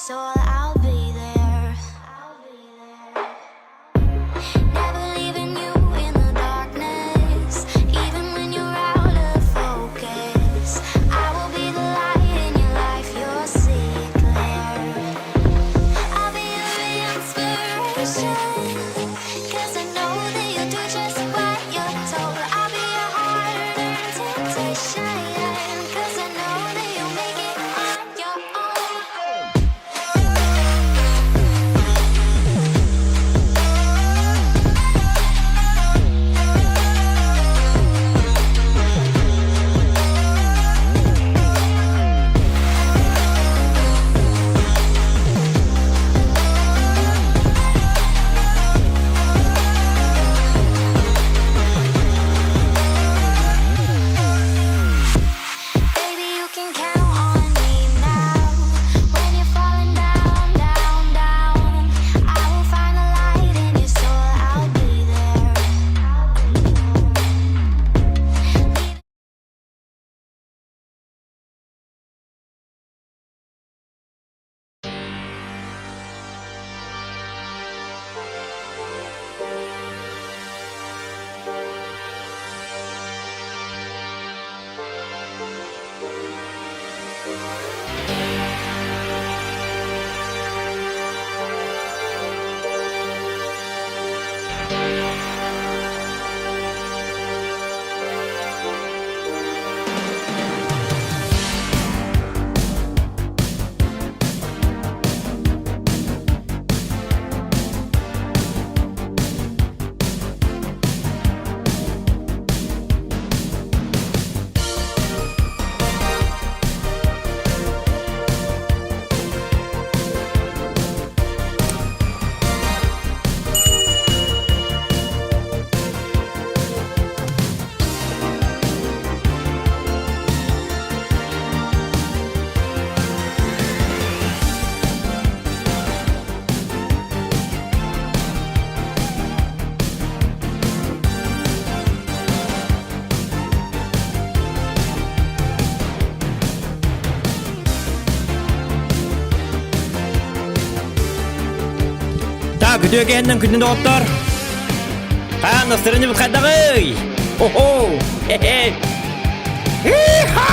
so I'll be there. Never leaving you in the darkness, even when you're out of focus. I will be the light in your life, you'll see it clear. I'll be your inspiration, 'cause I know that you'll do just what you're told. I'll be your hard-earned temptation, 'cause I know that you'll make it on your own. Baby, you can count on me now. When you're falling down, down, down, I will find the light in your soul. I'll be there. Так, күтүө кээннэн күнүн доктор. Каан настроение быкайдагый. Хо-хо. Хе-хе. Иха!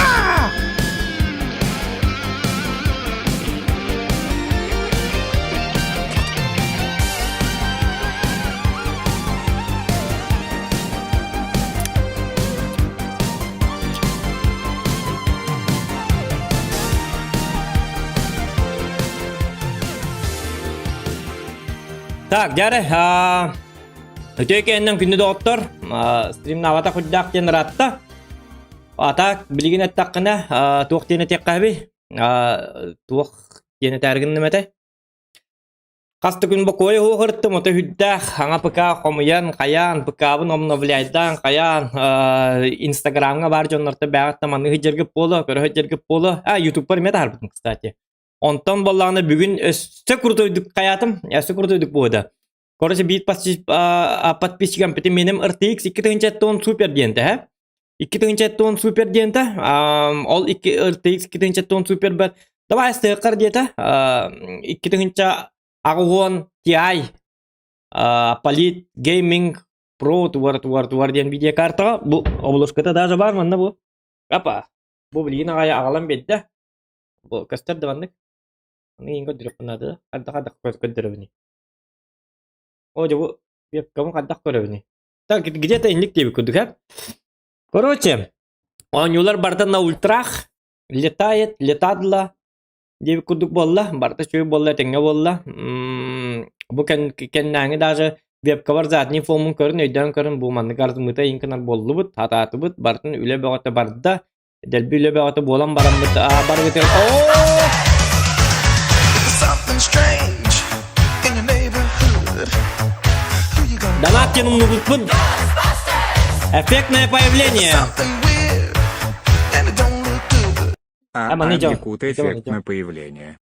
Так, дяре, өтөй кэннэн күнү доктор. Стрим навата худдак тен ратта. Атак билигин аттаккына туох тени теккаби. Туох тени тәргин немете. Касты күн бокой хугыртты мота хүддак аңа пыка хомуян каян пыкабын обновляйдан каян Инстаграмга бар жоннорта бягатта маны хыжыргып болу, көрө хыжыргып болу. Ютуб мета харбытын, кстати. Онтон боллағына бүгін өсті күрдойдық қаятым, өсті күрдойдық бұйда. Короче, бейт подписчикам петі менім RTX 2.10 супер дейінті, 2.10 супер дейінті, ол RTX 2.10 супер бір. Давай стықыр дейті, 2.10 Ti, Palit Gaming Pro туар дейін видеокартаға. Бұл обложката даже бар мында бұл. Апа, бұл білген ағалам бетті. Бұл көстер дывандық. Ini kau direct nada, ada kau ini. Oh jauh, biar kamu kadak kau ini. Так, где-то инлик тебе куда? Короче, он юлар барта на ультрах, летадла, девы кудук болла, барта чуй болла, тенга болла. Букен кеннанги даже веб-кавар задний фомун көрін, өйден көрін, бұл манны гардымыта инканар боллы бұд, тататы бұд, бартын үле бағаты барда, дәлбі үле бағаты болан барам бұд, бар бітер. Something strange in your neighborhood. Who you gonna Донат нужен. Эффектное появление. something weird and it don't look good. мы идем. Якута Идем, эффектное идем. появление.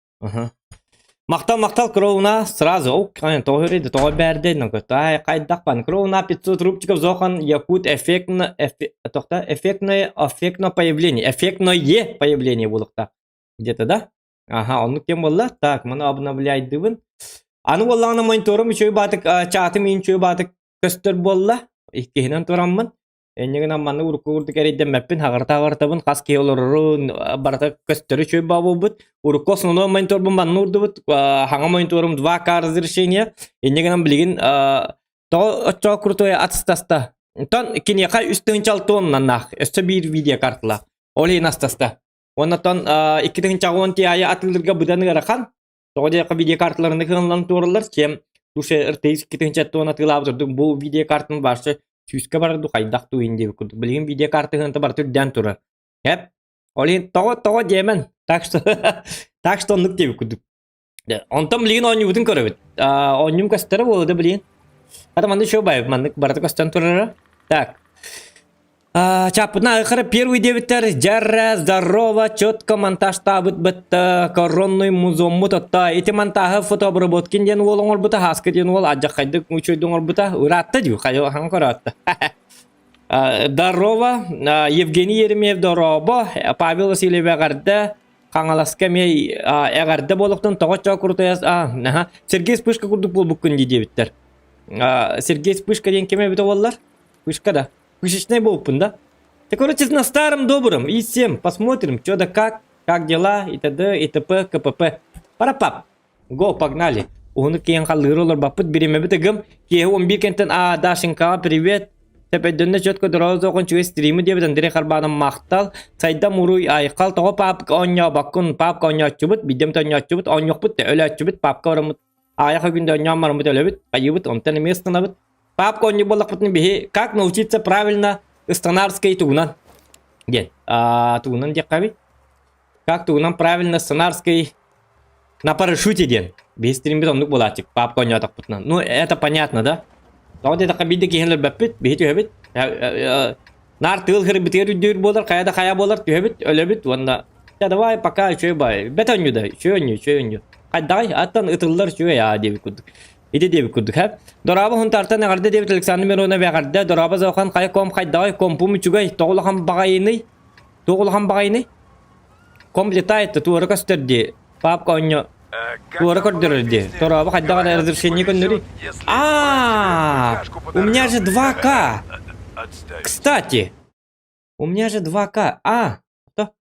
Мақтал кровна сразу. То говорит, то берде, но кайдак пан кровна 500 рубчиков зохан якут эффектное появление. Эффектное появление было где-то, да? Aha, onu kim bolla? Tak, mana обновляйдыбын. Аны боллағына мониторым үшөй батык чатым ин чөй батык көстөр болла. Иккехинен тураммын. Эннеген амманы урукку урдук эрейден мәппин хагырта-хагыртабын. Қас кей олорорун барата көстөрү чөй бабыбыт. Урукку основной мониторбун банны урдубыт. Хаңа мониторым 2К разрешение. Эннеген билигин то крутой атстаста. Тон кинека үстүн чалтон нах. Өстө бир видео картла. Олей настаста. Оннан 2 чагон тия атылырга буданга рахан. Тоғыда видео карталарында кылынлан тууралар. Чем туше РТХ 2 чаттон атылап турдук. Бу видео картын баршы сүйскө барды кайдак туйын деп курдук. Билген видео карты хынты бар түрдөн тура. Хеп. Олей того демен. Так что нук деп курдук. Онтан билген ойнубутун көрөбүт. Ойнум көстөрө болду билген. Ата манда шо бай, манда барата көстөн турара. Так. Чапна ахара первый дебитер жарра здорово четко монтаж табыт битта коронный музом мутатта эти монтажы фотообработки ден ол оңор бута хаска ден ол ажакайды учойдун оңор бута уратта дю кайо ханкаратта. Здорово Евгений Еремеев здорово Павел Васильев агарда каңаласка мей агарда болуктун тогочо куртаяс Сергей Вспышка курдук болбук күн дебиттер. Сергей Вспышка ден кеме бите боллар? Вспышка да. Вышечный болпун, да? Так, короче, на старом добром. И всем посмотрим, что да как дела, и т.д. и т.п. КПП. Пара-пап. Го, погнали. Угну кейн халыролар бапыт береме бітігім. Кейі 11 кенттен Дашенька, привет. Тепедденне четко дұрауыз оғын чуе стримі дебітін дірек арбаным мақтал. Сайда мұруй айқал. Тоғы папка оня бақын, папка оня чубыт, бидемті оня чубыт, оня бұт, өлі чубыт, папка орамыт. Аяқы күнді оня мармыт өлі біт, қайыбыт, онтан местына біт. Папка он не был охотный беги. Как научиться правильно станарской тугнан? День. Тугнан декави? Как тугнан правильно станарской на парашюте день? Без стримбит он булатик. Папка он не так путнан. Ну это понятно, да? Но вот это кабиды кихенлер бапит, бегит юхебит. Нар тыл хербитер дюр болар, кая болар, юхебит, ölебит, ванда. Я давай пока чё бай. Бетон юда, чё ню. Кайдай, аттан ытыллар чё я деби кудук. İdi debi kurduk hep. Doraba hun tartan agarda debi Alexander Merona ve agarda doraba zakan kay kom kayday kompum çugay toğulham bagayını komplетает туара кастерди пап коньо туара кордерди doraba kayda разрешение коннери. У меня же 2К. Кстати, у меня же 2К. Что?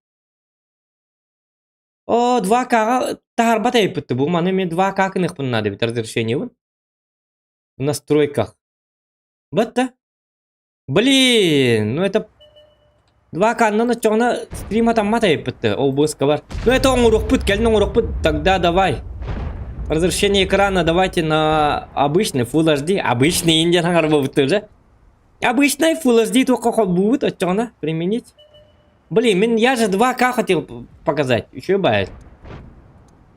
О, 2К тарбат айпытты. Бұл маны мен 2К кынық бұнна деп разрешение бұл. В настройках. Бытты. Блин, ну это 2К, но начало стрима там мат айпытты. Обыска бар. Ну это он урок пыт, кельный урок пыт. Тогда давай. Разрешение экрана давайте на обычный Full HD. Обычный индиан арбовый тоже. Обычный Full HD только ход будет отчёно применить. Блин, я же 2К хотел показать. Еще бает.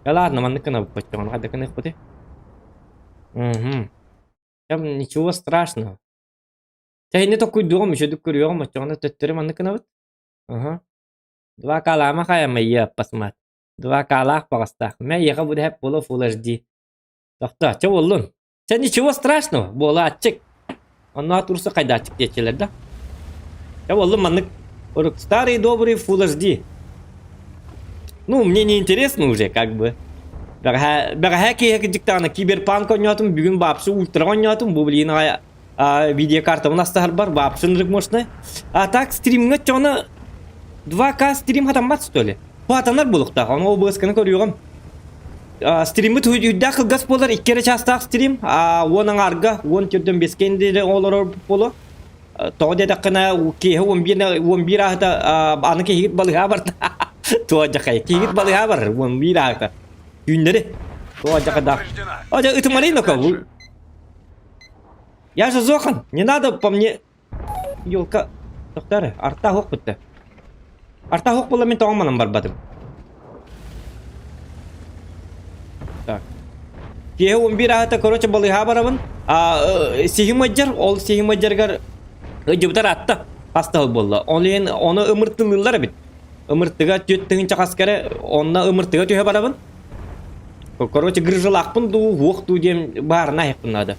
Да ладно, man кана почему? Надо кана ходи. Там ничего страшного. Я не такой дом, еще докурю, мочёно теттере man кана вот. 2К лама хая моя посмотри. 2К лах просто. Я буду хеп поло Full HD. Так, что боллун? Ничего страшного. Бола чек. Он на турса кайдачик дечелер, да? Что боллун man старый добрый Full HD. Ну, мне не интересно уже, как бы. Бәрәһәке диктана киберпанк ойнатым, бүгін бапсы ультра ойнатым, бұл білген видеокартамын астағыр бар, бапсын рық мощный. Так, стриміңі чоны 2К стрим хатамбат, что ли? Хатанар болықтақ, оны обысканы көріғым. Стримі түйді қылғас болар, 2 частақ стрим, оның арғы, 10 түрден 5 кендері олар болу. Тоғыда дақына кейі 11 ағыда аны кейгіт балыға барды. Туаджакай, кейгит балыга бар, вон биракта. Юндери. Туаджака да. Аджа это малинка. Я же зохан, не надо по мне. Ёлка. Доктор, арта хок битте. Арта хок бола мен тоңманам барбадым. Так. Кие 11 ата короче балыга барабын. Сихимаджар, ол сихимаджаргар жубтар атта. Пастал болла. Оны ымыртылылар бит. Ымыртыга төттігін чақаскары, онна ымыртыга төйе барабын. Короче, грыжылақпын ду, оқту дем барына хекпін ады.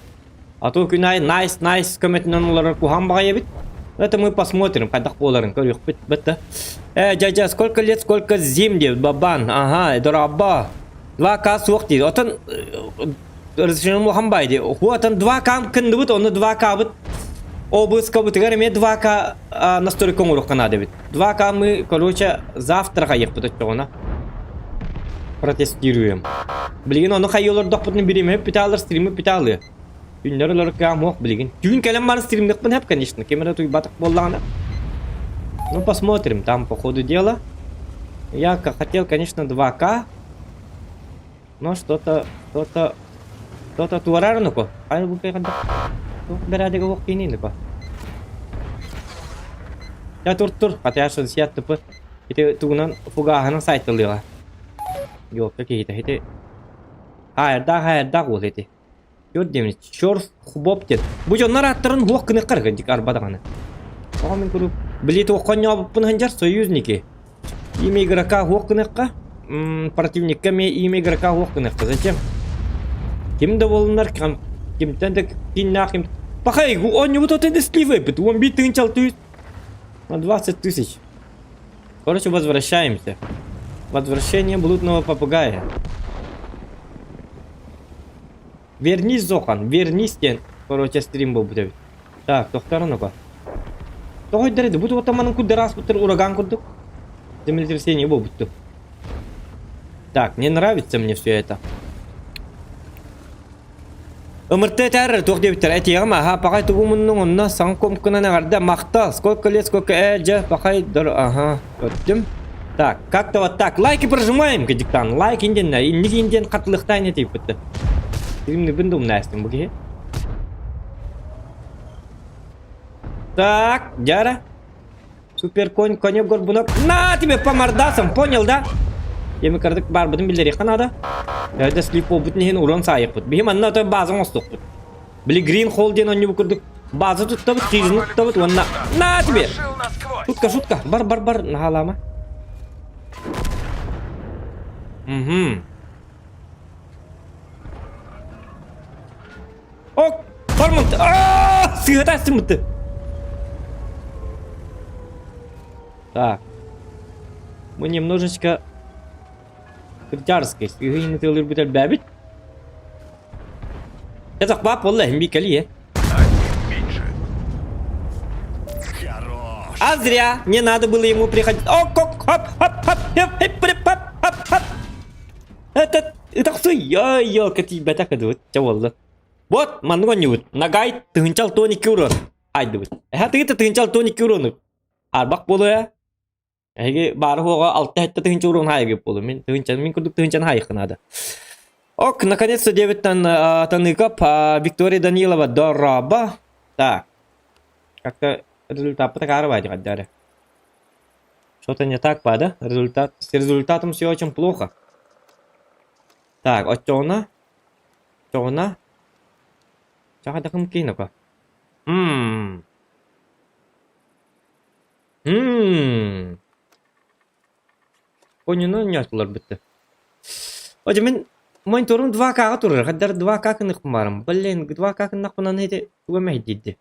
Ато күн ай, найс, көметінен олар кухан бағай ебіт. Это мы посмотрим, когда поларен, корюх, бетта. Дядя, сколько лет, сколько зим, дед, бабан, ага, дораба. 2К суохти, отан, разрешен Мухамбайди, отан 2К кындыбыт, оны 2К быт, облыска быт, гараме 2К настройкон урух канады бит. 2К мы, короче, завтра хаек быт отчоғына. Протестируем. Билген, оны хайолар доқпытны береме, питалар стримы питалы. Günler olarak yok bilgin. Gün kalem var стримных пон, конечно. Камера тут баток боллана. Ну, посмотрим там по ходу дела. Я хотел, конечно, 2К. Но что-то туарарнуко. Ай, вы когда берадыга вокининуко. Я тур. Хотя что сят тупо. Это тугнан фугахана сайтылыга. Yok какие-то эти. Хайрда вот эти. Görдеміз, шорф хубоптен. Бұл жонлар аттырын хуақ кіні қырғын дик арбадағаны. Оғамен көріп, білеті оққан жауаппын ханжар союзники. Имя игрока хуақ кіні ққа, противникка ме имя игрока хуақ кіні ққа. Зачем? Кімді болынар, кімден де киннақ кім... Пақай, он не вот это сливай, он бит тынчал тысяч. На 20 тысяч. Короче, возвращаемся. Возвращение блудного попугая. Вернись, Зохан, вернись, кен. Короче, стрим был будет. Так, тоқтары ну-ка. Тоғай дәреді, бұты отаманың күдді рас бұттыр, ураган күддік. Землетрясение был бұтты. Так, не нравится мне все это. Өмірті тәрі, тоқ дебіттер, әте еғім, аға, пақай тұғымының онына сан комкынан ағарда мақтал. Сколько лет, сколько әджі, пақай дұр, ага, өттім. Так, как-то вот так. Лайки прожимаем, кадиктан. Лайк инден, неге инден қатылықтай не тейіп бітті. Стримный бендум настим, буги. Так, Дяра. Супер конь, конек горбунок. На тебе по мордасам, понял, да? Я мы кардык бар будем билдери ханада. Это слипо бутнеген урон саяк бут. Бихим анна то база мостук бут. Били грин холден он не выкурдык. База тут табут, чизну табут, вон на тебе. Шутка. Бар, нахалама. Угу. О, Формант! Сыгатастым бутты. Так. Мы немножечко критярской. Сыгайны тылыр бутер бәбит. Это хвап, Аллах, микали, А зря, не надо было ему приходить. О, хоп. Это кто? Ёлка, тебя так идут. Чего? Вот, манғонюд, нагай тығынчал тони кюрон. Айды бұд. Тығыты тығынчал тони кюроны. Арбақ болу ә. Әйге бары хоға 6 әтті тығынчал урон хайығы болу. Мен күрдік тығынчан хайықын ады. Ок, наконец-то 9 таныкап. Виктория Данилова дораба. Так. Как-то результат потакарывать, гаддары. Что-то не так, пада. С результатом все очень плохо. Так, от чона. Чаға дақым кейін оқа. Ойнына не атылар бітті. Оде мен мониторым 2К-ға тұрыр. Қаддар 2К кінік барым. Блин, 2К кінік бұнан еді түгімей дейді.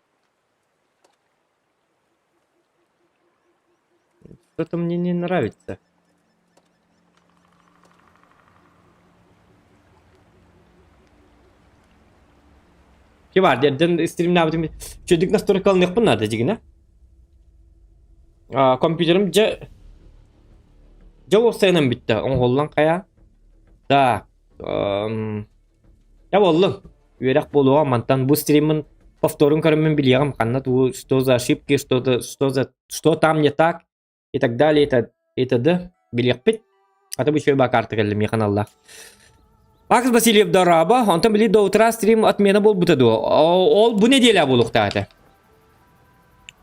Что-то мне не нравится. Var derden stream ne yaptım? Çocuk nasıl kalın yapın nerede cigine? Kompüterim cevap sayının bitti. On hollan kaya. Da. Ya vallahi. Üyerak boluğa mantan bu stream'in повторын көріммен білегім. Қанат, что за ошибки, что там не так, и так далее, и т.д. Білек бит. А то бы еще и бакарты келдім, еқан Аллах. Макс Васильев дораба, он там до утра стрим отмена был бутаду. Ол bu неделя был ухтаты.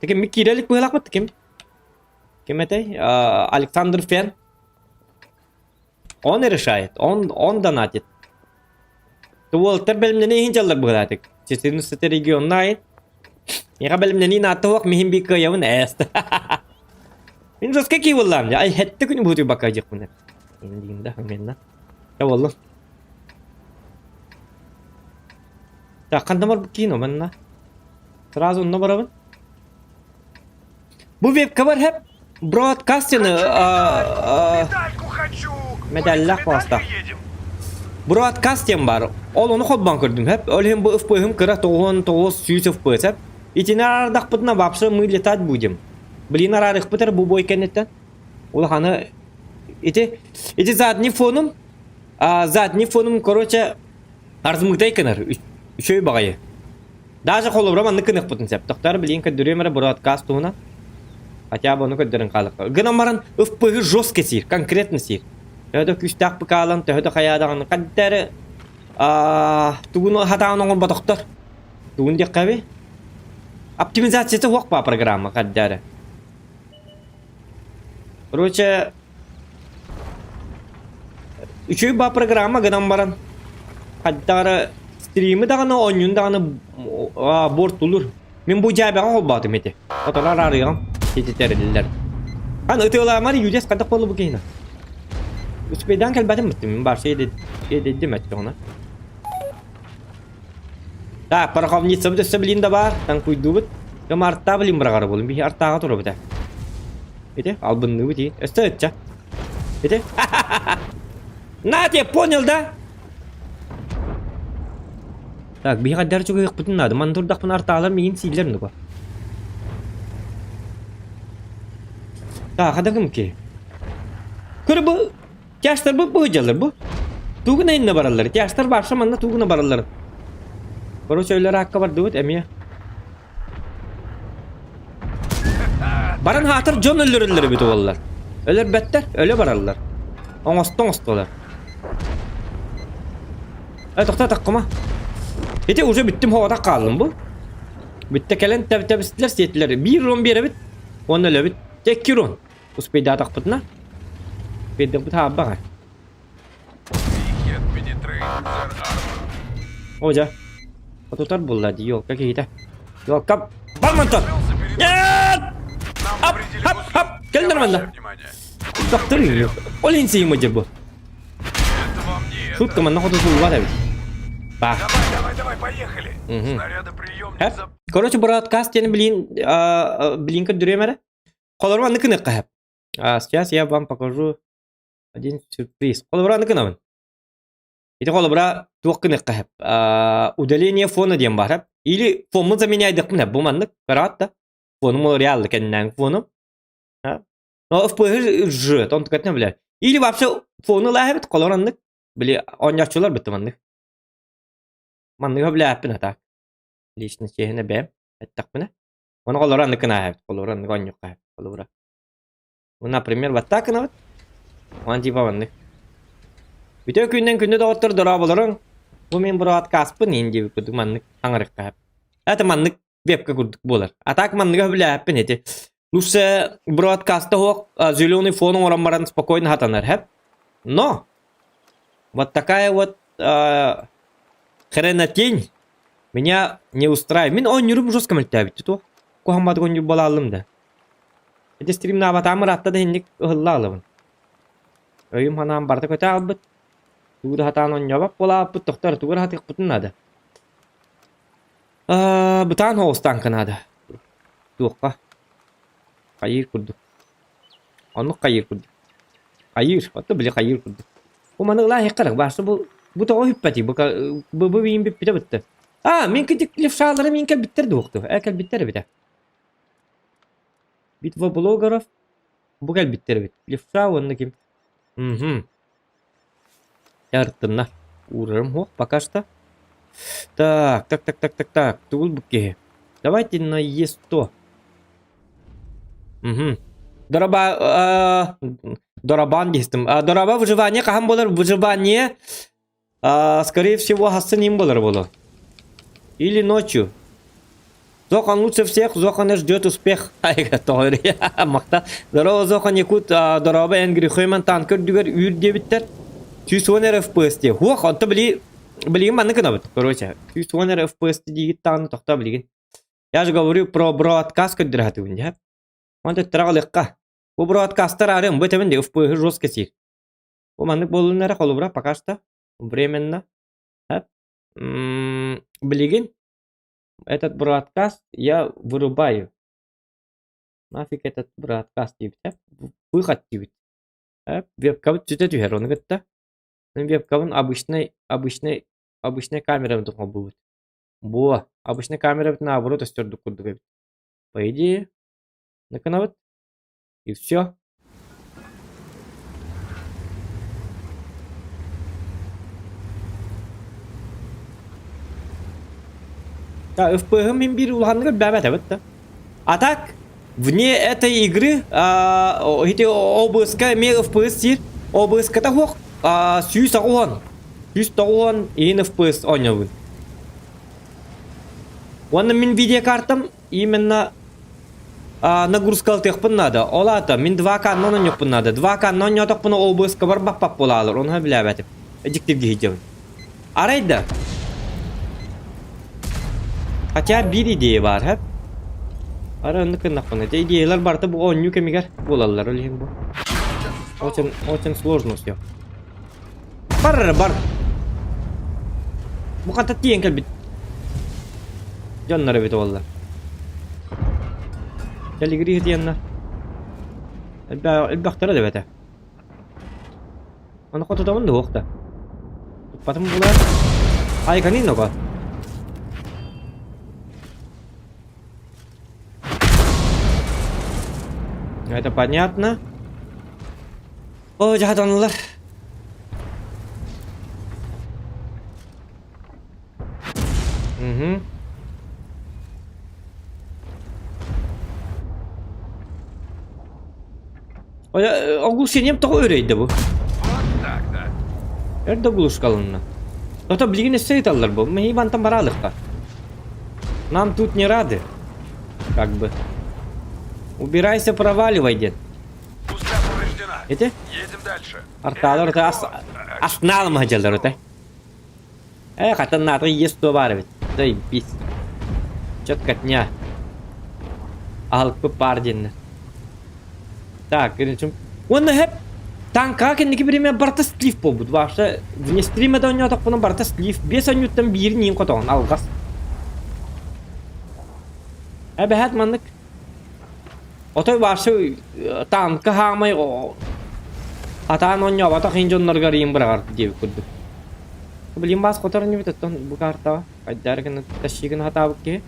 Таким Кириллик было вот таким. Кем это? Александр Фен. Он решает, он донатит. То Уолтер белмнени хинчаллар быгатык. 14 регион найт. Я белмнени натовак михим бика явын эст. Мен жосқа ки боллам. Ай хетте күні буту бакажык мына. Эндигинде менна. Я боллам. Так, қандай бар бұл кино, мәнна? Сразу онына барабын? Bu webka var hep broadcast'ını Медальку хочу! Медальлах Хочешь, васта. медалью едем? broadcast'ım var. Ol onu kolban gördüm hep. Ölüm bu FPS'im kıra 9 FPS hep. İçine aradak butuna vapşı mı letat buydum. Bilin aradık bıtır bu boy kennetten. Ol hani iti zadni fonum короче arzımıgday kınar. Üçöy bağayı. Даже холобра манны кынык бутын сеп. Тоқтар билин көддүремере broadcast туна. Хотя бы оны көддөрүн калык. Гынамаран FPS жестко сир, конкретно сир. Төдө күстак быкалан, төдө хаядаган каддары тугуну хатаанын батоктор. Тугун деккаби. Оптимизациясы хуак па программа каддары. Короче, üçöy ба программа гынамаран каддары стримі дағаны, ойын дағаны борт olur. Мен бұл жайбаған қол батым еті. Оталар арыған кететерілілер. Қан өте оламар юдес қадақ болу бұл кейіна. Үспейден кәлбәтім мұттым. Мен бар дедім әтті ona. Так, парақовница бұд өсі білін да бар. Тан құйду бұд. Кім артта білін бірағары болын. Бейі арттаға тұры бұд. Еті, албынны бұд ей. Өсті өтча. Еті. На, те, понял, да? Так, bir kadar çok yakıtın adı. Man durduk pınar tağlar mıyım siller nuka. Tak, kadakım ki. Kırı bu. Yaşlar bu hıcalar bu. Tuğuna inne baralları. Yaşlar başla manna tuğuna baralları. Baro söyler hakkı var dıvıt emiye. Baran hatır John ölürler bir tuğallar. Ölür better, öyle barallar. Onostolar. Tokta takkıma. Ete уже bittim havada kaldım bu. Bitti kelen tebistler setleri. Bir ron bir bit. Onu öyle bit. Tek ron. Uspeyda takpıtına. Bedde bu tabi bakar. Weekend Penetrator Armor. Hoca. O tutar bulladı. Yok kaki kita. Yok kap. Bal mantar. Перед Yat. нам Hap повредили hap куски. hap. Gelin Обращай bana. внимание. Doktor yiyor. O linsiyim acaba bu. Это вам не Şut это. kımanda kutusu var evet. Bak. Давай, поехали. Мгм. Снарядоприемница. Короче, broadcast yani bilin ködüremere. Kolorman nıkı nıkı hep. Сейчас я вам покажу один сюрприз. Колобра нıkı nıkı. Это колобра туакы нıkı hep. Удаление фона diyen var hep. Или фонmu заменяйдық mı hep. Bu manlık. Karat da. Fonum o реалды kendinden fonum. Но FPS жжет. Он tıkatına bile. Или вообще фону la hep. Kolobra nık. Bile oynatçılar bitti manlık. Manlığı bile hep ne tak. Лично чехне бэм. Это так, он колоран ныкына, колоран гоню кай, колора. Ну, например, вот так вот. Он типа ванны. Bütün günden günde doktor durabaların. Bu men broadcast pun indi kudu manlık angarık kay. Это manlık webka kurduk bolar. Atak manlığı bile hep neti. Лучше broadcast'ta hok зеленый фон орамаран спокойно хатанар hep. Но вот такая вот хренотень меня не устраивает. Мен oynuyorum жестко мөлтәбит то. Кохамбат гоню балалым да. Эти стрим на батамыр атта да хинник ылла алыбын. Өйüm ханам барда көтә албыт. Тугда хатан оньябап бола бут токтор тугыр хатык бутын нада. Бутан хостан канада. Туққа. Кайыр курду. Оны кайыр курду. Кайыр, отто биле кайыр курду. Bu manıqlar hekkarıq. Başta bu da o hüppəti. Bu beyin bir bite bitti. Min kidik lifşaları min kel bitter doğdu. Kel bitter bite. Bitva blogerov. Bu kel bitter bit. Lifşa onu kim? Yartınlar. Uğrarım hok. Пока что. Так. Тул буки. Давайте на Е100. Дорабан дестим. Дораба выживание. Кахам болар выживание. Скорее всего, хасан им болар. Или ночью. Зохан лучше всех. Зохан ждет успех. Мақта. Здорово, Зохан Якут. Дораба Энгри Хойман танкер дүгер үйір дебіттер. 210 FPS де. Хуақ, онты білеген манны кына бұд. Короче, 210 FPS дейгіт тағыны тоқта білеген. Я же говорю про broadcast көддір хаты өнде. Онты тұрағы лыққа. Bu broadcast'lar arıyorum. Bu temin de FPS жестко сир. Bu manlık bolunlara kolu bırak. Пока что. Временно. Блигин, этот broadcast я вырубаю. Нафиг этот broadcast deyip. Выход deyip. Вебкабы түтө түһөр оны гытта. Вебкабын обычный камера бутуңа будет. Во, обычный камера бутуна наоборот өстөрдүк курдук. По идее, наканават. И все. Да, FPH мен бир улганга бәбәт да. А так, вне этой игры, эти OBS-ка мен FPS тир, OBS-ка хок, сүйүс агуан. Сүйүс агуан ен FPS ойнабын. Оны мен видеокартам именно нагрузкал техпын надо. Олата, мен 2К нонон ёкпын надо. 2К нон ёток пыны OBS-ка бар бақпақ болалыр. Оны біләбәтіп. Эдиктивге хиджабын. Арайда. Хотя bir идея бар, хәп. Ара ынды кыннақпын. Идеялар барда бұл ойну кемигер болалар. Олеген бұл. Очень сложно все. Бар. Бұл қанта тиен кәл бит. Жаннары бит олар. Кәл игри хитиянна. Әлбәқтара да бәті. Аны қотыдамын да оқта. Потом бұлар. Айқанин оға. Это понятно. О, жаһаданлар. Угу. Огул сенем тоғы өрейді бұл. Вот так, да. Әрді бұл ұшқалынна. Тота білген өссе еталар бұл. Мы ебантан баралыққа. Нам тут не рады. Как бы. Убирайся, проваливай, дед. Узля повреждена. Это? Едем дальше. Арталар это асналым хачалар это. Хатын наты есть товар ведь. Дай бис. Чёткотня. Алпы пардин. Так, чем? Он хэп. Танка кенники время барта слив побуд. Ваша вне стрима да у него так пона барта слив. Без анют там бир ним котон алгас. Бэхат маннык. Отой башы танка хамай о. Атан он нёба та хинжоннарга рим брагар деп күрдүк. Билим бас котор не бит тон бу карта. Кайдаргын ташигын хата букке.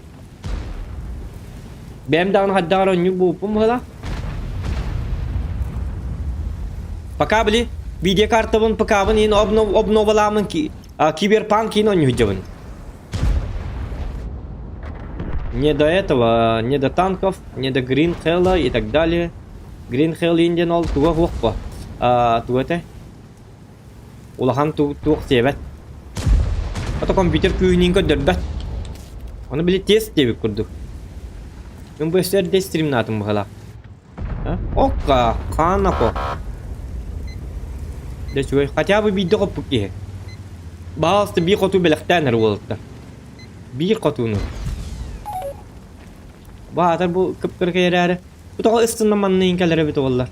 Бем даун хаддагар ню бу пумхала. Пока били видеокартабын покабын ин обноваламын ки киберпанк ин он нюджабын. Не до этого, не до танков, не до Green Hell и так далее. Green Hell инден ол туга хокпа. Тугате. Улахан туг себет. Ата компьютер күйінен көддірбәт. Оны білі тест дебі күрдік. Мен бұл өстерде стримнатым бұғала. Оқа, қана қо. Хотя бы видео қоп бүкке. Бағалысты бір қоту біліқтәнір олықты. Bir қотуны. Bağatır bu kıpkırık yerleri. Bu da ısınlamanın inkeleri bit oldular.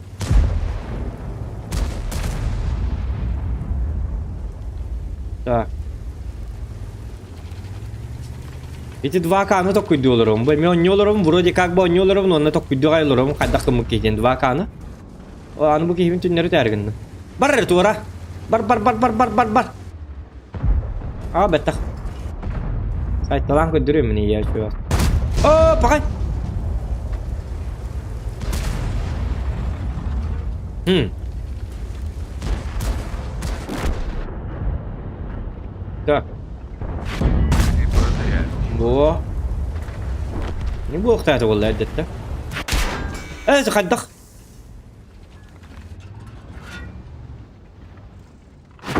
Так. Эти 2К только $1. $1 вроде как бы $1, но на только $1. Когда мы кидем 2К. А ну буки хим туннеры тәргін. Бар тура. Бар. А беттах. Сайтталан көддірем мені я чувак. О, пақай. Так. И проверяем. Во. Не было кто-то والله это. خدخ.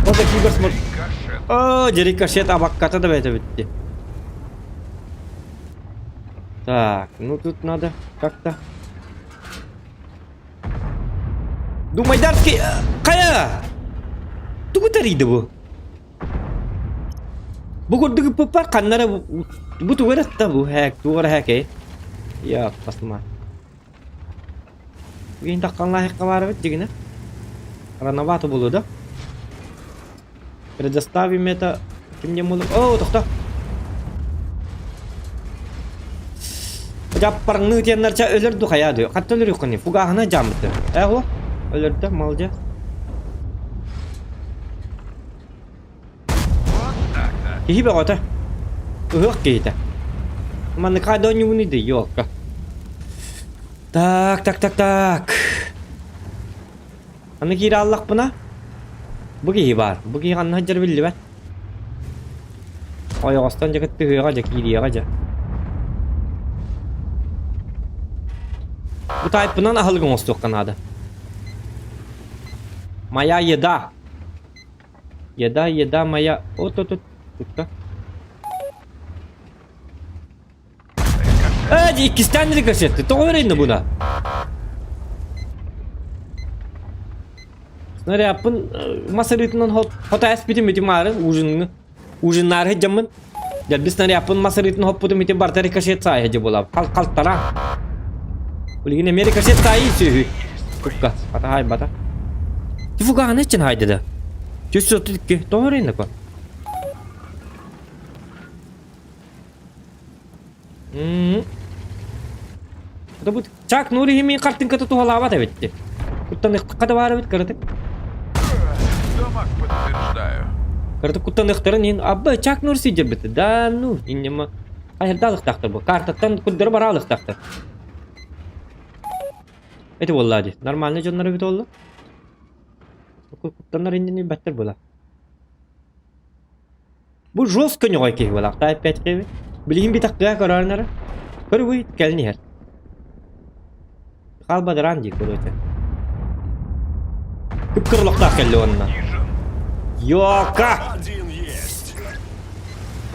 Вот такие посмотр. Рикошет. О, рикошет абакката давай это ведь. Так, ну тут надо как-то. Думайдарский. Кая? Тугутариды бу. Бүгүрдүгү папа каннара бу тугуратта бу хак тугура хаке. Я посма. Гин такканла хакка бар бит дигине. Рановато болду да. Предоставим это кимге мул. О, тохта. Japparını diyenlerce ölürdü hayadı. Hatta ölür yok hani. Fugahına camıdı. O. Ölürdü malca. Вот так-то. İyi be ota. Ihık giydi. Ama ne kadar oyunu değil yok. Tak. Anı giyri Allah buna. Bu giyi var. Bu giyi anı hacer bildi ben. Ayağıstan ceket tıhıya kaca giyriye kaca. Bu tayip bundan ahılgın olsun kanadı. Maya yeda. Yeda maya. Tut. Hadi ikisi tane de kaçırttı. Doğru indi buna. Nereye yapın? Masarıtından hota espiti miti marın. Ujunlar hecamın. Ya biz nereye yapın? Masarıtından hoppudu miti bartari kaşet sahi hece bola. Kalk tara. Uligin Amerika kaşet sahi sühü. Tukka. Bata hay bata. Tifuga ne için haydi da? Cüssü otudik ki. Doğru indi ko. Bu çak nuri himi kartın katı tuhalava da bitti. Kuttan kada var bit karatık. Домак подтверждаю. Karatık kuttan ikhtarın in abba çak nur sicir bitti. Da nu inma. Hayır dalık taktır bu. Kartatan kuddur baralık taktır. Eti vallahi. Normalde canları bit oldu. Kuttanlar indini better bola. Bu жестко не ki bola. Tayyip petkevi. Bileyim bir takıya kararları. Kır bu gelni her. Kalba ranji короче. Kıpkırlıkta kelli onunla. Нижин. Yoka. Один есть.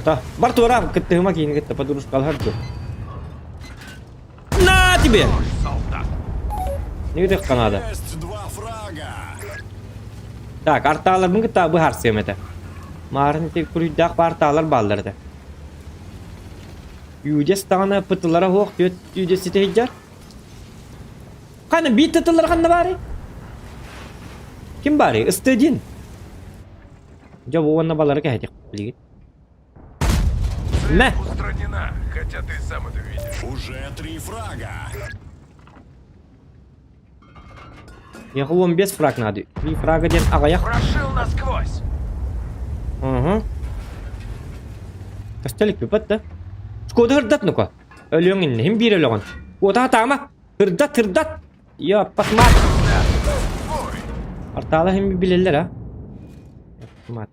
Ta, Бартура, кыттыгыма кейін кытты подуруш қалар ду. На тебе! Солдат. Ne gidek kanada. Есть два фрага. Tak, artağlar bunu kıtta bu harsiyemete. Marın tek kuruydak artağlar baldırdı. Yüces tağına pıtılara hoğuk diyor. Yüces site hiccar. Kanı bir tıtılar kanı bari. Kim bari? Istedin. Jauh warna balar kayak aja beli. Цель На. устранена, хотя ты сам это видишь. Уже три фрага. Ya 15 frag nadi. Bir fraga diyen agayak. Прошил насквозь. Kastelik bir patta. Skoda hırdat nuka. Ölüyorsun inni. Hem bir ölüyorsun. Koda hatama. Hırdat. Ya pasmat. Ой, Artağlar hem bir bilirler ha. Pasmat.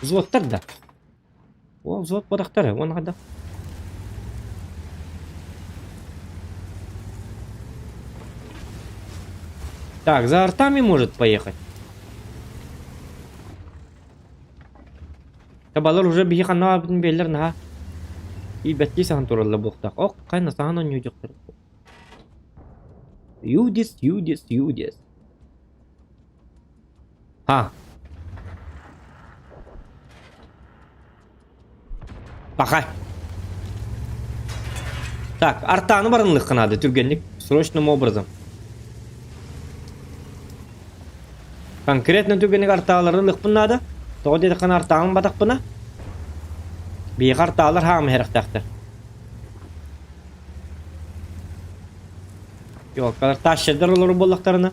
Zotlar da. O zot badaktar ha. Ona kadar. Так, за артами может поехать. Табалар уже бихи ханна абын беллер наха. И бәтки сахан туралла буқтақ. Оқ, қайна сахан он южықтыр. Юдис. Ha. Bakay. Так, артаны барынлық қынады. Түргенлік срочным образом. Конкретно түгенік артағалары лықпынады. Тоғы деді қан артағын батақ бұна. Бейік артағалар хағым херіқтақтыр. Yok, kadar taşıdır olur bollaklarına.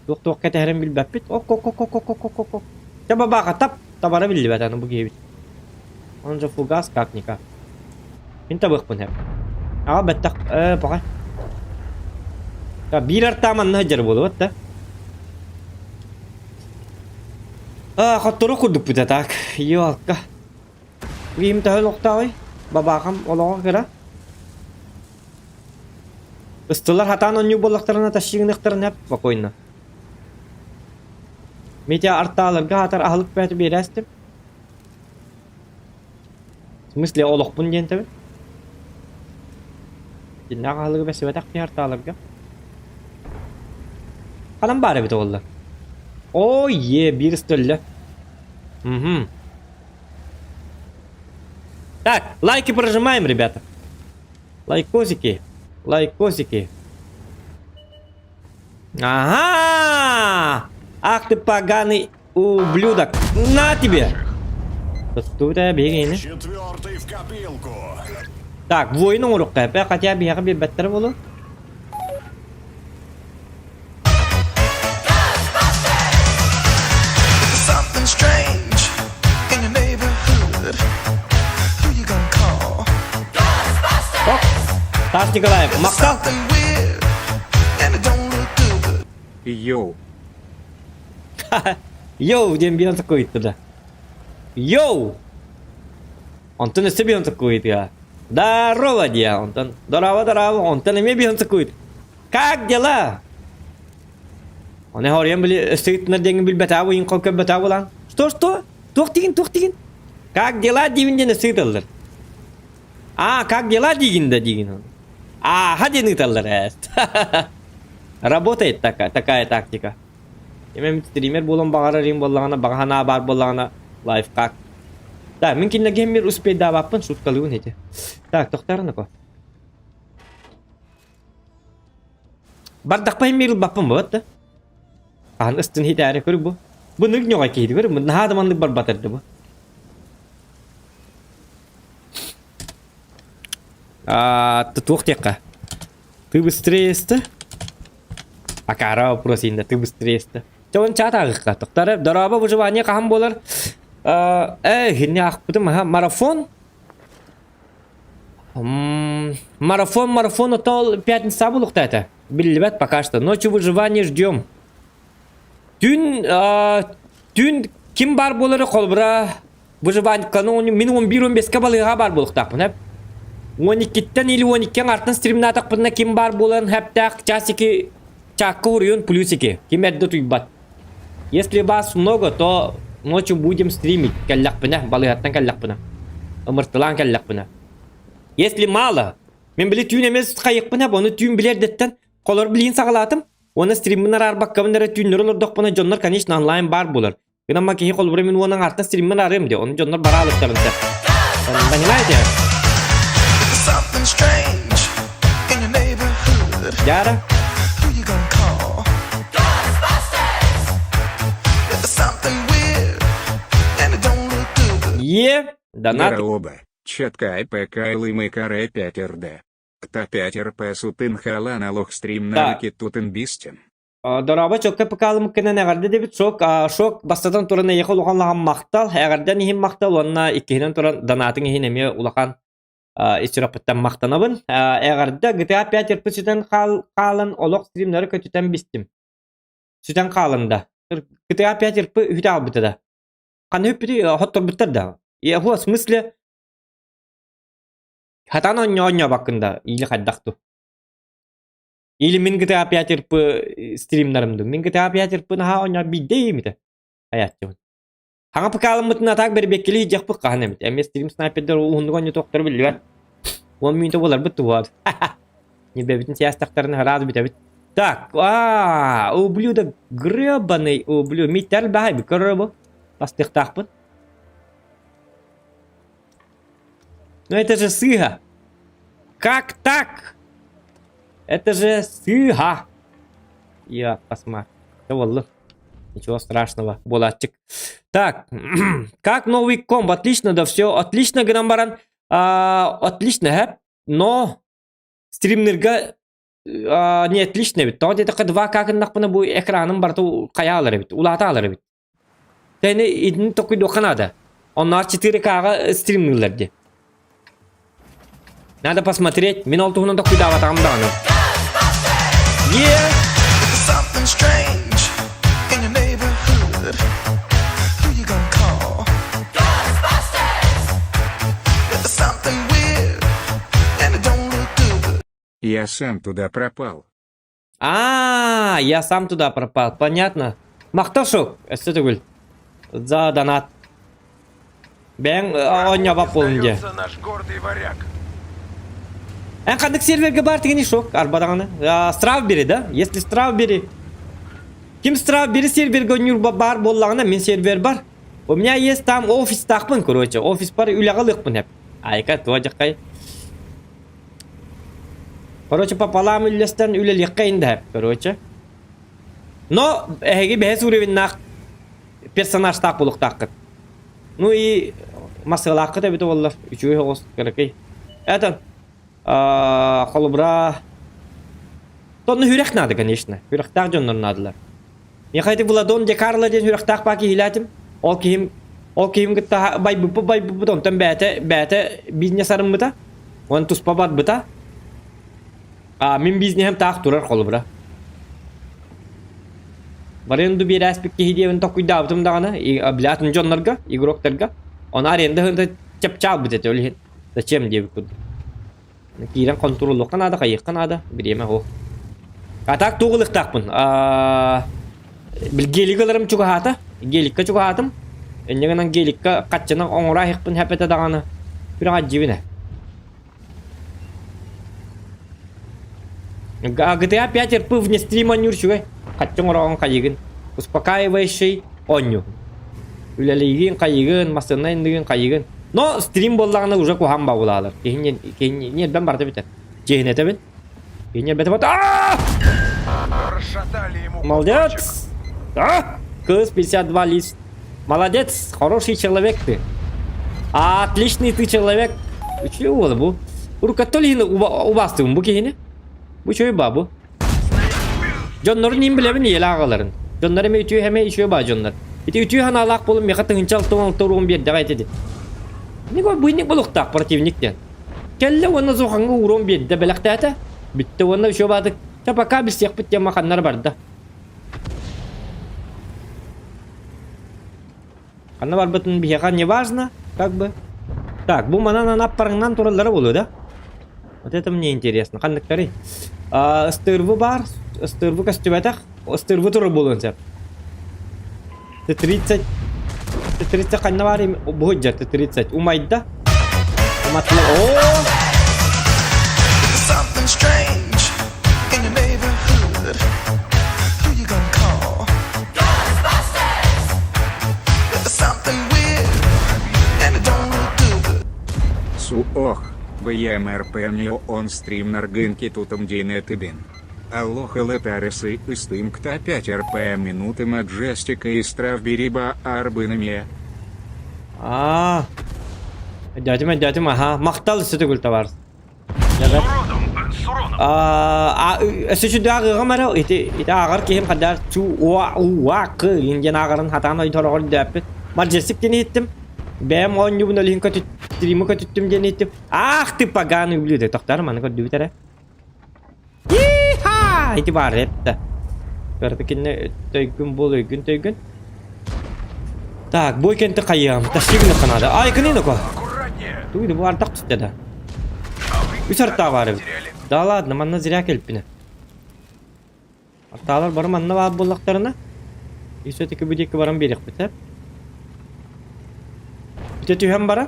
Yok kete herem bil bapit. Ok. Coba baka tabara bildi batan bu gibi. Onca fugas kaknika. Pinta bakpın hep. Ama bettak bakay. Ya bir artaman hajar bolu hatta. Kotoru kurduk bu tak. Yok. Giyim tahıl oktay. Babakam olağa kira. Istilar hatan onyu bollaklarına taşıyın ikhtarın hep bakoyna. Media artalarga hatar ahlık beti bir restim. В смысле олох бун ден tabi. Jinnak ahlığı besi betak bir artalarga. Kalan bari bit oldu. Oh yeah, bir istille. Так, лайки прожимаем, ребята. Лайкосики. Ага! Ах ты поганый ублюдок! На тебе! Тут беги, не? Четвертый в копилку. Так, bu oyunun uruk kapı. Katya bir yakı bir better bolu. Something strange in your neighborhood. Who you gonna call? Hop. Taş Nikolaev. Maktal. Something weird and it don't look good. Йоу. Йоу, дем бьон такой туда. Йоу! Антон если бьон такой я. Здорово, dia, Антон. Здорово, Антон ими бьон такой. Как дела? Он говорим были стоит на деньги бил бетаву, ин колка бетаву лан. Что? Тух тигин. Как дела, дивин не стоит. А, как дела, дигин. А, один таллар. Работает такая тактика. Мен стример болон багарарым боллагана багана бар боллагана лайф как. Так, мен кине геймер успей да баппын шуткалуун эти. Так, токтарына ко. Бардак паймер баппын вот да. Ан ыстын хитаре көрүп бу. Бу ник нёга кейди көрүп, мына адаманлык бар батырды бу. Ты туктекка. Ты быстрее сты. Акара просинда, ты быстрее сты. Чон чатагыкка токтары дороба выживание кам болар. Хинне акпыты марафон. Марафон отол пятница булукта это. Билбет пока что. Ночью выживания ждем. Түн ким бар болары колбура выживание каноны минимум 1-15 кабалыга бар булуктапын хеп. 12-тен или 12-кен артын стримна такпына ким бар боларын хептак часики чакка уруен плюсики. Ким эдді туйбат. Если вас много, то ночью будем стримить каллакпына, балыгаттан каллакпына. Ымыртылан каллакпына. Если мало, мен биле түйін емес қайықпына, оны түйін білердеттен қолар білейін сағалатым. Оны стриммінар арбаққабындары түйінлер олырдықпына жонлар, конечно, онлайн бар болар. Гынамма кейі қолбыры мен оның артын стриммін арым де, оны жонлар бара алықтарынды. Понимаете? Something strange in your neighborhood. Яра? Who you gonna call? There's something weird and it don't look good. Донат. Здорово. Четка ИПК Лымы Каре 5РД. Та 5РП Сутын Хала налог стрим навыки Тутын Бистин. Дораба чокка пыкалым кенен агарды дебит шок бастадан турана ехол улганлаган мактал агардан ихин мактал онна иккенен туран донатын ихин эме улахан истирапыттан мактанабын агарда GTA 5 эрпсүтен калын олок стримнары көтүтен бистим сүтен калында GTA 5 эрп хүтә битеда каны хүпти хоттор биттерда я в смысле хатана ньоня бакында или хаддакту или мен GTA 5 эрп стримнарымды мен GTA 5 эрп на оня бидеймите аятчы Хаңа пыкалым мытына так бер беккели жак пыкка ханемит. Эме стрим снайпердер ундгон токтор билбет. 10 минут болар бит туат. Не бебитин сиястактарын раз битебит. Так, ублюдок гребаный ублюдок. Митер бахай бикорбо. Пастыктакпын. Но это же сыга. Как так? Это же сыга. Я посмотрю. Wallah. Ничего страшного, булатчик. Так, как новый комб? Отлично, да все. Отлично, Грамбаран. Отлично, хэп. Но стримнерга не отлично ведь. То где-то 2 как нахпана бу экраным барту каялары ведь. Улаталары ведь. Тәне идин только до Канада. Onlar 4K стримнерлерде. Надо посмотреть. Мен алтугунан да куйдап атам да аны. Something strange in your neighborhood. Who you gonna call? Ghostbusters! There's something weird and it don't look good. Я сам туда пропал. Я сам туда пропал. Понятно. Мақташок. Эстетігіл. За донат. Бен оня бапылынде. Остается наш гордый варяг. Қандық серверге бар тегені шок. Арбадағаны. Стравбери, да? Если Стравбери. Ким Стравбери серверге өнер бар болағына мен сервер бар. У меня есть там офис тақпын, короче. Офис бар үйлағылықпын әп. Айка, туажыққай. Короче, пополам үйлестен үйлелікқа енді әп, короче. Но, әйге бәс уровеннақ персонаж тақ болық таққыт. Ну и масылаққы да біті олар. Үшуі оғыз керекей. Это, Холбра. Тонны хүрэх надо, конечно. Хүрехтак жоннор надылар. Я хайты Владон де Карло ден хүрехтак паки хилатым. Ол ким гытта бай бу тон бәте бизнес арымыта. Он туспа бат быта. Мен бизнесем так турар холбра. Баренду bir aspekti hediyeven tokuyda abtım dağına. Bilatın jonlarga, игроктарга. Он аренда хынта чап-чап битет өлі. Зачем деп күд. Кирен контроллы канада, кайык канада. Биреме хо. Атак тугылык такпын. Бил гелигаларым чуга хата. Геликка чуга хатым. Эннегенен геликка катчынан оңура хикпын хапета дağına. Bir acibine. GTA 5 РП вне стрима нюрчугай. Катчон орон кайыгын. Успокаивающий оню. Үлелейген кайыгын, масынайын деген кайыгын. Но стрим боллағына уже кухам бағулалар. Кейінен бен барды бітер. Жейінеті бен. Кейінен бәті бәті. Расшатали ему Молодец! Кыз 52 лист. Молодец, хороший человек ты. Отличный ты человек. Чего было bu? Уркаттолины убастым bu кейіне? Bu çöy babu. Jonların nim bilebin yel ağaların. Jonlar eme ütüyü heme işiyor ba jonlar. Iti ütüyü han alaq bolum yakatın hinçal toğun bir dağayt edi. Ne koy bu inik buluqtaq противниктен. Kelle onu zoğanğı uğrum bir de belaqtata. Bitti onu şu badık. Çapaka bir siyaq bitti makanlar barda. Kanna var batın bir yakan не важно, как бы. Так, bu manana napparından turalları buluyor da. Вот это мне интересно. Қандықтары? Стырвы бар. Стырвы костюбатақ. Стырвы тұры болуын сәп. Т-30. Т-30 қанна бар ем? Бұғыт жар Т-30. Умайды да? Уматлы. Ооо! There's something strange in your neighborhood. Who you gonna call? Ghostbusters! There's something weird and it don't look good. Суох, БМРПНИО он стрим наргынки тутом динетыбин. Алло летаресы истым кта 5 РП минуты маджестика и стравбериба арбынами. Дядим, ага. Мақтал үсті күлті бар. С уроном. Өсіші дағы ғамара, ити ағар кейім қадар чу уақы енген ағарын хатан ойын торағыр дөппет. Маджестик дені еттім. Бәм он юбын өлігін көтіттімі көтіттім дені еттім. Ах, ты поганый ублюдок. Тоқтарым, аны көрді бітәрі. Иха! Ити бар епті. Көрдікіне тойгін бол өйгін. Так, бой кенті қайым. Ташигіні қанады. Ай, кінені ко. Аккуратнее. Туйды, бұл артақ түсті да. Үс арта бар. Да ладно, манна зря келіппіне. Арталар барым манна бар боллақтарына. Үсетікі бүдекі барым берек бітіп. Үте түйхем бара.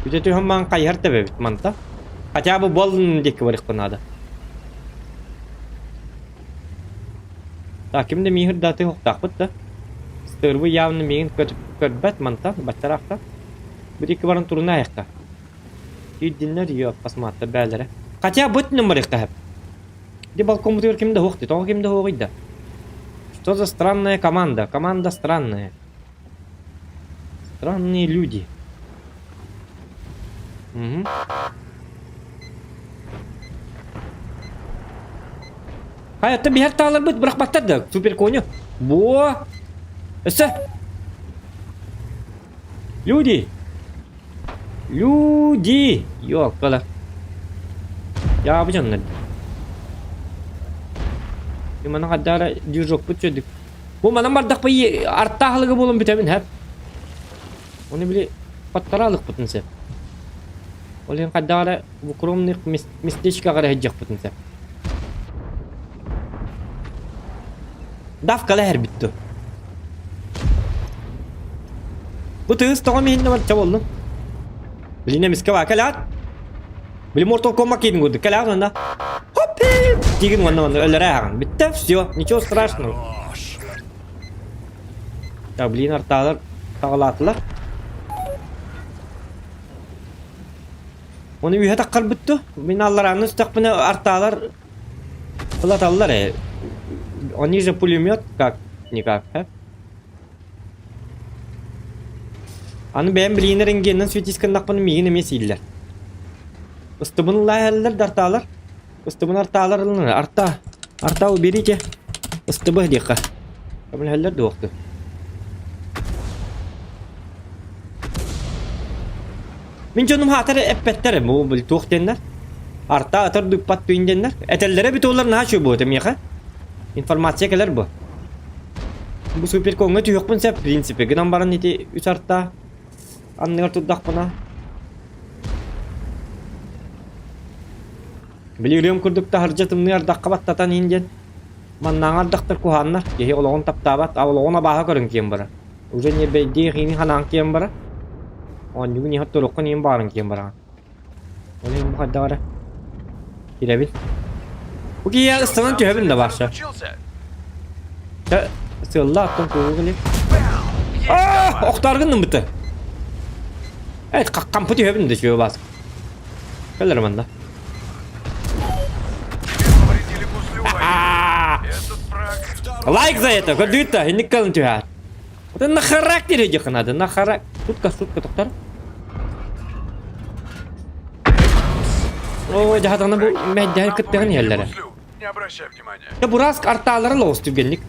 Үте түйхем маған қайыр тәбе біт манта. Хотя бы болын декі барық қынады. Так, кімді мейхір даты хоқтақ бұтты. Стырвы явны мейін көрбәт манта, баттарақта. Бүдекі барын тұрына аяқта. Түйдінлер yok, посмотры бәлері. Хотя бұтының барық тәхіп. Де балкон бұтығыр кімді хоқты, тоғы кімді хоғыйды. Что за странная команда? Команда странная. Странные люди. Угу. Hayatda bir her tağlar bit bırakmaktadır da süper konyu. Bu. Ese. Люди. Yok kalar. Ya yapacaksın lan. Mana kadar jujok bu çocuk. Bu mana bardak payı artağılığı bolun bitemin hep. Onu bile pattaralık butun sep. Olin kadar bu kromnik mistechka kadar hecek butun sep. Davkalı her bitti. Bu tığız tamam yine var çavolun. Biline miske var kalat. Bili Mortal Kombat yedin gördük kalat onda. Hoppi! Digin onu öldürəğin. Bitti. Все, ничего страшного. Ya bilin artalar tağlatılar. Onu bir takkal bitti. Binalarını takpını artalar fırlatallar ya. Они же пулемет как никак, ha? Anı ben bilinir engendən süt iskandaq bunu meyini mesiller. Ыстыбын лайһаллар дарталар. Ыстыбын арталар ылын. Арта у берите. Ыстыбы дика. Камилһаллар доқты. Min jonum hatar eppetler bu bil tuğtenler. Arta atar dupat tuyindenler. Etellere bitolar na şu bu temiyaka. İnformasiya keler bu. Bu super konga yok mun se prinsipi. Gıdan baran iti üç arta. Anlar tuddak bana. Biliyorum kurduk da harcatım niyar dakika battatan inden. Mannangar daktır kuhanlar. Gehi oloğun taptabat. Oloğuna baha körün kiyem bara. Uzen yer beydi hini hanan kiyem bara. On juga ni hot lokon yang barang kian barang. Oleh bukan dah ada. Tidak bil. Oke ya setengah tu hebben dah bahasa. Случился? Ya selah tu kau Ah, oktar kan betul. Kampus tu hebben dah cuba bahas. Kelar mana? Повредили гуслю. Этот фраг. Like за это, kau duit dah ini kalau tu hat. Itu nak karakter aja kan ada, nak karak. Sutka doktor. Oh jahatana bu medya ketegen yerlere. Гуслю. Не обращай внимания. Ya burası artaları los tügenlik.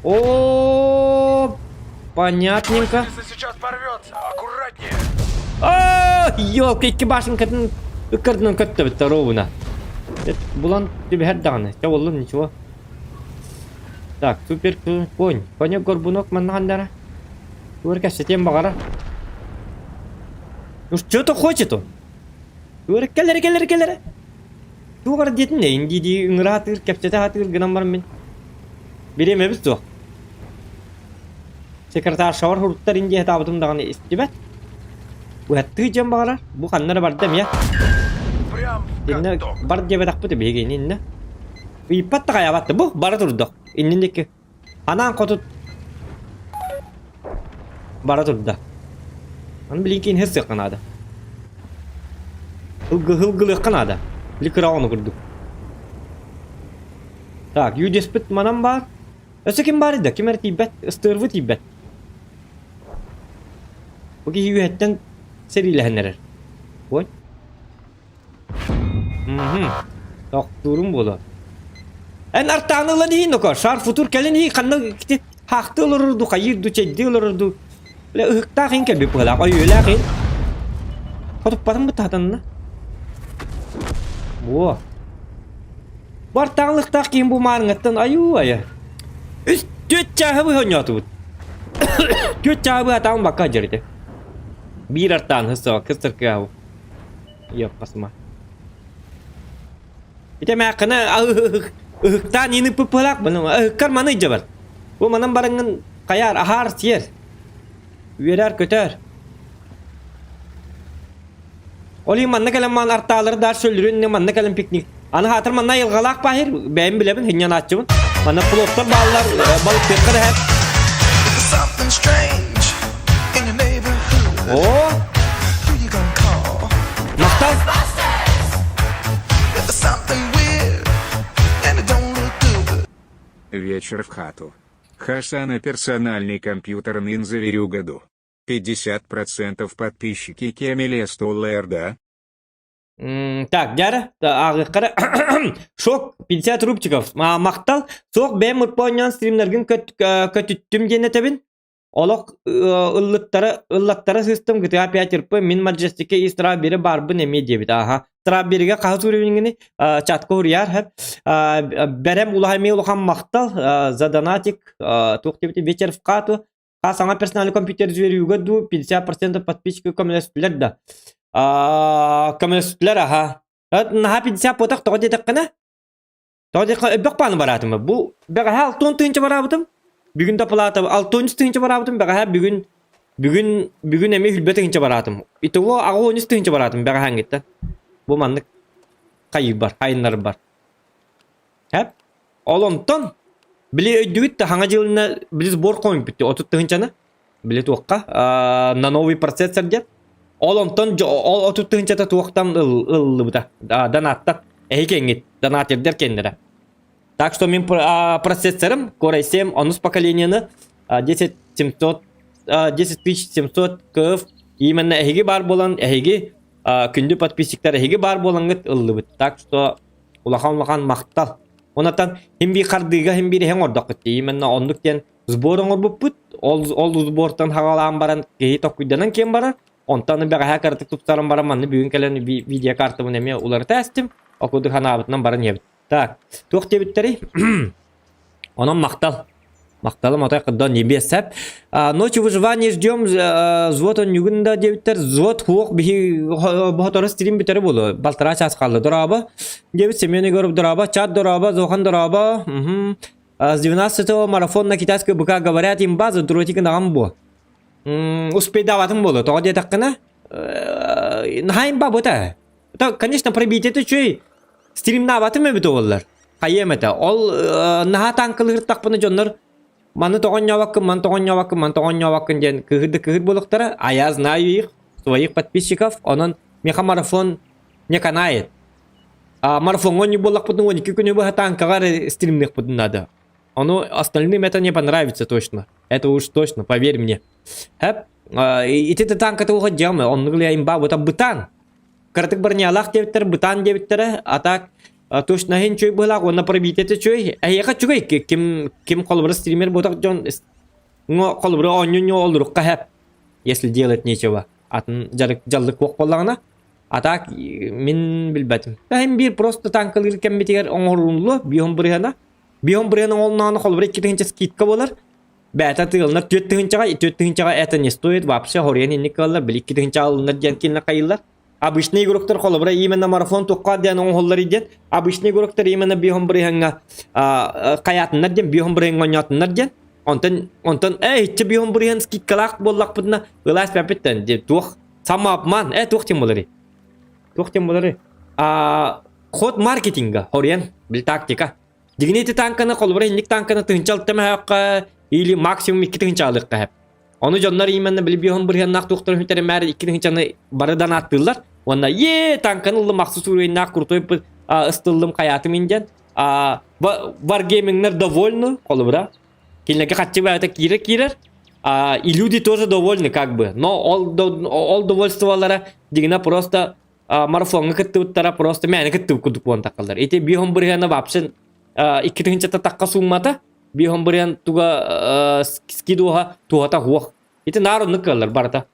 Oo, понятненько. Если сейчас порвется, аккуратнее. Yok iki başın kadın ıkırdın kötü bitti rovuna. Bulan bir her dağını. Ya oğlum nичего. Так, супер конь. Коня горбунок маннандара. Турка сетем багара. Ну что-то хочет он. Турка келер. Тугар детин не инди ди ыңратыр кепчете хатыр гынан бар мен. Беремебиз то. Секретар шавар хуруттар инди хатабытым даганы истибет. Bu hattı cem bağlar. Bu kanlara bardam ya. Прям в Dinle каток. bar diye bedak putih begi inne. İpat da kaya battı bu bara durdu. İnnindeki anan kotut bara durdu. An bilinkin hisse kanada. Hılgılı kanada. Likra onu kurduk. Tak, yu despit manam var. Öse kim bari da kimer tibet, ıstırvı tibet. Bagi yu hetten serilehenler. Boy. Doktorum bolu. En artanıla değil no şar futur kelen hi kanna kiti haktı olurdu kayır du çeddi olurdu. Le ıhta kinke bir pala ay öyle kin. Kotup patım bu tahtanına. Bu. Bartanlık takin bu marngattan ayu aya. Üst çağ bu honyatu. Çağ bu atam bakka jarite. Bir artan hısa kısır kau. Yok pasma. Ite makna ıhtan yeni pepelak benar. Kar mana jabar. Bu manam barangan kayar ahar siyer. Verer köter. Oli manna kalan man artaları dar söylürün ne manna kalan piknik. Ana hatır manna yılgalak pahir. Ben bilemin hinyan açımın. Manna pulotlar ballar balık tekrar hep. There's something strange in your neighborhood. Oh. Who you gonna call? Maktal. There's something weird and it don't look good. Вечер в хату. Хасана персональный компьютер Ninja Верюгаду. 50% подписчики Кемеле $100, да? Так, дяра, ağırkara şok 50 rubçikov. Maktal sok ben mutpoñan streamlergin kötüttüm genetebin. Olok ıllıttara sistem GTA 5 rp min majestike istra biri barbu nemi debit aha. Istra biriga kahsurivingini chatko huriyar hep berem ulahimi ulahan maktal задонатик туктебити вечер в хату. Сама персональный компьютер зверюгаду 50% подписчиков коммунистler коммунистler aha. Nah 50 potak to'g'ri deqqina. To'g'ri baqpan baratım bu. Baga hal ton tınçı barabatım. Bugün tapılata al tonç tınçı barabatım. Baga bugün emi hülbet tınçı barabatım. Itu o ağonç tınçı barabatım baga hangitta. Bu manlık kayıp var, hayınlar var. Hep olonton bili ödüğüt de hangi yılına biz bor koyup bitti. 30 tınçanı. Bili tuğka na novi prosesör jet. Olonton 30 tınçata tuğktan ıllı bu da. Danatta. Ehikengit. Danat eder kendine. Так что мен процессором Core i7 11 поколенияны 10700 KF именно эхиги бар болан эхиги күндү подписчиктары хиги бар болаңыт ыллыбыт. Так что улахан мактал. Онатан химби кардыга химби хең ордок кетти. Именно ондуктен сборың орбуппут. Ол сбортан хагалаан баран кеи токуйданан кем барар. Онтан бага хакартык туптарым бараман бүгүн келен видео картамын эме улар тестим. Окуду ханабытынан баран ебит. Так, тук дебиттери. Онан мактал. Макталым отай кыддан небесеп. Ночью выживания ждем взвод он югында дебиттер. Взвод хуок бихи бохоторы стрим битери болу. Балтара час калды дораба. Дебит семени көрүп дораба, чат дораба, Зохан дораба. С 12-го марафон на китайской БК говорят им базу, дротик на гамбо. Успей даватым болу. Тога де таккана. Нахайм бабута. Конечно, пробить это чуй. Стрим на аватым эбит олар. Хайем это. Ол наха танкылыр такпыны жоннор. Маны тоғын няваккын ден кыгыр болуктары. А я знаю их, своих подписчиков. Онон меха марафон не канает. Марафон он не болак путын, он 2 күні бұға танкағар стримных путын надо. Оно остальным это не понравится точно. Это уж точно, поверь мне. И ты танка-то уходь делмы. Он гля имба, вот бытан. Картык бар не алах дебиттер, бытан дебиттер. А так точно хен чой былак, он на пробить это чой. А я хочу кем колбра стример ботак джон. Но колбра он не олрук кахеп. Если делать нечего. Атын жалдык кок боллагына. А так мен билбетим. Хем бир просто танкылыр кембетигер оңорунлу биом брыгана. Биом брыгана олнаны колбра китинче скидка болар. Бәта тыгылнар 4 тыгынчага это не стоит вообще хорен никаллар били китинче алынар жанкинна кайылар. Обычный игроктар колбра именно марафон тукка ден оңоллар иден. Обычный игроктар именно биом брыганга каятыннар ден биом брыганга онятыннар ден. Онтан че биом брыган скидкалак боллак бутна ылас папеттен деп тух сама обман тух тем болары. Ход маркетинга хорен бил тактика. Дигнети танканы колбра ник танканы тынчалтыма хакка или максимум 2 тынчалык кап. Onu jonlar именно бил биом брыган нак туктар хүтер мәр 2 тынчаны барыдан аттылар. Онда танканы улы максус уровень нак крутой ыстылдым каятым инден. Wargaming'ler довольны колбра. Кинлеге катчы байта кирер. И люди тоже довольны как бы. Но all довольстволары дигна просто марафонга кыттыптара просто мәне кыттып кудук бон такалдар. Эти биом брыганы вообще 2 тынчата такка суммата. Биом брыган туга скидуха туата хуах. Эти народны калдар барта.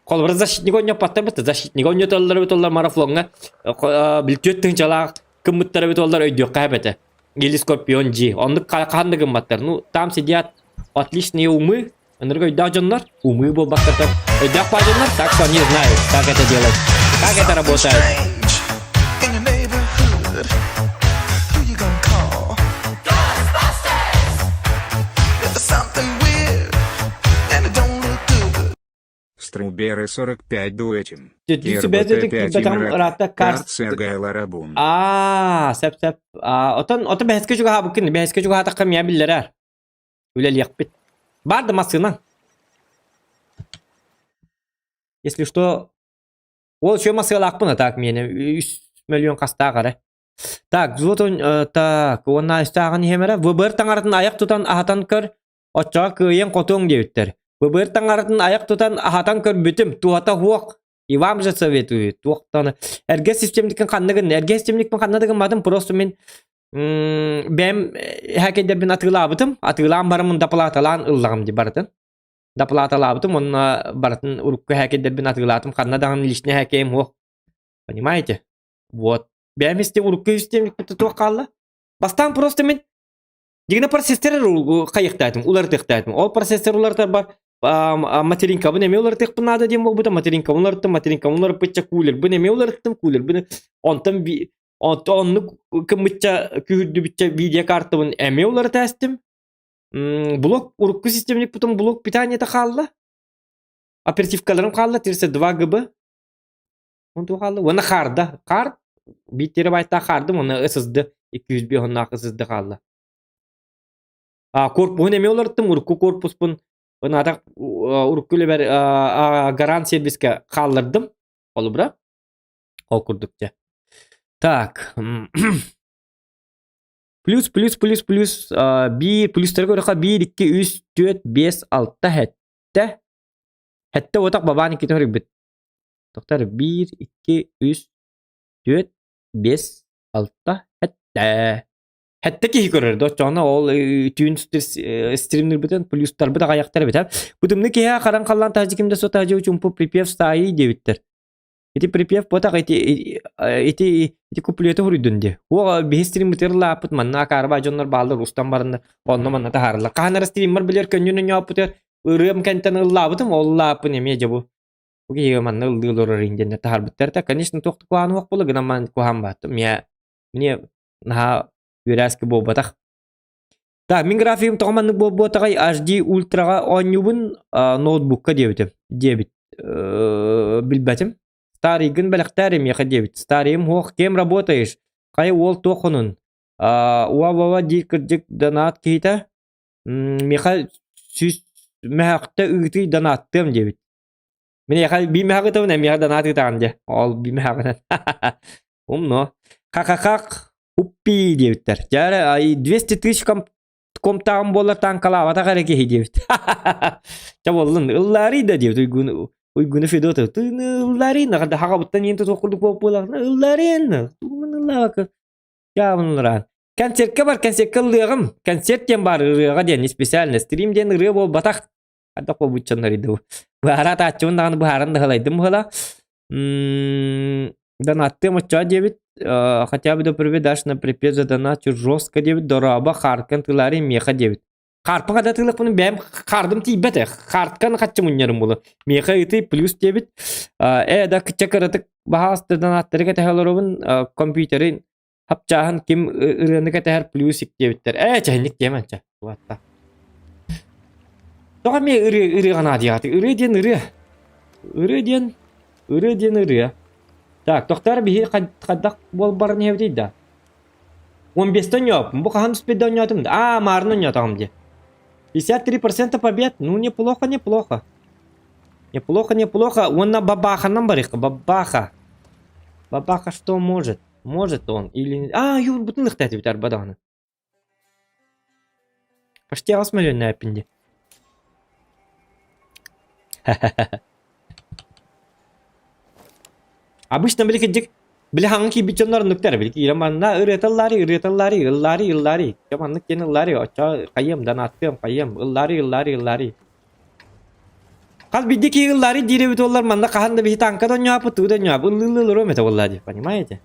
Колбар защитник он патта бит защитник он толлар битоллар марафонга бил 4 тынчала кымыттар битоллар өйдө кабете. Или Скорпион G. Он кандай гамматтар. Ну, там сидят отличные умы. Энерго даджоннар. Умы был бакатар. Дах паджоннар. Так что они знают, как это делать. Как это работает. Strange in your neighborhood. Who you gonna call? There's something weird and it don't look good. Струберы 45 дуэтим. Карт Сергей Ларабун. Сеп. Отан бәскә жуга букын. Бәскә жуга таккан я билләр. Үләл якпит. Барды масына. Если что, ол чё масыла акпына так мене 3 миллион каста кара. Так, вот он так, онна истаган хемере. Выбыр таңартын аяк тутан ахатан көр. Очча кыйын котоң дебиттер. Выбыр таңартын аяк тутан ахатан көр бүтүм туата хуак. И вам же советую. Туақтаны. Эрге системдикен канныгын, эрге системдикен канныгын бадым просто мен бәм хакедербин атылабытым. Атылам барымын дапалаталан ыллагым ди бартын. Дапалаталабытым, онна бартын урукку хакедербин атылатым. Каннадагын лишне хакем хуак. Понимаете? Вот. Бәм исте урукку системдик бітті туаққалла. Бастан просто мен дегені процессор қайықтайтым, улар тектайтым. Ол процессорлар бар. Материнка bu neme olarak tek bunada diyeyim bu da materинка bunlar pıçça cooler bu neme olarak tım cooler bu ondan bir onlu kımıçça kühürdü bütçe video kartı bunun eme olarak testim blok urukku sistemlik butun blok bir tane de kaldı operatifkalarım kaldı tirse 2 GB onu kaldı ona kart 1 TB da kaldı ona ısızdı 200 bir onun ısızdı kaldı korpus neme olarak tım urukku korpus bun Bana da urukkulü bir garant serviske kaldırdım. Olubra. Okurdukça. Tak. Plus. 1 pluslara göre 1, 2, 3, 4, 5, 6 hette. Hette otak babanın kitini bit. Doktor 1, 2, 3, 4, 5, 6, hatta. Hatta ki görür. Doçana ol tün streamler biten pluslar bu da ayaklar biter. Bu dumni ki ha karan kallan tajikimde so tajı üçün bu prepiev sahi devittir. Iti prepiev bota iti kupliyete hurudunde. O bir stream biter la aput manna karba jonlar ballar ustan barında onno manna ta harla. Kanar streamer bilir könyünü yapıt ırım kenten la aputum olla apın emiye bu. Bu ki manna ıldılar ringen ta harbitler ta kanişni toktu kuan wak bulu gana man kuhan battım ya. Mine naha Вираски бобатах. Да, мен графигим томанны боботагай HD ультрага онюбун ноутбукка дебитим. Дебит. Билбатим. Старыйгын балактарым яха дебит. Старыйым хох кем работаешь? Кай ол тохунун. Уа дикирдик донат кейта. Меха сүз мехакта үгти донаттым дебит. Мен яха би мехакта не меха донат китанде. Ол би мехакта. Умно. Какакак Уппи девиттер. Жары 200 тысяч комтагым болар танкалап ата кареке девит. Жаболлун ыллары да девит. Уйгуну федота. Ыллары нагада хагабыттан енте токурдук болуп болар. Ыллары. Ыллары. Жабынлар. Концертке бар, концертке ыллыгым. Концерттен бар ырыга ден специально стримден ыры бол батак. Ада кобуччандар иди. Бара тачундагы барын халайдым хала. Донаттым оча девит. Хотя бы до приведаш на припев задоначу жестко девит, дораба харкан тылары меха девит. Харпа когда тылық бұны бәм қардым тейбәті. Харткан қатшы мұнерім бұлы. Меха еті плюс девит. Да күтче кірітік бағасты донаттары кәтәхалар обын компьютерін хапчағын кем ұрыны кәтәхар плюсик девиттер. Чәйнік деменча. Тоға ме ұры ғана дияты. Ұры ден ұры. Так, доктор бихи кадак бол бар не дейді. 15-тен ёпым. Бұл қахан успетден ётым. Марнын ётағым де. 53% побед. Ну, неплохо. Неплохо. Он на бабаханом бариха. Бабаха что может? Может он или... Юн бутынлық тәті бітер бадағаны. Почти асмален на әпінде. Обычно били ханги бичоннар нуктар били ираманна ыллары. Чаманны кен ыллары оча кайым донаттым кайым ыллары. Кал бидики ыллары диребит олар манда каханда бихи танкадан япы туда япы ыллылы мета оллади, понимаете?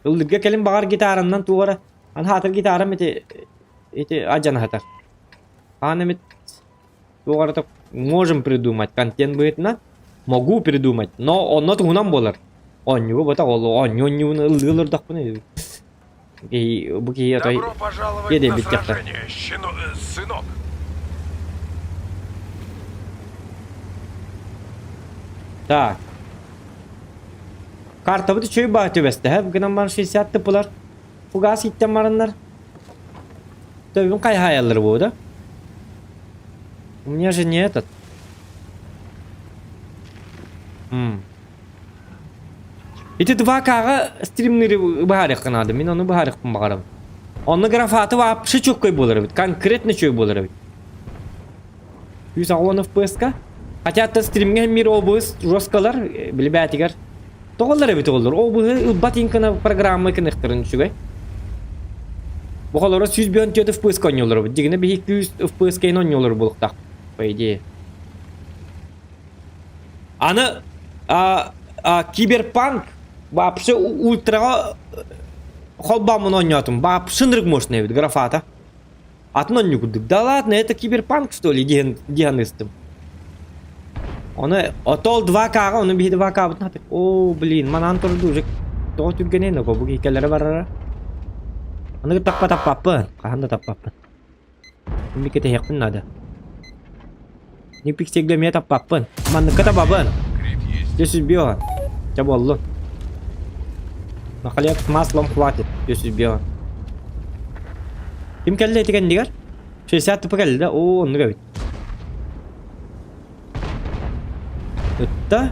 Ыллырга келим багар гитараннан тугара ан хатыр гитара мете аджан хатар. Аны мет тугара так можем придумать контент будет на Могу придумать, но он not гунам болар. Он него вот он не лылыр дақпыны. Буки я той. Добро пожаловать на сражение, сынок. Так. Карта буду чөй ба төбесте. Хәп гынан бар 60 тыпылар. Фугас иттен барындар. Төбін қай хаялыр bu да? У меня же не этот. Эти 2K'га стримнери бахарик канады. Мен оны бахарик бағарам. Onun графаты вообще çok көй болар бит. Конкретно чөй болар бит. 110 FPS-ка. Хотя та стримге мир обыз жесткалар билбәтигер. Тоғылар бит олар. Обы батинкана программа коннекторын чүгәй. Бұғалары 100 FPS-ка ойнолар бит. Дегенде 200 FPS-ка ойнолар болуқтақ. По идее. Аны Киберпанк вообще ультра холбамын ойнатым. Вообще нырык можно ведь графата. Атнон не кудык. Да ладно, это Киберпанк что ли, дианистым. Он отол 2K, он бихи 2K вот надо. О, блин, манан тоже дужик. То тюгене на кого буги келлер барара. Он таппа. Каханда таппа. Микете хекпен надо. Не пиксегле мне таппа. Ман ката бабан. Здесь убила. Чаболло. На хлеб с маслом хватит. Здесь убила. Ким келли этиген дигер? 60 типа келли да? О, он гавит. Это?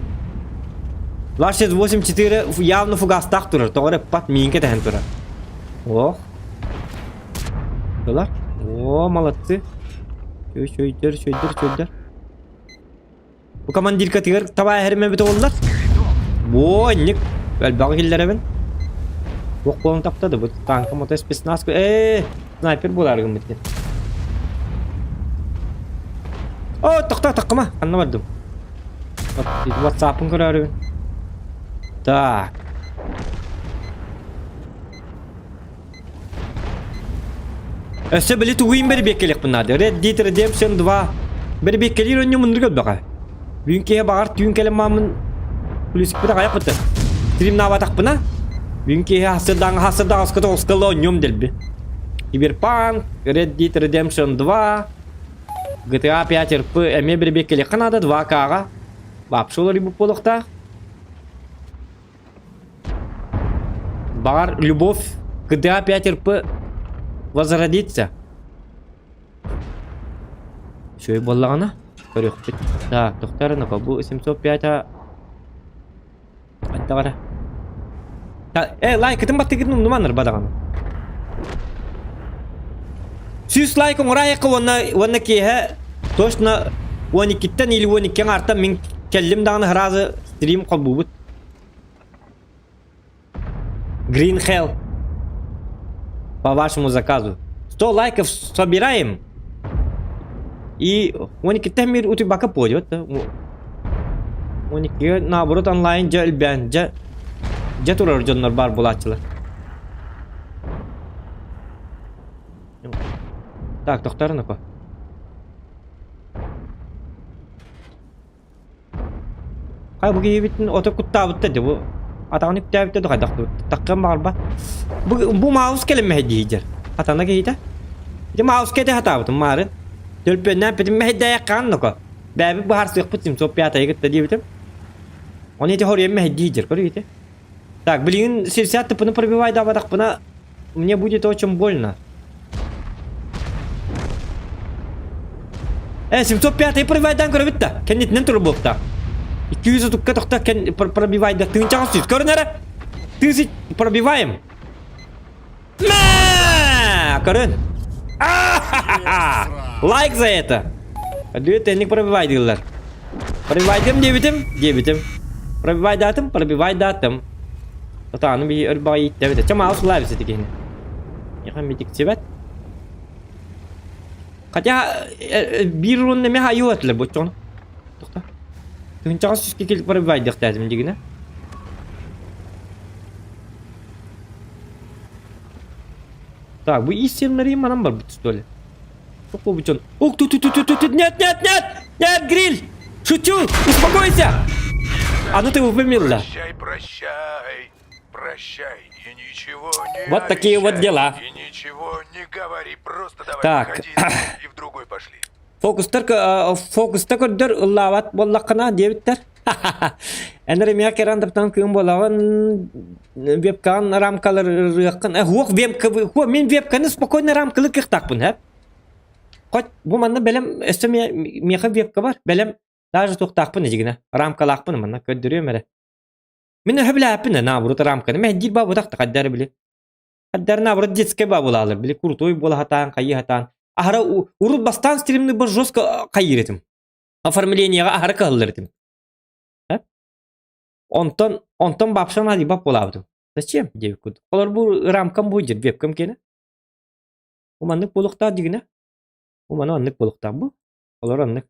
284 явно фугастах турар. Тогре пат минке тен турар. Ох. Долар. О, молодцы. Чойдер. Bu komandir katır tava herime bit oldular. Bu nik bel bagillere ben. Yok kolun taptadı bu tankı motospes nasıl sniper bulargın bitken. Oh takma anlamadım. WhatsApp'ın kararı. Tak. Öse bili tuğuyum beri bekkelek bunlardı. Red Dead Redemption 2 beri bekkelir önce mundur göl baka. Büyünkeye bağır tüyünkele mamın Plusik bir de kayak bıtı. Stream navatak buna. Büyünkeye hasırdan askıda oskalı oynuyorum delbi. Cyberpunk, Red Dead Redemption 2, GTA 5 RP, eme beri bekkelek kanada 2K'ga. Бабшолар bu полукта. Бар любовь к GTA 5 RP возродится. Şöyle bollağına. Görüyor. Так, doktoruna bu 705 hatta var. Like tempat tiket numanır badağına. Süs like oraya wana ki he. Toşna wani kitten ili wani ken arta min kellim dağını hırazı stream kalbubut. Green Hell. По вашему заказу. 100 лайков собираем. И униките мир у тебя пойдет. Уникие наоборот онлайн жел турар жоннор бар булатчылар. Так, тоқтарына-ка. Кай bu giyibittin oto kuttабытты de bu. Atağını kuttабытты da kaydaktı. Takkan bağır ba. Bu mouse kelime hediyecer. Atağına giydi. De mouse kete hatabıtın marın. Dölpönden pedim mehedaya kanno-ка. Бәбі бұхар сұйық бұтсым, соп пятая гітті дейбітім. Он эти хорем мехедиджер, көрейте. Так, блин, 60 ты пробивай, да, так, мне будет очень больно. 705 пробивай, да, көребітті. Кәнет нен тұры болықта. 200 тұққа тұқта пробивай, да, тыңын чағын сүйіз. Көрін әрі? 1000 пробиваем. Көрін. Лайк за это. Дүйет тәнік пробивай дейілер. Пробивайдым дебітім. Пробивай датым. Татаным bir örbağı yiğit devede. Çama ağız kulağım seti kehine. Yakan bir dik çivet. Хотя bir run neme hayı atılır bu çoğunu. Tokta. Tığın çağın süske kelip pробивай dek tezim digine. Так, bu iyi sirmleri manam var bu tüstole. Çok bu çoğun. Ух, тут. Нет, Гриль! Шучу! Успокойся! А ну ты упомянула. Прощай и ничего не Вот такие вот обещай, дела. И ничего не говори, просто давай Так. выходи и в другой пошли. Fokus'ta kördür ıllavat bollakına diyebitter. Enere miya kerandaptan kıyım bollağın webkan ramkaları rıkkın. Min webkanı spokojno ramkalı kıhtak bun hep. Koç bu manna belem öste miya webka var. Belem даже tohtak bun ejigine. Ramkalak bun manna kördürüyor mere. Min hebla hepine naburut ramkanı. Mehdil babu tak kaddar bile. Kaddar naburut детский babu alır bile. Kurtoy bola hatan, kayı hatan. Ahara urut bastan streamni bir жестко kayıretim. Оформлениеға ahara kahılırdım. Ondan bapşan hadi bap bolabdım. Зачем? Девkud. Olar bu ramkam boydur webcam kene. Bu manlık bolukta digine. Bu mana anlık bolukta bu. Olar anlık.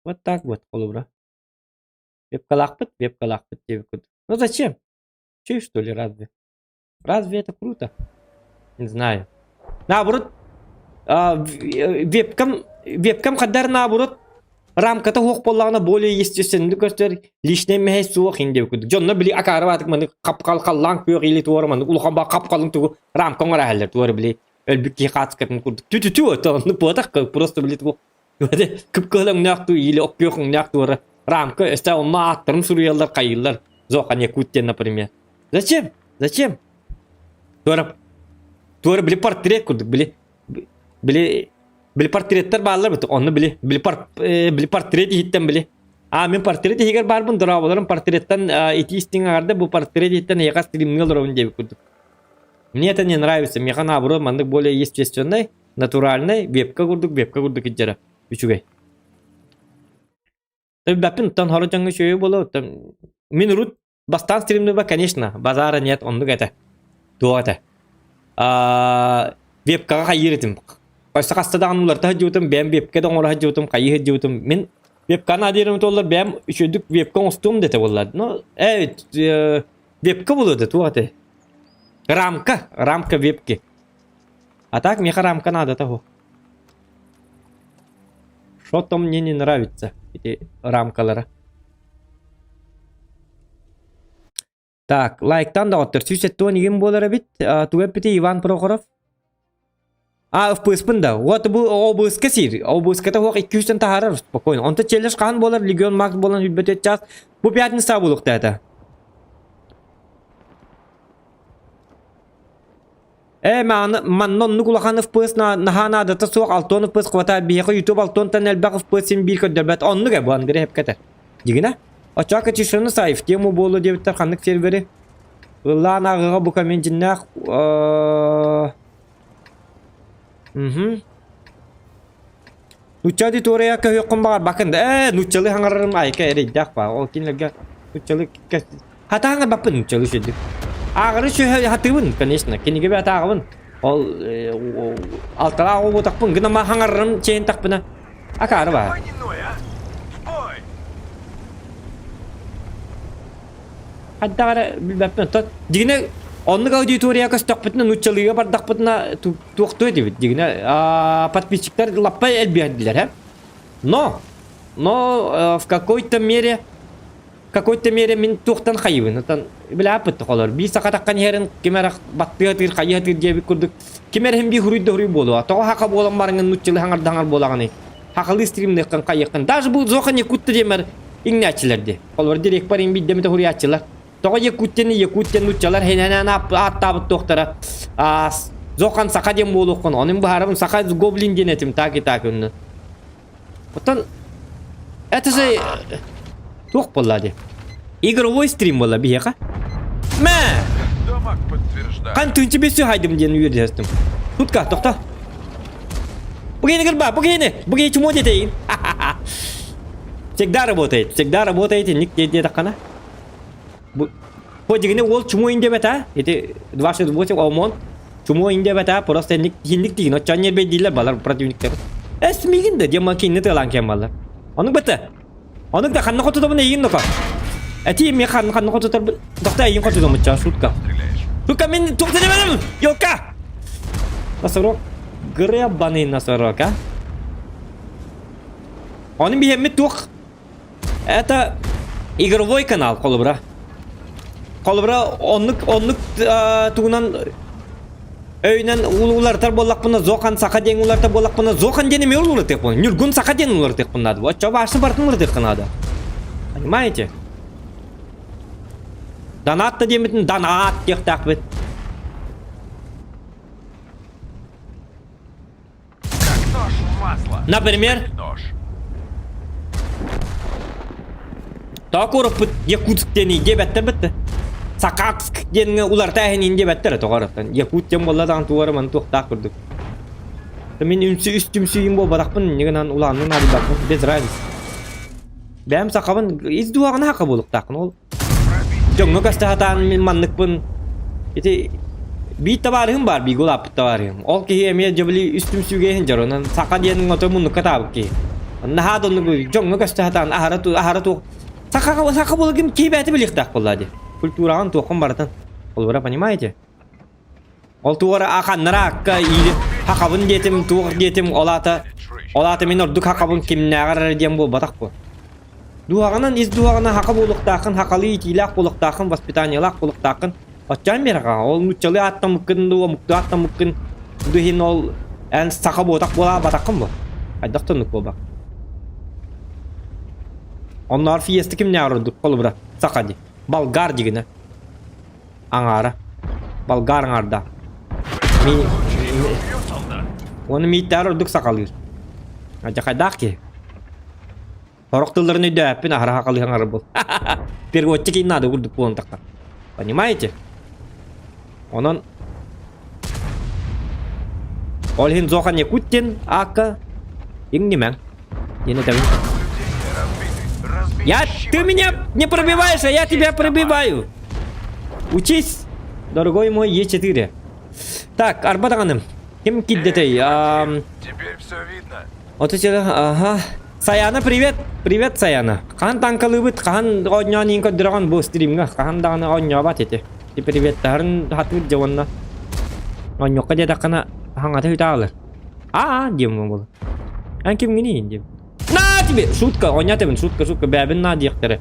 Вот так вот kolubra. Веб-колахпыт девkud. Ну зачем? Чё что ли разве? Разве это круто? Не знаю. Наоборот, вебкам кадар наоборот рамката хоқ боллағына более естественді көстер лишнен мәхе суық инде көді. Жонна білі акары батық маны қапқал қаллан көйіқ елі туары маны ұлған ба қапқалың туғы рамкан ғара әлдер туары білі өлбікке қатыскатын көрді. Тү отағынды бұдақ просто білі туғы. Күпкілің нәқту елі оқпеуқың нәқтуары рамка өсті онна аттырым сұруялар қайылар. Зоқан якуттен, например. Зачем? Туары білі портрет көрдік Били портреттер барлар бит. Onu били портрет hitten bili. Мен портрет егер бар бун дора боларым портреттен этистин агарды бу портрет hitten яга стримный олорун деп көрдүк. Мне это не нравится. Мне наоборот мандык более естественный, натуральный вебка курдук ижара. Үчүгай. Tabii ben tan harcanga şöyle bolu. Minurut bastan streamde bak конечно. Bazara niyet onluk ete. Doğata. Webka hayırdım. Başta kasta da anılar ta jutum ben webka da ora jutum kayı jutum. Min webka nadirim tollar ben üşüdük webka ostum dete vallahi. No evet webka buludu doğata. Рамка вебки. А так мне рамка надо того. Что-то мне не нравится, эти рамкалары. Так, лайктан да оттыр. Сюжеттон егін болары бит. Тугап бите Иван Прохоров. FPS бында. Вот бұл обыска сир. Обыската хоқ 200-тен тахарар спокойно. Онта челлеш қан болар, Легион Макс болан үтбет час. Бұл пятница болуқта это. Маннон нукулахан FPS нахана дата соқ алтон FPS қвата бияқы YouTube алтон тан әлбақ FPS-ін бір көддербәт. Онны ға бұған гірі хеп кәтір. Дегіне? Очака чишыны сайф. Тему болу дебіттер қандық сервері. Ұллан ағыға бұқа мен жиннақ. Нучады тория көхі құм бағар бақынды. Нучалы хаңарырым айка әрейдақ ба. Ол кейінлерге нучалы кәс. Хата хаңар бақпын нучалы шөді. Ағыры шөй хатыбын, конечно. Кенеге бәт ағыбын. Ол алтара ағып отақпын. Гына ма хаңарырым чейін тақпына. Акары ба. Ой, не ной, а! В бой! Хаттағары білбәппен. Дегіне, онлық аудитория көстақпытына нучалыға бардақпытына туқты өтебет. Дегіне, подписчиктар лаппай әлбейділер, Но в какой-то мере мен туқтан қайыбын. Білі апытты қолар. Би сақатаққан ерін кемер баттығатыр, қайятыр дебі көрдік. Кемер hem bir huruyda huruy болуға. Тоғы хақа болан барыңын нучалы хаңар болағаны. Хақалы стримдеққан қайыққан. Даже бұл зоқан екутты демер иңнәчілерді. Қолар дерек бар ең биддемеді хуруй атчылар. Тоғы екуттен нучалар хененен аттабыт тоқтара. Зоқан сақа дем болуқын. Оның бұхарым сақа гоблин денетім таки үнні. Оттан это же тух болады. Игровой стрим бола бияқа. Домак подтверждает. Қан түнчі бесі хайдым ден үйердестім. Тутка, тоқта. Бұгейні кірба, бұгей чумо детейін. Всегда работает, ник деді қана. По дегіне ол чумо инде бета, это 28 аумон. Чумо инде бета, просто ник дейін, о чанер бей дейлер балар противниктер. Смигінді, дема кейінні тылан кен балар. Оның бітті. Оның да қанны қоты домын егін ноқа. Әти ме қанны қоты тұрбы. Тоқта егін қоты домын ча, шутка. Шутка мен тоқта демедім, елка! Носорог. Гребаный носорог, а? Оның бейемет тоқ. Это игровой канал, қолыбыра. Қолыбыра онлық туғынан өйнен улулартар болақ бұна, зоқан сақа ден улартар болақ бұна, зоқан дене ме улулар тек бұна, нүргін сақа ден улар тек бұнады. Вот чаба ашы бартын улар тек қынады. Понимаете? Донат-то деметін, донат тек так бет. Как нож в масло. Например, Нож. так ұрып бұт, Якутск дені дебеттер бітті. Сақақск деніңі улар тәхін инде бәттері тоғарықтан. Якут ден болладан туғарыман тоқтақ күрдік. Мен үстімсі ең бол бадақпын, негінен уланның ады бақпын, без разниц. Бәм сақабын, из дуағына хақы болықтақын ол. Жоңғы кәсті хатан мен маннықпын. Бейт табарығым бар, бейгол апыт табарығым. Ол кеге әме жабылы үстімсіге ең жар, онан сақа денің оты мұныққа табық ке. Нахад оны жоңғы кәсті хатан ахара туқ. Сақа болығым кей бәті біліктақ болады. Культураған тоқым бартын. Олбыра, понимаете? Ол туғара ақаннара хақабын детім, туғыр детім, олаты мен ордық хақабын кемнәғар дем бол батақ бұл. Дуағынан, из дуағынан хақы болықтақын, хақалы етейлақ болықтақын, воспитаниялақ болықтақын. Отчан бер аға, ол мүтчалы аттан мүккін, мұқты аттан мүккін. Дүхін ол ән сақа болтақ бола батақын бұл. Айдақтан нүк бол бақ. Onlar fiesta kimnәғар ордық қолы бұра, сақа де. Болгар дегені. Аңары. Болгар аңарда. Оны мейттәр ұрдық сақалыр. Жақайдақ ке. Торықтылырын өйді әппен ағыра хақалы аңары бұл. Переводчы кейін нады ұрдық болын таққа. Понимаете? Онын ол хен зоқан екуттен ақы ең немәң. Ені тәбін. Я, ты меня не пробиваешь, а я тебя пробиваю. Учись, дорогой мой Е4. Так, арбатаганым. Кем киддетей? Теперь все видно. Вот эти, ага. Саяна, привет. Привет, Саяна. Кахан танкалы бит, кахан однян инко драган бу стримга. Кахан дагана одня бат эти. Ти привет, тарын хатвит жаванна. Однёка де дакана хангата хиталыр. Дем был. А кем гини, дем. На тебе! Шутка, онятым, шутка, бәбін на дияқтары.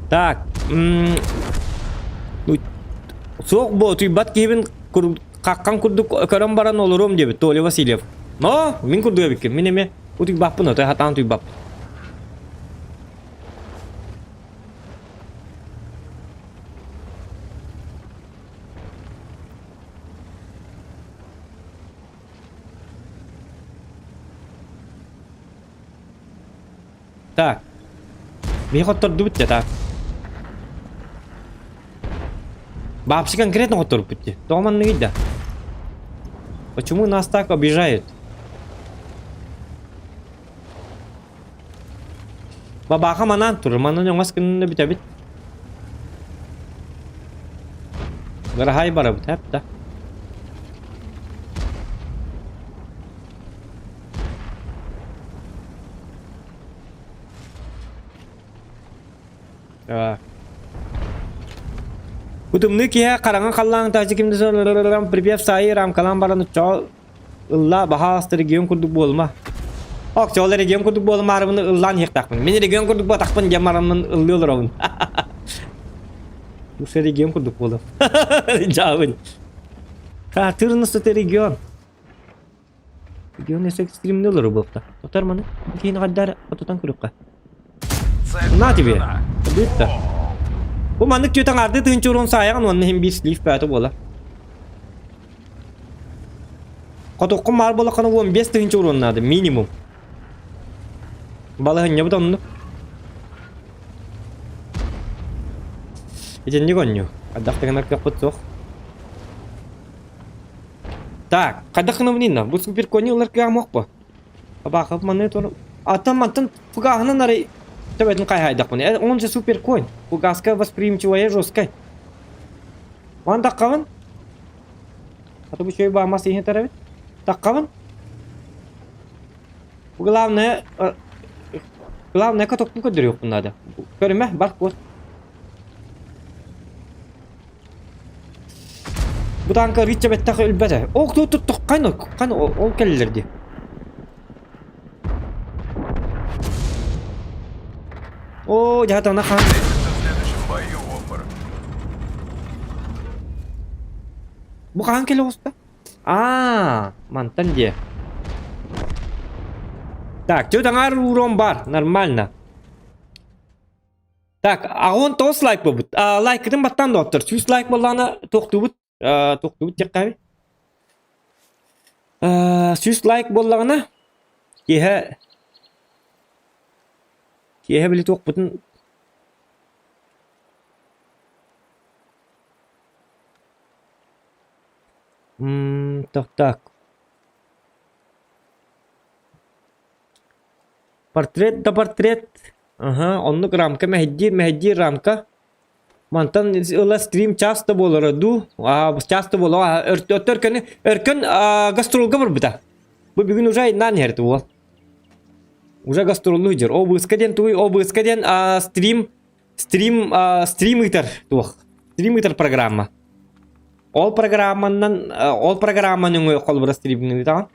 Так, соқ бұл түйбат кейбін қаққан күрдік көрім баран олырым дебі, Толя Васильев. Но, мен күрдігі бекем, мен еме, ұтық бақпын, ұтай хатан түйбап. Так. Мне хоть бітті, так. Вообще конкретно хоть бітті. Томан не видно. Почему нас так обижают? Бабаха манан тур, манан yoңас күнінде біте бит. Гарахай бара бит, да. Кутумны кия караңа қаллаң тажы кимді сөрлөрөрөм припев сайы рамкалан бараны чол ылла баха асты регион күрдік болма. Ок, чол регион күрдік болма арымыны ыллан хектақпын. Мен регион күрдік батақпын жам арымын ыллы олыр оғын. Усы регион күрдік болым. Жауын. Тырнысы ты регион. Регион есе экстримді олыр болықта. Отар маны, кейін қаддар ототан күрікқа. На тебе. Бітті. Bu manık göten ardı tığınç urun sayağın onun hem bir slif bəyatı bola. Qotoqqun mar bola qanı 15 tığınç urun adı minimum. Balı hınca bu da onu. Ece ne gönüyor? Qaddaqtığın arkaq bıtsıq. Так, qaddaqını bununla. Bu super koni olar kıyamaq bu. Baxıb manı tonu. Atan fugağının arayı. Давайте хайдак мне. Он же супер конь. Пугаска восприимчивая жесткая. Ван таккаван. А то бы еще и бамас и хитаравит. Таккаван. Главное, каток не кадрёк надо. Көрме, бар вот. Будан ка рича беттак үлбәтә. Ок тут кайны ол келлерди. О, я там нахан. В следующем бою, Омар. Bu kahan kele usta? Mantan dia. Так, что там урон бар, нормально. Так, он тос лайк бу. Лайк кидим баттан доктор. 100 лайк боланы тоқтубут. Тоқтубут тек қаби. 100 лайк боллағына. Кеһе били тоқ бутын. Так. Портрет да портрет. Ага, оннук рамка мехди рамка. Мантан ыла стрим часто болары ду. Часто боло. Өркөн гастролга бар бита. Бу бүгүн уже нан херти бол. Уже гастроллы жер. Обыскаден стримитер тух. Стримитер программа. Ол программаның колбура стриминг таган.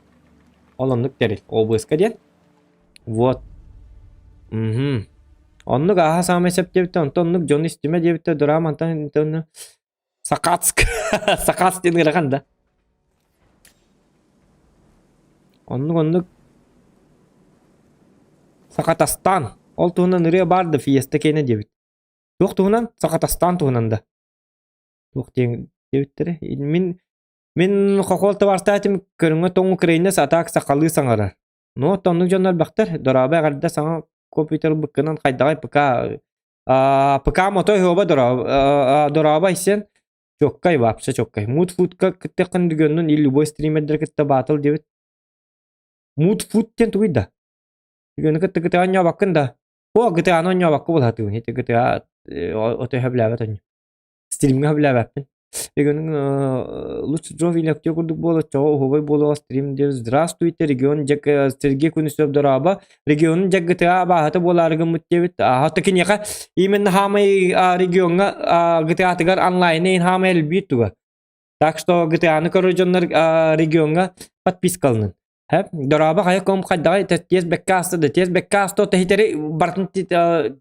Олондук терил. Обыскаден. Вот. Оннук аха сам есеп дебитте, онтоннук жон истиме дебитте дурам антон Сакатск. Сакатск ден кыраган да. Оннук Сакатастан. Ол туһунан ырыя барды фиеста кейне дебит. Тух туһунан Сакатастан туһунан да. Тух дебиттери. Мен хохолта барстатым көрүнгө тоң Украина атак сакалы саңарар. Но тоннук жоннор бактар дорабай гарда саңа компьютер быккынан кайдагай ПК мотой хоба дорабай сен чоккай вообще чоккай. Мутфутка кыттыкын дүгөннүн любой стримердер кытта батыл дебит. Мутфут тен туйда. Дүгөнү кыттыкытыган жабаккын да. О, GTA-ны oynabakka bolhatyn. Hete GTA oto hablabet oyn. Stream'e hablabetpin. Egenin лучше жовилек курдук болот, хобой боло стрим деп. Здравствуйте, регион жак Сергей Кунисов дораба. Регионun жак GTA бахата боларыгы муттебит. Хатта кинега именно хамай регионга GTA тыгар онлайнен хамай элбитуга. Так что GTA-ны көрөжөннөр регионга подпискалынын. Хеп, дораба кая ком каддай тез беккасты, тез беккасто тетери бартын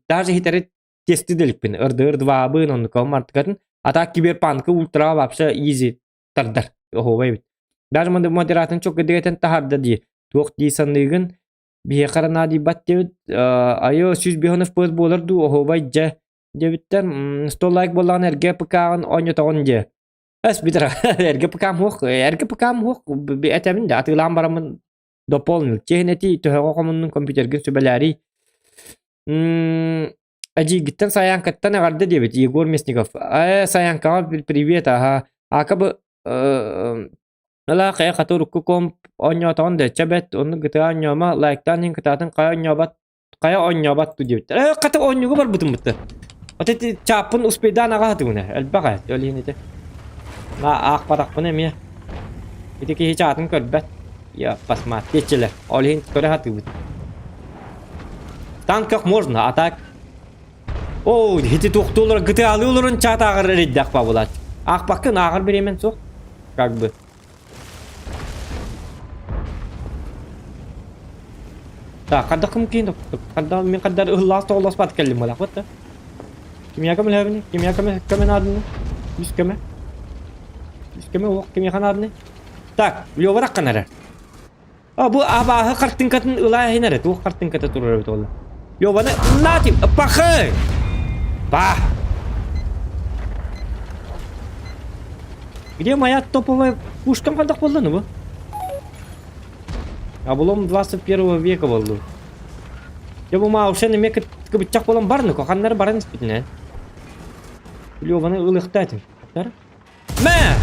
даже хитери тести делиппин. Ырдыр двабын он комарткатын. Ата киберпанкы ультра вообще easy тардар. Хобой. Даже модератын çok gedegen taharda di. Тоқ дейсанлыгын бие карана ди баттебит. Айо сүз бихонов поз боларду. Хобой же дебиттер 100 лайк болган эрге пкагын ойнотогон же. Ас битра эрге пкам хук би этемин да атылам барамын дополнил. Чехнети тохого комунун компьютерге сөбелери. Аджи гиттен саянкаттан агарды дебит Егор Мясников. Саянка привет, ага. Акабы ала кая катурукку комп ойнотон де чабет оны GTA ойнома лайктан ин кытатын кая ойнобат дебит. Каты ойнугу бар бутун бутты. Вот эти чапын успейдан ага хатыгына. Элбага жолинете. Ақ батақпын әме. Бітеке хеч атын көрбәт. Я посмат. Кетчелі. Олейін көрі хаты бұд. Танкақ можно, а так... О, хети тоқты олар GTA-lı оларын чат ағыр редді ақпа болады. Ақпақын ағыр беремен соқ. Как бы. Так, қадда кім кейін доқтық? Мен қаддар ұллас тоғылас бат кәлім олақ бұд. Кемия кәміл әбіні? Кемия кәмін адыны? Үз кәмі? Кеме ок кеме ханадны. Так, лёвара канара. Бу абахы картинкатын ылай хинере. Ту картинката турар бит ол. Лёваны натим пахы. Ба. Где моя топовая пушка кандак болду ну бу? Булом 21 века болду. Я бу маушен мека кыбычак болом барны, коханнар барын спитне. Лёваны ылыктатым. Тар? Мэ!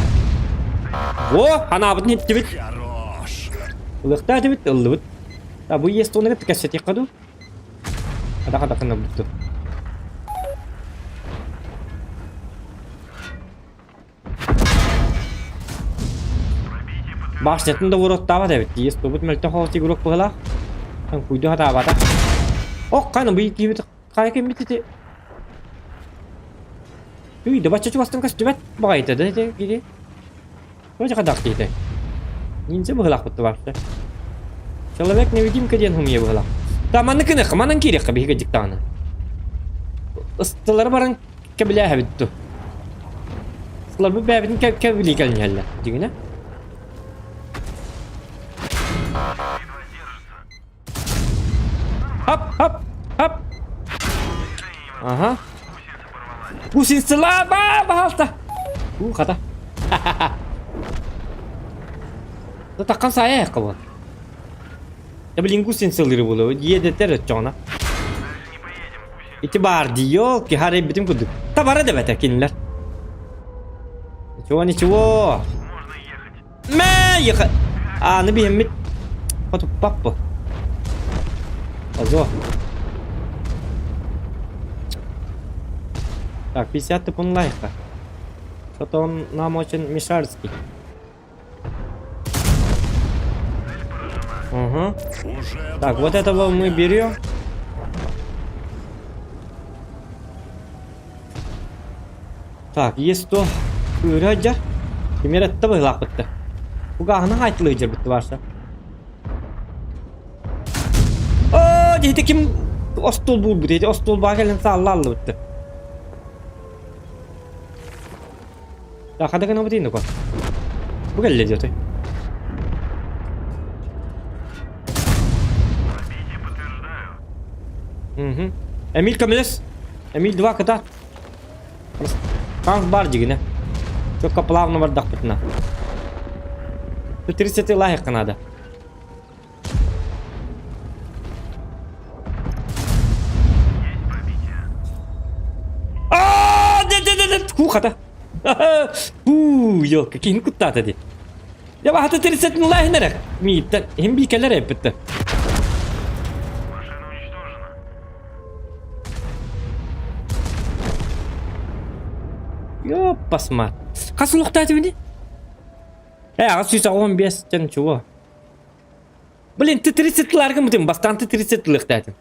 О, она вот не тебе. Хорош. Лыхта тебе, лыхт. А бу есть он это кассети каду. Када кана буту. Башнятын да урот таба да бит. Есть бут мелте хавти гурок пыла. Ан куйду хата бата. О, кана бу кибит кайке митти. Үй, да бачачу вастан кастыбат багайта да гири. Вроде кадак дейді. Нинзе бұғылақ бұтты бапты. Человек невидимка ден хумие бұғылақ. Та маны кіні қыманын керек қабиға диктаны.Ыстылары барын кәбілі әбітті.Ыстылар бұл бәбітін кәбілі кәлін әлі. Дегіне? Хап. Ага. Гусин сыла бағалта. Қата. Takkan saya kawan. Ya belingkusin sendiri bulu. Dia deter cona. İtibar diyor ki hari bitim kudu. Tabara da beter kinler. Ничего. Мэ, яха. Не бігем мід. От папа. Азо. Так, 50 типун лайка. Что-то он нам очень мешарский. Угу. Так, вот этого мы берем. Так, есть то. Раджа. Пример это было лапотта. Угахна хайтлыджер бит ваша. О, дите ким остол бул бит. Остол багелен саллаллы бит. Так, хада гана бит индо. Bu geldi diyor. Эмиль Камилес. Эмиль 2 ката. Канг бар жигине. Çok плавно бардак битна. 30 лайк надо. Хухата. Yok, какие кутата ди. Я бахата 30 лайк нерек. Митта, hem bir keller hep bitti. Ёп, басма. Қасылықта әтіміне? Ағыз 115 жан чуо. Блин, ты 30-ларғы мұтым, бастан ты 30-лық әтім.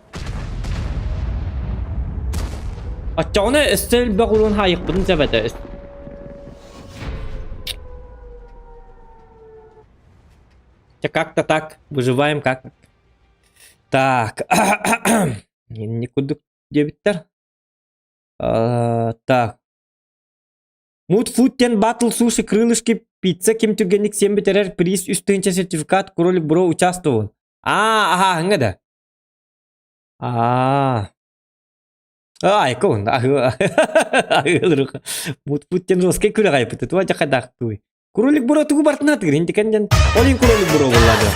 Атчауына үстел бағылуын хайық бұдың зәбәті. Как-то так, выживаем как. Так. Не кудук дебиттер. Так. Мудфуттен батл суши крылышки пицца кем түргенlik сен бетерер приз үстінче сертификат кролик бро участвовал. Ага, ханга да. Айкон. Мудфуттен жоске күлі ғайпыты. Туа жақа дақтуы. Кролик бро тугу бартына тігір. Индикан жан олин кролик бро болады.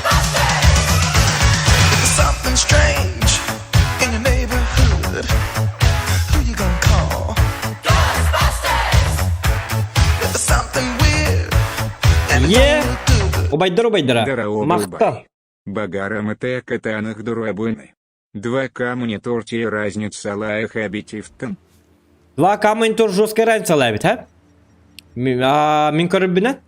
Something strange in your neighborhood. Who you gonna call? Ghostbusters! There's something weird and it Yeah. don't look good. Обайдара. Здорово, Мақта. Бубай. Багарам и катанах дурабуны. 2К монитор те разница лаях объективтен. 2К монитор жесткая разница лайбит, ха? Мен көріп біне?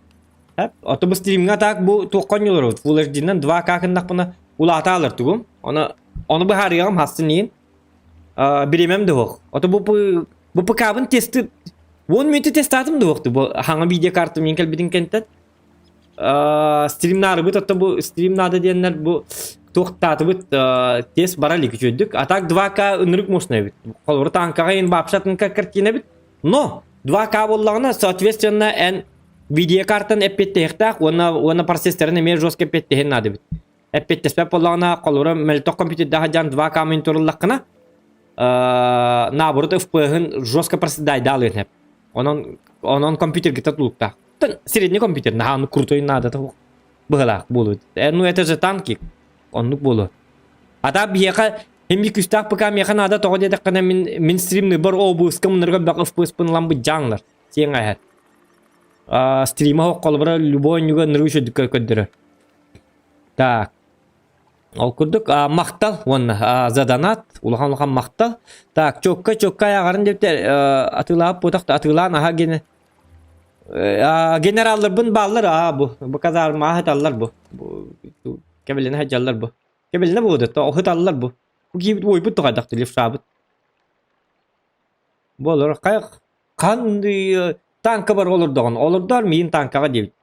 Аты бұл стримға так бұл тоққан елер өт. Full HD-нен 2К кіндақ бұны улата алыр тұғым. Оны бұл харияғым хастын ең. Біремем де оқ. Аты бұл пықабын тесті 10 минуты тест атым да оқты. Бұл хаңа видео карты мен кәлбетін кенттен. Стримнары бұд. Аты бұл стримнады дейінлер бұл тоқтаты бұд тест баралик жөддік. Атак 2К үнірік мощный бұд. Қолыры танкаға ең бапшатын картина бұд. Но 2К болағына соответственно ән видео картын әппетті еқтақ, оны процессорын әмер жоске әппетті хен ады бұд. Әппетті спәп болағына қолыры мәлітоқ компьютерді жан 2К мониторлыққына набұрыды FPH-ын жоске проседайды алын әп. Онын компьютерге татулықтақ. Средний компьютер, он крутой надо того. Было будет. Ну это же танки. Он было. А так бьеха химик устах пока меха надо того где-то когда минстримный бар обувь кому ныргал бак в поспун ламбы джанглер. Сенга хат. Стрима колбра любой нюга ныруши дикакадера. Так. Окудук мақтал он заданат улахан мақтал. Так чокка ягарын дептер атылап потақта атылан аха гене генераллар бун баллар bu казарма хаталлар bu кебелне хаҗаллар bu кебелне булды то хаталлар bu гибит ой бу тагадак лиф шабыт болор кандай танка бар олордар мин танкага дебит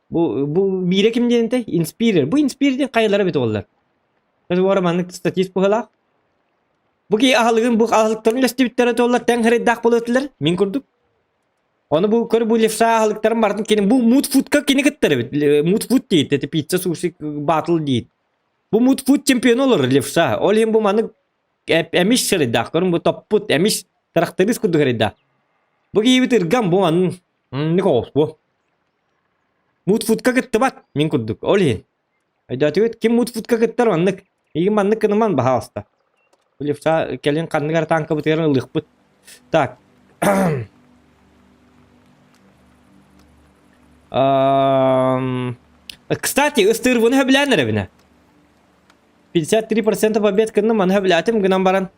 bu бире кимденте инспирер bu инспирден кайлары бит олар biz bu aramanlık statist bu hala bu ki ahlıgın bu ahlıkların lestibitleri de ollar ten hreddak bolotlar min kurduk onu bu kör bu lefsa ahlıkların bardın kenin bu mood foodka kini gittere bit mood food deyit ete pizza sushi battle deyit bu mood food champion olur lefsa ol hem bu manık emiş hreddak körün bu top put emiş karakteris kudu hreddak bu ki bitir gam bu an ne kos bu mood foodka gittebat min kurduk ol hem aydatı kim mood foodka gitter manık İyi manlık kınıman baha hasta. Lefsa kelin kandıgar tanka biterin lıkpıt. Так. Кстати, ыстыр вон хаблянер бина. 53% побед кынны ман хаблятым гынан баран.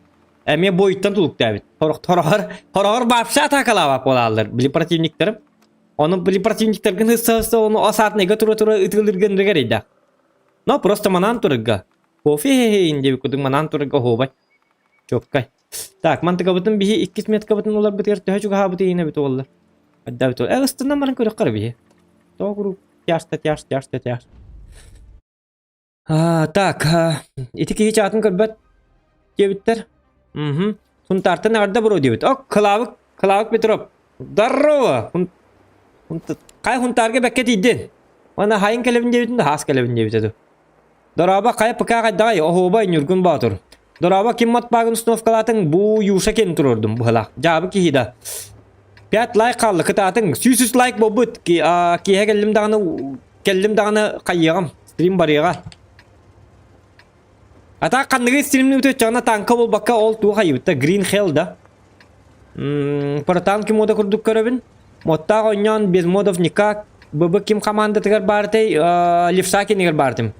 Эме бойыттан тулукта бит. Хорор бапша атакалава болалар. Били противниктерим. Оны били противниктер гын ысса оны осатныга тура ытылыргын регерейда. Но просто манан турыга. Кофе инде кудың манан турыга хобай. Чоккай. Так, мантыга бутын бихи 2 метка бутын олар битер төһө чуга бутын ине бит олар. Адда бит. Ыстынан баран көрөк кар бихи. Тогру тяшта. Так, итики hiç atın көрбөт. Дебиттер. Сун тартын арда бро дебит. Ок, кылавык Петров. Здорово. Кай хунтарга бекет идден. Мана хайын келебин дебитин да хас келебин дебитеду. Дораба кай пыкага дай охобай Нургун Батур. Дораба киммат багын установкалатын бу юша кен турурдум бу хала. Жабы кихида. 5 лайк калды кытатын 100 лайк болбут ки келдим даганы кайягам стрим барыга. Ата кандыгы стримни өтө жана танка болбакка ол туу хайыбыта Green Hell да. Про танки мода курдук көрөбүн. Модта ойнон без модов никак. ББ ким команда тигер бартый Левсаки нигер бартым.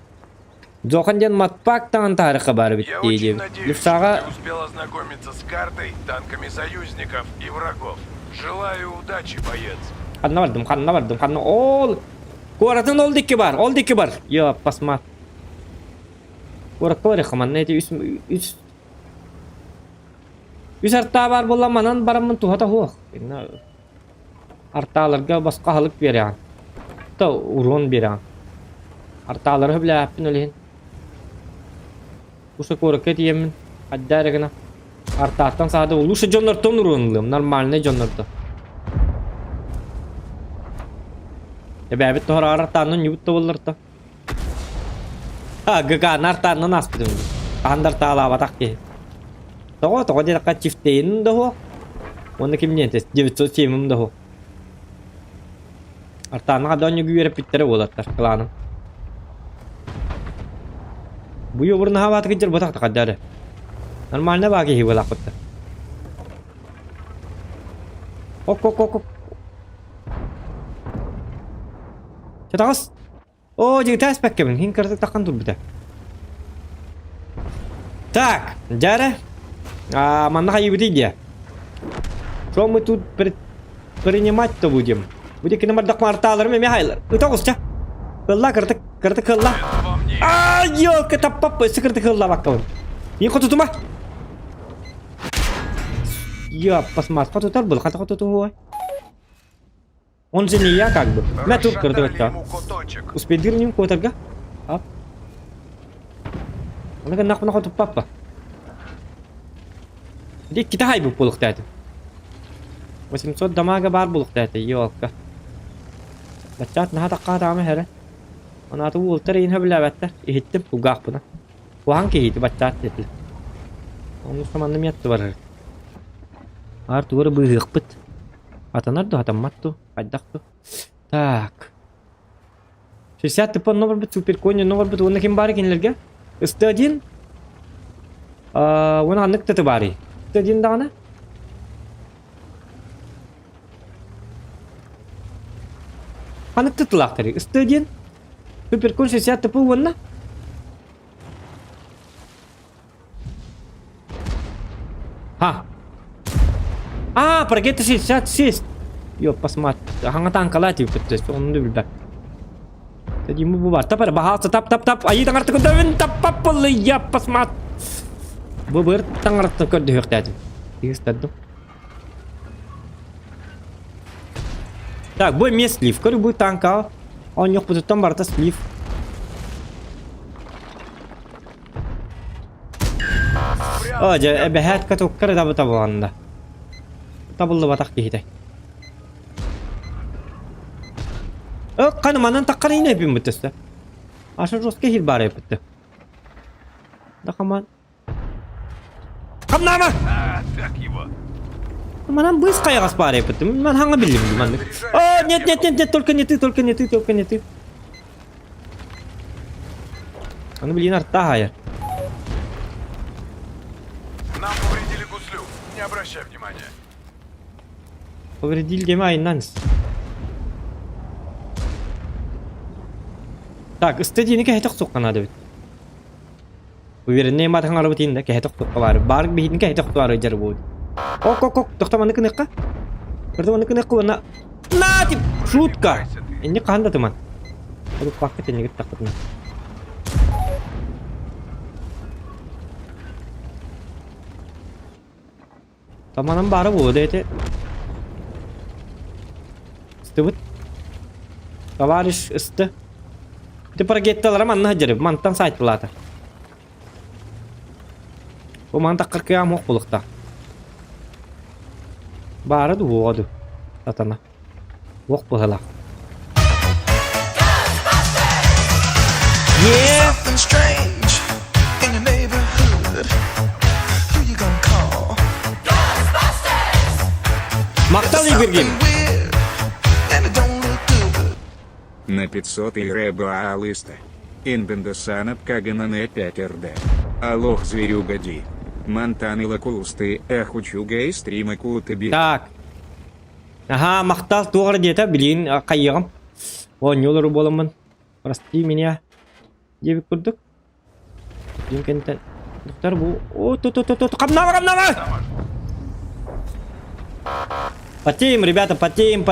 Зоханден матпак тан тарыхы бар бит Я очень дейди. надеюсь, Левсага что ты успел ознакомиться с картой, танками союзников и врагов. Желаю удачи, боец. Kanına vardım. Ol. Koratın oldu iki bar. Ya basma. Korak var ya kaman neydi üst artta var bulamanan baramın tuhata hoq. Artalarga basqa halık beryan. Ta urun beryan. Artaları bile yapın ölehin. Usa korak yemin. Haddara gana. Artaattan sahada olursa jonlardan urunlum. Normalne jonlardan. Ya bebet tohar artaanın yubut bollarta. Ha gaga nartaanın aspidum. Andar taala batak ki. Togo dia ka çifteyin de ho. Onu kim nientes? Cevit çemim de ho. Artaanın adonyu güyere pittere bolatlar klanım. Bu yoburun havat gıcır batak takadare. Normalne bagi hi bolakutta. Ok. Çatakas. O jadi tes pakai min hinkar takkan tur bida. Так, Джаре. Манна хайбити dia. Что мы тут принимать-то будем? Будем к нам докмарталарами Михайло. Itu usah. Kalla kerta kalla. Это во мне. Ayo kita papa sekerti kalla bakal. Ini kau tutup mah. Ya pas mas kau tutup bol kata kau tutup huai. Он же не я как бы. Я тут Расшатали картошка. ему куточек. Успедирним котерга. Ап. Она kan nak tutup papa. Dia kita hai bu puluk tadi. 800 دماغه بار بولق تاتي يوكا بچات نها تقاطع مهره انا تو ترين هبلا بتا يهتم وقاق بنا وهان كي هيت بچات تتل onu samanım yattı var Артур быгыппыт атанарду атамматту айдакту так 60 типа номер бит супер коня номер бит оны ким бар экенлерге ст1 оны аннык тете бари ст1 дагана аннык тетылактыры ст1 супер кон 60 типа оны Ha. Pergi sih, sis. Yo pas mat, hangat angkalat itu betul. Onu bilbek. Jadi mu bubar. Tapi bahas tap. Ayi tangar tekun davin tap ya pas mat. Bubar tangar tekun dihuk tadi. Iya stadu. Так, бой мне слив. Который будет танка. Он не будет там барта слив. Oja, behat ka tukkar tabu anda. Tabullu batak ki hitay. Kan manan takkar yine yapayım bütüste. Aşağı roske hil bari yapıttı. Da kaman. Kamnama! Так его. Манан быс кайгас бari yapıttı. Man hangi bildim man. Нет, только не ты. Onu bilin artta hayır. Нам повредили гуслю. Не обращай внимания. Повредили деми айнанс. Так, istediğini kehetek sokkan adı bit. Uверенный мат ханgar bitinde kehetek sokka var. Barg bihin kehetek var jar bu. Ok. Toxtamanı kınıkka. Bertamanı kınıkka wana. Natip şutka. Ini kahanda teman. Aduh paket ini kita takutnya. Tamanın barı bu dedi. Stubut. Tavariş ıstı. Bir para gettiler manna hajarib. Mantan sayt bulata. Bu mantak kırkıya mok bulukta. Barı da bu adı. Tatana. Vok bulala. Yeah! Something strange in your neighborhood. Who you gonna call? Maktal bir gün. Weird, and it don't look good. На 500 реба листа. Инбендесанат Кагана не 5 РД. Алох зверюга ди. Мантаны лакулусты эхучуга и стрима култыби. Так. Aha, maktal doğru diye de bilin kayığım. O yolları bolamın. Прости меня. Diye bir kurduk. Çünkü doktor bu. O tut. Kamnama. Потеем, ребята, потеем.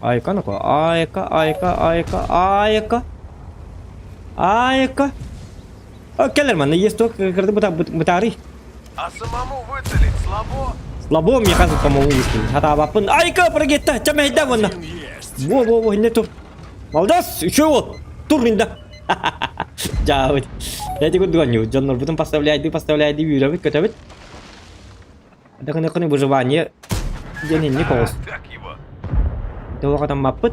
Айка, ну-ка, айка. Келлерман, есть только батареи. А самому выцелить слабо? Слабо, мне кажется, по-моему, выстрелить. Хата бапын. Айка, прогетта, чамай да вон. Во, не тур. Молодец, еще вот. Тур инда. Жауд. Я тебе говорю, Джоннор, потом поставляй, вюровит, котовит. Это конечно выживание. Я не колос. Так его. Того там маппыт.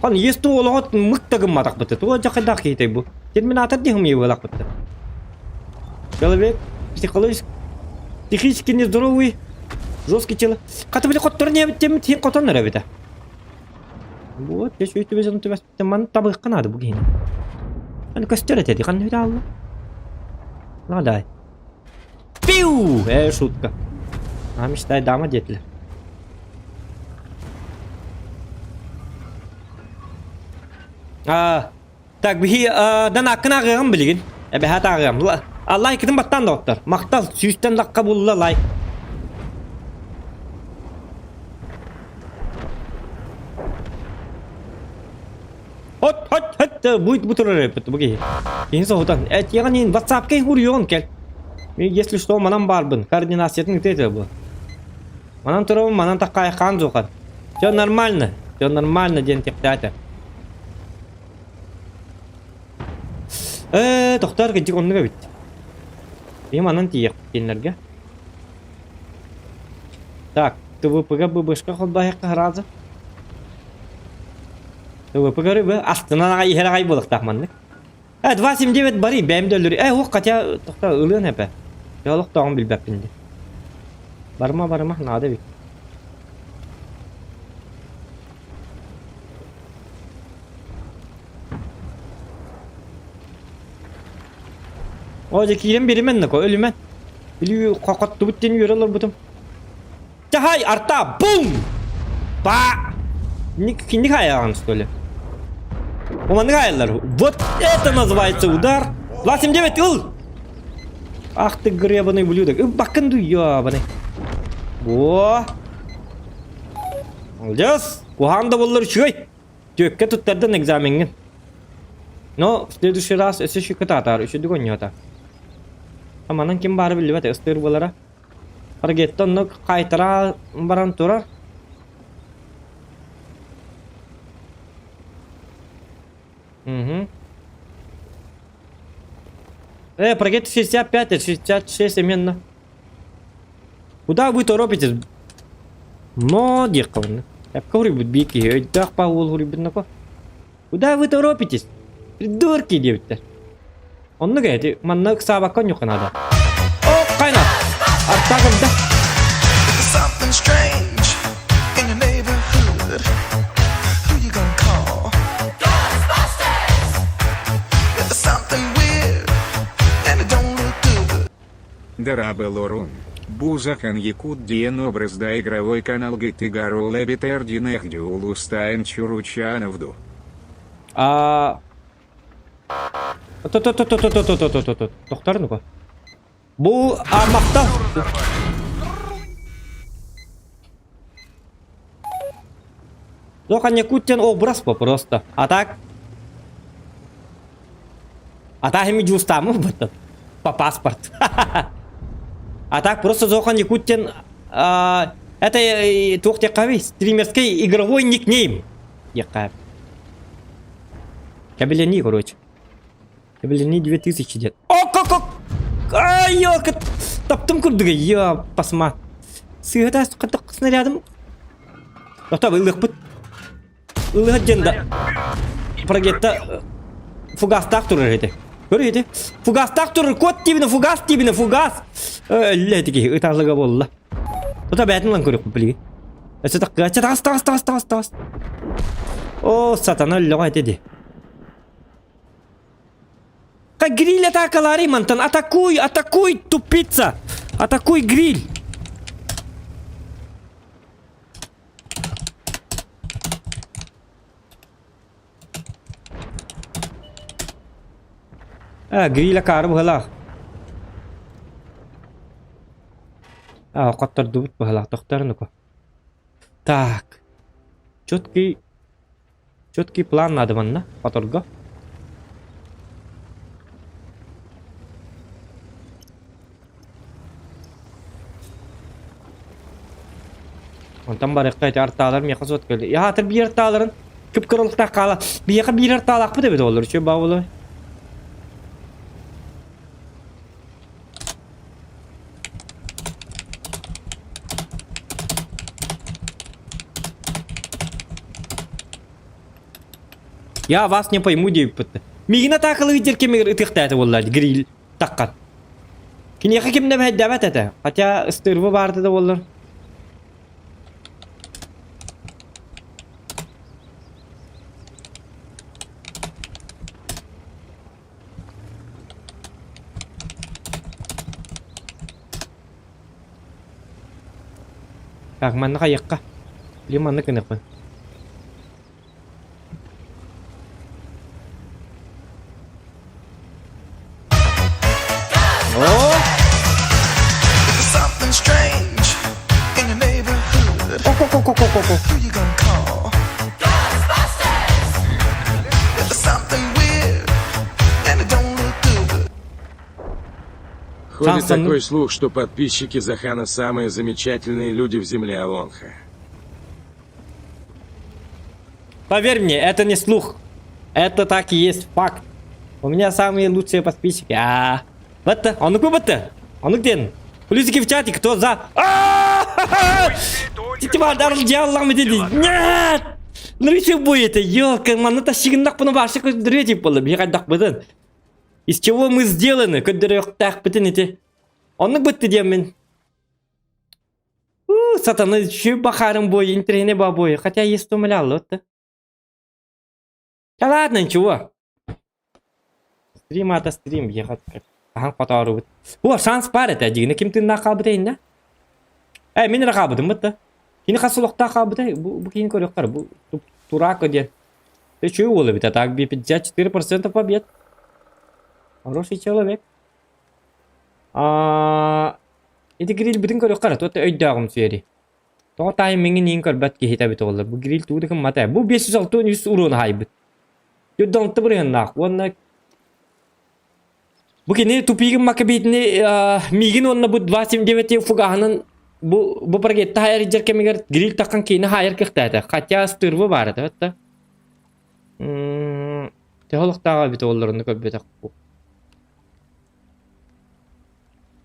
Хан есть то лот мыктагым матак быты. То жакыдак кейтэй бу. Терминатор дегим евалак быты. Человек психически нездоровый, жесткий тело. Катабили коттор не тем котон нравится. Вот, я чувствую, что ты вас там табых канада бугин. Ан костер эти, хан видал. Ладай. Пиу! Шутка. А мечтай дама детли. Так, бихи, да накна гам билгин. Эбе хата гам. Allah ikidin battan doktor. Maktal süsten dakika bulla lay. Hot. Bu tur repet bu ki. Insa hotan. Yani WhatsApp ke vuruyor kel. Если что, манам барбын. Координацияны это bu. Манам туров, манам такая хан зохан. Все нормально, день тектата. Доктор гидик оннуга бит. Им анан тиек кенлерге. Так, ТВПга ББшка холбаяққа разы. ТВПга рыбы астына ихерағай болық тақманлық. 279 бари бәйімді өлірі. Оқ қатя тоқта ылын әпі. Жолық тағын білбәппінде. Барма, нады бек. Oca kiren birimen nako ölümen. Biliyor kakatlı bitten yürüyorlar butum. Cahay arta bum. Ba. Ник hayran столе. Команды гайлар. Вот это называется удар. 279 ыл. Ах ты гребаный блюдок. Бакынды ябаный. Во. Молодец. Куханда боллар чуй. Төкке туттардан экзаменген. Но в следующий раз если еще кататар, еще догонёта. Аманан ким бары билбет ыстыр болара. Паргеттон нок кайтара баран турар. Паргет 65, 66 именно. Куда вы торопитесь? Но дирковны. Я говорю, бики, дах паул гурибиннако. Куда вы торопитесь? Придурки, девочки. Он ну говорит, маннак сабака нюха надо. О, кайна! Артагам да. There's something strange in your neighborhood. Who you gonna call? Ghostbusters! There's something weird and it don't look good. Дарабелорун. Бузахан Якут Диен образ да игровой канал Гитигару Лебитер Динехдюл Устайн Чуручановду. Тоқтар ну-ка. Бұл мақтал. Зохан Якуттен образ по просто. А так? А так ими джустамы бытат. По паспорт. А так просто Зохан Якуттен это тухтекавый стримерский игровой никнейм. Якав. Кабелени, короче. Кабелени 2000 дед. О, как! Ай, ёлка! Таптым курдыга, я посма. Сыгата катак снарядом. Тота ылык бут. Ылык жында. Прогетта фугастак турар эти. Көрөйти. Фугастак турар, код тибине фугас. Летики, ытарлыга болла. Тота бәтин лан көрөк билги. Это так, тас. О, сатана лёга деди. Как гриль атакалари, мантан. Атакуй, тупица. Атакуй гриль. Грила карып хала. Коттар дубут бахала тохтарны ко. Так. Четкий план надо манна, которого. Ondan bari qayta artalar mı yakasot geldi. Ya hatır bir artaların kıpkırılıkta kala. Bir yaka bir artalak mı da olur şu bavulu. Я вас не пойму, девпытты. Мигина такылы гидеркемер ытыктайды боллады, гриль таккан. Кинеха кимде бәддәбәт әтә. Хотя ыстырвы барды да боллар. Так, манна кайыкка. Билем манны кыныкмын. If there's something strange in your neighborhood, who you gonna call? Ghostbusters! If there's something weird and it don't look good, Ходит Сансан, ну- такой слух, что подписчики Захана самые замечательные люди в земле Алонха. Поверь мне, это не слух. Это так и есть факт. У меня самые лучшие подписчики. Вот-то, а ну-ка, вот-то. А ну где? Плюсики в чате, кто за? Типа, даже дьявол мы деди. Нет! Ну и что будет? Ёлка, man, это сигнал по новашек, дрейти было, бегать так бытен. Из чего мы сделаны? Когда так бытен эти. Он ну бытты демин. Сатана, что бахаром бой, интернет бабой. Хотя есть умолял, вот-то. Да ладно, ничего. Стрим это стрим, ехать как. Ага, потом. О, шанс парит, один. Кем ты накабытейн, да? Мен накабытым, вот-то. Кини хасулокта кабытай, бу кини корёктар, бу турак один. Ты чё улы, ведь так, 54% побед. Хороший человек. Эти гриль бүтін көрөккар, тоты өйдағым сүйері. Тоғы таймиңі нең көрбәт кейта біт олар. Бу гриль туғды кім матай. Бу 506 урон хайбыт. Йоддаңты бір яннақ. Онна... Бу кені тупигім мака бейтіне мигін онна бу 29 фугағының бу паргетті хайыр жеркемегер гриль таққан кейіні хайыр кіқтайды. Қатя стырвы бар еді, өтті. Техолықтаға біт оларында көббет ақпу.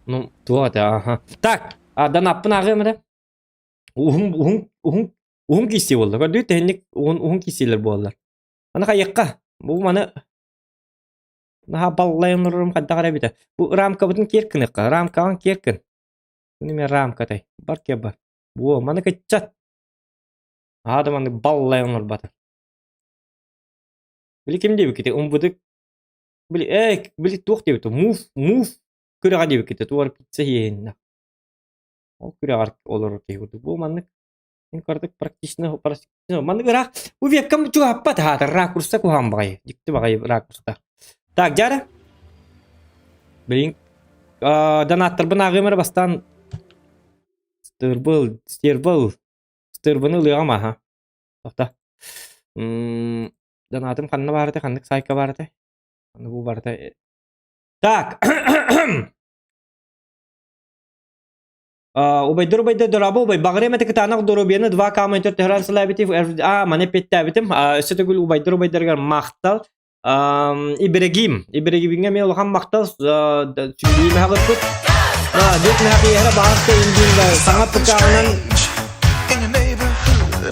Ну, вот, ага. Так, да наппын ағымы да. Ухун киси болды. Көрді тәнік ухун кисилер болдылар. Аны қайыққа. Бұл маны... Наға баллайын ұрырым қадда қара біті. Бұл рамка бұтын керкін иққа. Рамкаған керкін. Бұны мен рамка тай. Бар ке бар. Бұл маны кәтчат. Ады маны баллайын ұрыр баты. Білі кемде бікеті? Бұды... Білі туқ дебіті. Мув. Күрәға дебі кетті, туар пицца ейінна. Ол күрәға олар кей көрді. Бұл маннық, мен көрдік практичны, маннық рақ, бұл веккам чуаппат хатыр, ракурста куған бағай. Дикті бағай ракурста. Так, жары. Білін, донаттырбын ағымыр бастан стырбыны ұлыға ха. Тоқта. Донатым қанны барды, қаннық сайка барды. Қанны бұл барды. Так. Убайдыр дорабы, убай бағырем әті кітанық дұрубені 2 комментер төхран сылабетів, мане петті әбетім, үсі түгіл убайдыргар мақтал, Иберегимге мен олған мақтал, сүйлейме хағыр күт, дөтін хақи әрі бағырты индейді, саңа пүкағынан, in your neighborhood,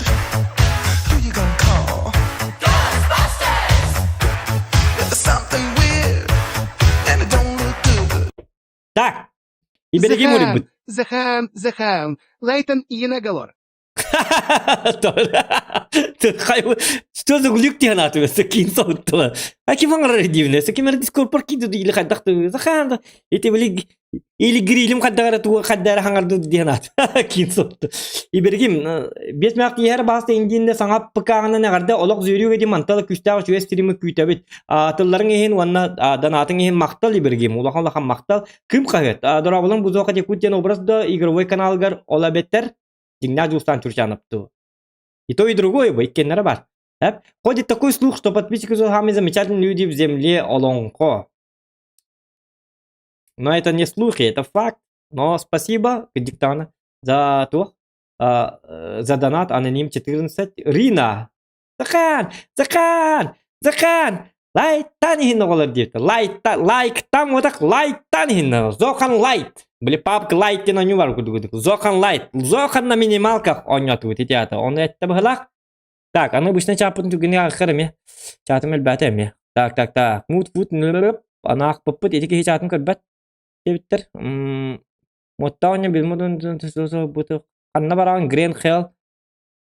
who you gonna call? Ghostbusters! If there's something weird and it don't look good. так, Иберегим урит бұд. Захан, Лейтон Иенагалор. Что за глюк тебе надо, такие соты? А кем он родивный? С кем дискорд паркиду или хадах ты захан? Это были или грилем хадара ту хадара хангарду дианат. Кинсот. Ибергим бес мак яр баста индинде саңап пыкагына нагарда олок зөрүгө ди мантал күстагы чуэ стримы күйтөбүт. Атылларың ehин ванна данатын ehин мактал ибергим. Улахан лахан мактал ким кагет. Дорабылың бузока жекутен образда игровой каналгар олабеттер. Дигна жустан чурчаныпту. И то, и другое, вы кеннера бар. Ходит такой слух, что подписчики самые замечательные люди в земле Олонко. Но это не слухи, это факт. Но спасибо, Диктана, за то, за донат аноним 14. Рина. Захан. Лайт танихин олар дейді. Лайк там вот так лайт танихин. Зохан лайт. Были папка лайт на нью варку дугу. Зохан лайт. Зохан на минималках он не ответ это. Он это бхлах. Так, оно обычно чапун тугни ахарме. Чатам элбатами. Так. Мут она ах попыт эти чатам кырбат. Тептер. Моттауня билмодун буту. Ханна бараган грен хел.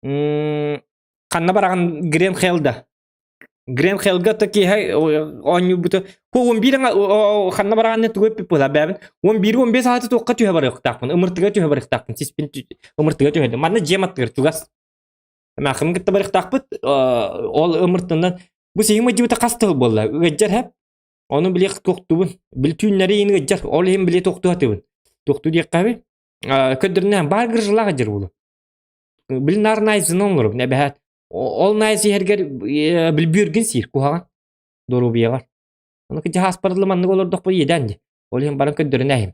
Ханна бараган грен хелда. Грен Хелга таки хай он бута он бирен ханна баранны тугы пипла бабын он бир 15 саат токка түйе бар ыктакпын ымыртыга түйе бар ыктакпын сиспин ымыртыга түйе мана жематтыр тугас махым гитте бар ыктакпыт ол ымыртынан бу сыйма жибита кастыл болла ыгыжар хап onu биле токтубун бил түйнери ини ыгыжар ол хем биле токтуатыбын токту диккаби көдөрнөн бар гыржылага жер болу бил нарнайзын оңгуруп не бахат ол найси хергер билбүргин сир куган дорубияга аны ки жахас парламанны олор докпо еденди ол хем баран көдөрнөйм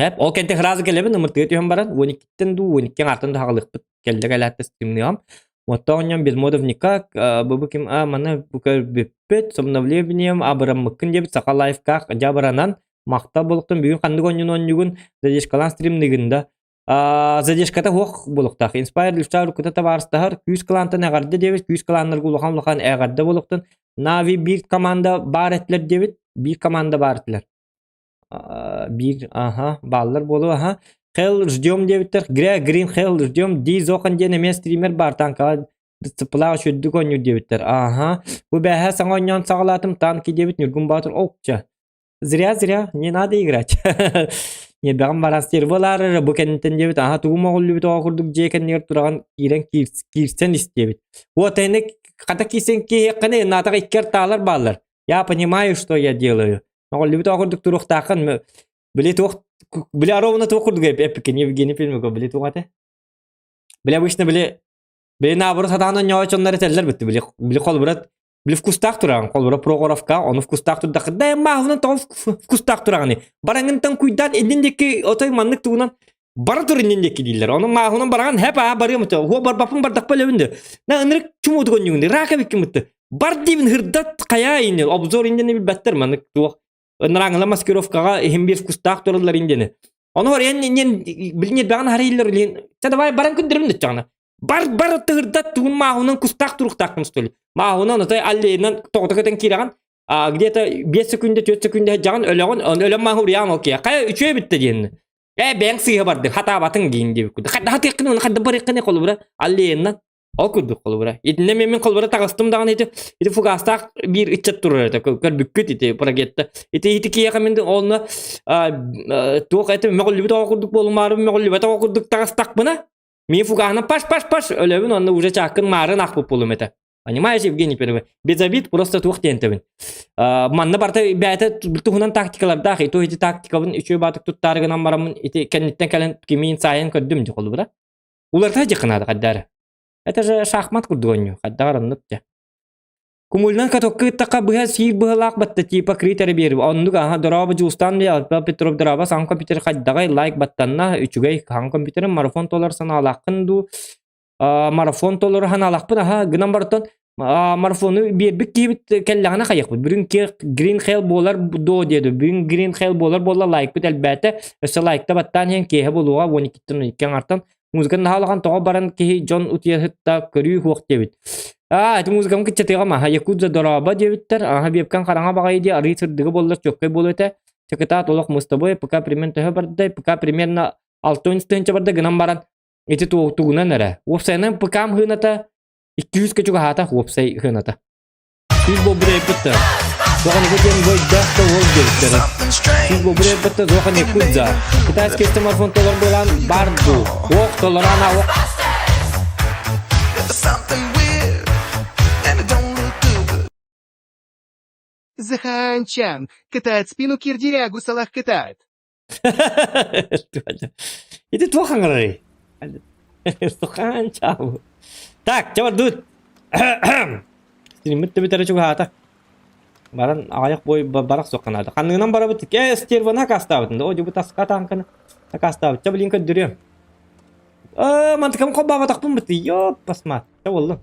хеп ол кенте хразы келебин ымыртыга түйөн баран 12-тен ду 12-кен артында хагалыкпыт келдек алатты стримниам Мотоням без модов никак бубуким мана букар биппет с обновлением абрамыкын деп сакалайфках жабаранан макта болуктун бүгүн кандык онюн онюгун задешкалан стримнигинда задешката хох болуктах инспайр лифтар кутата барстахар күз клантын агарды дебит күз кланнар гулхан лухан агарды болуктун нави бир команда бар этлер дебит бир команда бар этлер бир баллар болу Хел ждем дебиттер грин хел ждем ди зохан дене мен стример бар танка цыплаа шүддүк оню дебиттер бу бэхэ саңоньон сагалатым танки дебит нургун батыр окча зря не надо играть не бягам барастер болар бу кентен дебит тугумогуллу бит окурдук жекен нер тураган кирен кирсен истебит вот эне ката кисен ки кане натага иккер таалар баллар я понимаю что я делаю могуллу бит окурдук туруктакын Бля ровно то курдуга эпике Евгений фильмиго били тугате. Бля обычно били наоборот хатана нёчоннары теллер битти били колбурат били вкустак тураган колбура прогоровка оны вкустак турда да махунан то вкустак тураганы бараңынтан куйдан эндендеки отой маннык тугунан бара тур эндендеки дилер оны махунан бараган хепа барымыты хо бар бапын бардак белебинде на ынырык чумуду гонюгунде ракабик кимитти бар дибин хырдат кая ине обзор индени билбеттер маннык тук Нарангла маскировкага химбир вкустак туралар индени. Оны бар ен билне баган харилер лин. Та давай баран күндүрүм дечана. Бар тыгырда тугун махунан кустак туруктакын стөл. Махунан атай аллейнан токтокотен кираган. Где-то 5 секунда 4 секунда жаган өлөгөн өлөм махур яң окей. Кая 3 битти дени. Бен сыйга барды. Хата батын кийин деп. Хата текин хата бар экене колу бара. Аллейнан окурдук колу бара. Идине мен колу бара тагыстым даган эти фугастак бир ичет турар эти көрбүккүт эти прогетте. Эти кияка мен олна тук эти мөгөлүбү окурдук болмары мөгөлүбү окурдук тагыстак мына. Мен фугана паш өлөбүн аны уже чакын марын акпып болум эти. Понимаешь, Евгений Первый? Без обид, просто тух тентебин. Манна барта бәйті тухунан тактикалар дахи. То эти тактикабын үчөө батык туттарыгынан барамын. Эти кеннеттен кәлен кемейін сайын көддім де қолу бұра. Улар та жықынады қаддары. Это же шахмат курдуонью. Қаддағарым нүтте. Кумулнан катоккы тақа бұға сир бұғалақ батты типа критері беріп. Ондуға дұрабы жуыстан бе Алпа Петров дұрабы сан компьютер қаддағай лайк баттанна үчігай хан компьютерін марафон толар сан алаққынду. Марафон толар хан алақпын. Гынан бартан марафону бирбик кибит келлағына қайық бұд. Бүрін грин хейл болар до деді. Бүрін грин хейл болар бола лайк бұд әлбәті. Өсі лайкта баттан ең кейі болуға 12-тен өйкен артан. Музыканы халаған тоға баран кейі Джон Утияхытта көрүй хуақ дебіт. Әті музыкам күтчетеға ма. Якудза дораба дебіттер. Бепкен қараңа бағайды ары сырдығы болар чөккай болу өте. Текета толық мұстабой ПК примерно төхі барды. ПК примерно 6-10 барды гынан баран. Ити тугуна нара. Уопсайнан пыкам хыната 200 качуга хата уопсай хыната. Сіз бобрей бітті. Соған көтен бойда да ол беріктері. Something strange Сіз бобрей бітті соған in your екудза. neighborhood. Китайский смартфон толар болан барду. Оқ толарана оқ. There's something weird, and it don't look good. Захаанчан, катает спину кирдирягу, салах катает. Ити туахан гарай. Сохан чау. Так, чавар дут. Стримит битер чуга хата. Баран аяк бой барак соққанады. Қаныңнан бара бітік. Стервана кастабытында. О, жубы тасқа танқаны. Кастабыт. Чабылинка дүрем. Мантыкам қоба батақпын бітті. Йоп, басмат. Чавылы.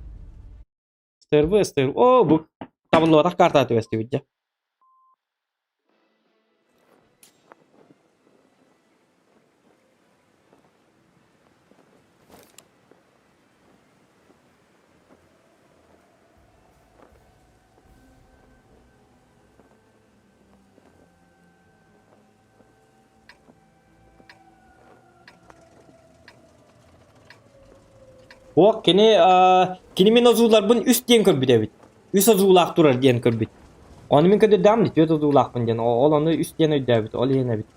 Стервы. О, бұл. Табылы батақ карта атып әсті бітті. О, кені мен озулар бұн үстен көрбіт әбіт. Үс озулақ тұрар ден көрбіт. Оны мен көді дам дейт, өт озулақ бұн ден. Ол оны үстен өйді әбіт, ол ен әбіт.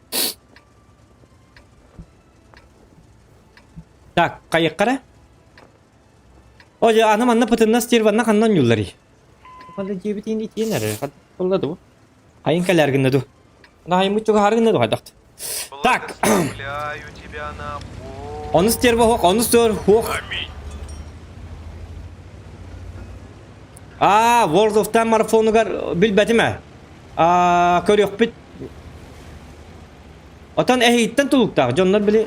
Так, қайық қара? О, же, анам анна пытынна стерванна қаннан юллари. Қалда жебіт енді тен әрі, қадды бұл. Қайын кәләргінді ду. Нағайымы чуға харгінді ду, қайдақты. Так. Благословляю тебя на пол. Оны стерва хоқ, оны стер хоқ. Аминь. World of Tanks марафонугар билбетиме. Көрөк бит. Отан эхиттен тулуктагы жоннор били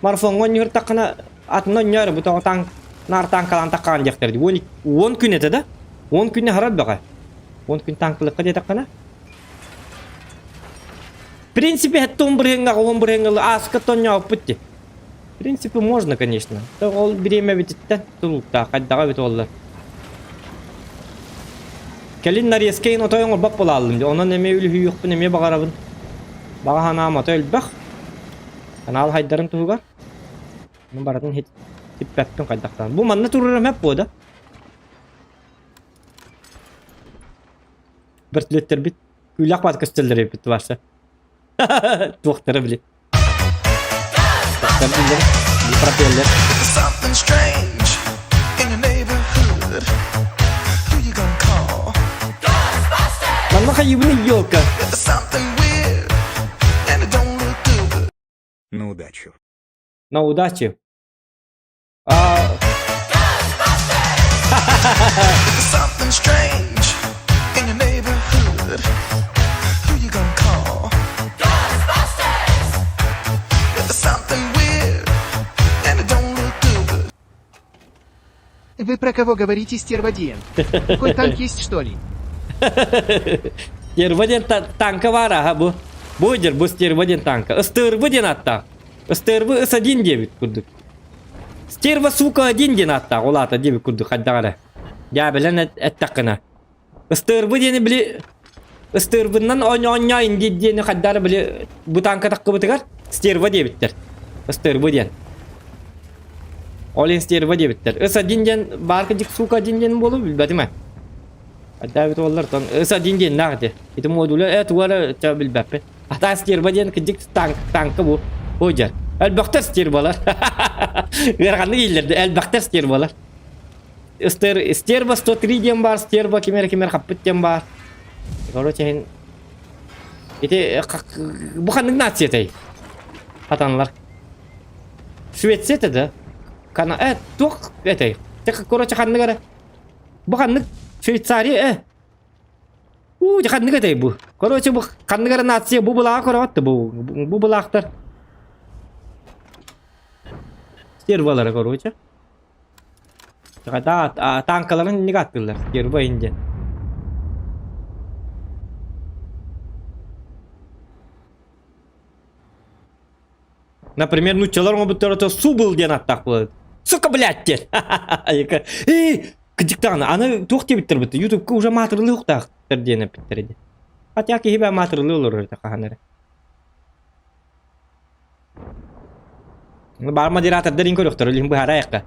марафонго нюр такына атынан нюр бу танк нар танкалан таккан жактерди. 10 күн этеде. 10 күнне харап бага. 10 күн танклыкка де таккана. В принципе, хеттон бренга, он бренга аска тоня опытти. В принципе, можно, конечно. То ол время бититтен тулукта, кайдага бит оллар. Келин нарезкейн отойон бап болалым. Онан неме үлү юкпу неме багарабын. Бага ханама тойл бак. Канал хайдарын тугар. Мен баратын хет типпеттен кайдактан. Бу манна турурам хеп бода. Бертлеттер бит. Күлак бат кыстылдыр бит барса. Туктары били. There's something strange in your neighborhood. Who you gonna call? Манна хайыбыны ёлка. There's something weird, and it don't look good. На удачу. На удачи. There's something strange in your neighborhood. Who you gonna call? There's something weird, and it don't look good. Вы про кого говорите, стерводен? Какой танк есть, что ли? Стерводен танка вара, ha bu. Budur bu Sтерводен танка. Sтерводен атта. Sтервы S1-9 kurduk. Sтерва сука 1 атта. Олата 9 kurduk haddagara. Ya bilen ettaqına. Sтерводен bile Sтервыннан оня индидени haddara bile bu tanka taqqı bitigar. Sтерва 9'tir. Sтерводен. Olin Sтерва 9'tir. S1 barkıcık suka 1 bolu bilbedim. David والله طن اسادين دي ناقده يتمودوا ات ولا تابل بابه حتى ستير بدين كجيك تانك بو وجر البختر ستير بولار غير خلني يلد البختر ستير بولار ستير بس تو 3 جمبار ستير با كاميرا خبط جمبار قالوا تشين يتي bu kanın nasiyetey atanlar Şvetsiyete de kana tok etey tek koroça kanı gara bu kanı Швейцария, жахан неге дей бу. Короче, бу кандыгар нация бу була коратты бу булактар. Стервалары, короче. Жагада танкаларын неге аттылар? Стерва инде. Например, ну челарга бутөрөтө су был ден аттак болот. Сука, блядь, ден. Кыдыктан аны тохте биттер бит. YouTube'га уже матырлы уктак тердене биттерди. Хотя ки хиба матырлы olur это каханары. Бар модератор дарин доктор, или мы гараека.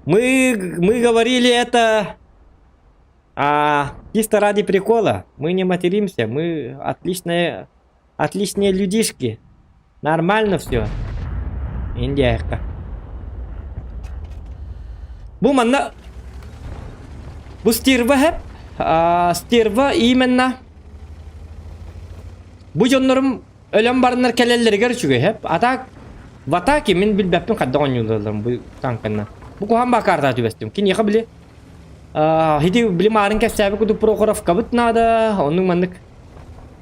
Мы говорили это чисто ради прикола. Мы не материмся, мы отличные людишки. Нормально все. Индейка. Бу манна. Бу стерва хеп. Стерва именно. Бу жоннорум өлөм барынар келеллерге чүгө хеп. Атак в атаке мен билбеппин кадда ойнулдум бу танкына. Бу кухан бакарда түбестим. Кин яка биле. Хиди билим арын кесәбе куду прокоровка бит надо. Onun маннык.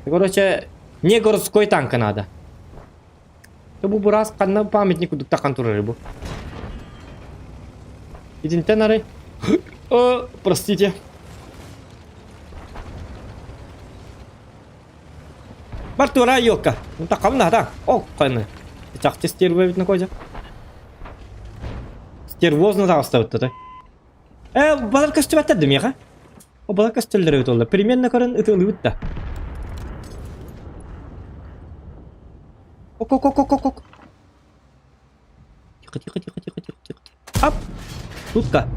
Короче, не городской танк надо. То бу раз канна памятник куду такан турары бу. Идинте нары. Простите. Бартура йока. Ну так камна да. О, кайны. Чакчы стерва бит накойда. Стервозно да оставыт да. Балар костюм аттадым яга. О, балар костюмдер бит олда. Примерно көрөн ытылы бит да. Ок. Тихо. Ап. Тутка.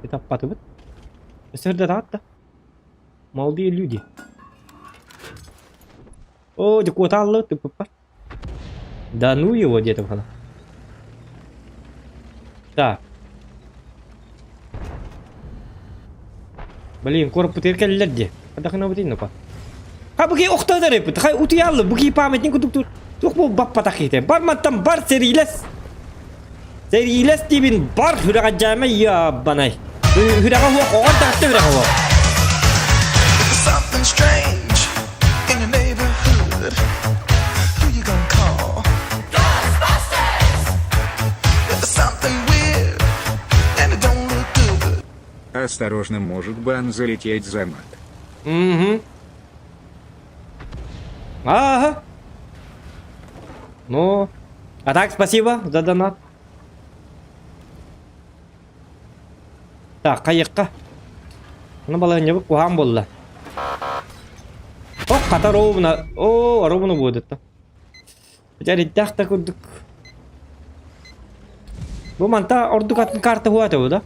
Это патыбыт. Сырда да. Молодые люди. О, декоталлы ты попар. Да ну его где-то вхана. Так. Блин, корпу теркеллерде. Кадахна бутиннопа. Буги оқтадар епт. Хай утияллы буги памятник тук. Тук бу баппа таките. Бар маттан бар серилес. Серилес тибин бар хүрага жама я банай. Хүрага хуа огар тагты хүрага хуа. There's something strange in your neighborhood. Who you gonna call? Ghostbusters! There's something weird and it don't look good. Осторожно, может бан залететь за мат. Угу. Ага. Ну. А так, спасибо за донат. Так, кайыкка. Ну, баланья бу кухан болла. О, ката ровно. О, ровно будет. Жари дахта курдук. Бу манта ордук атын карта хуата бу да.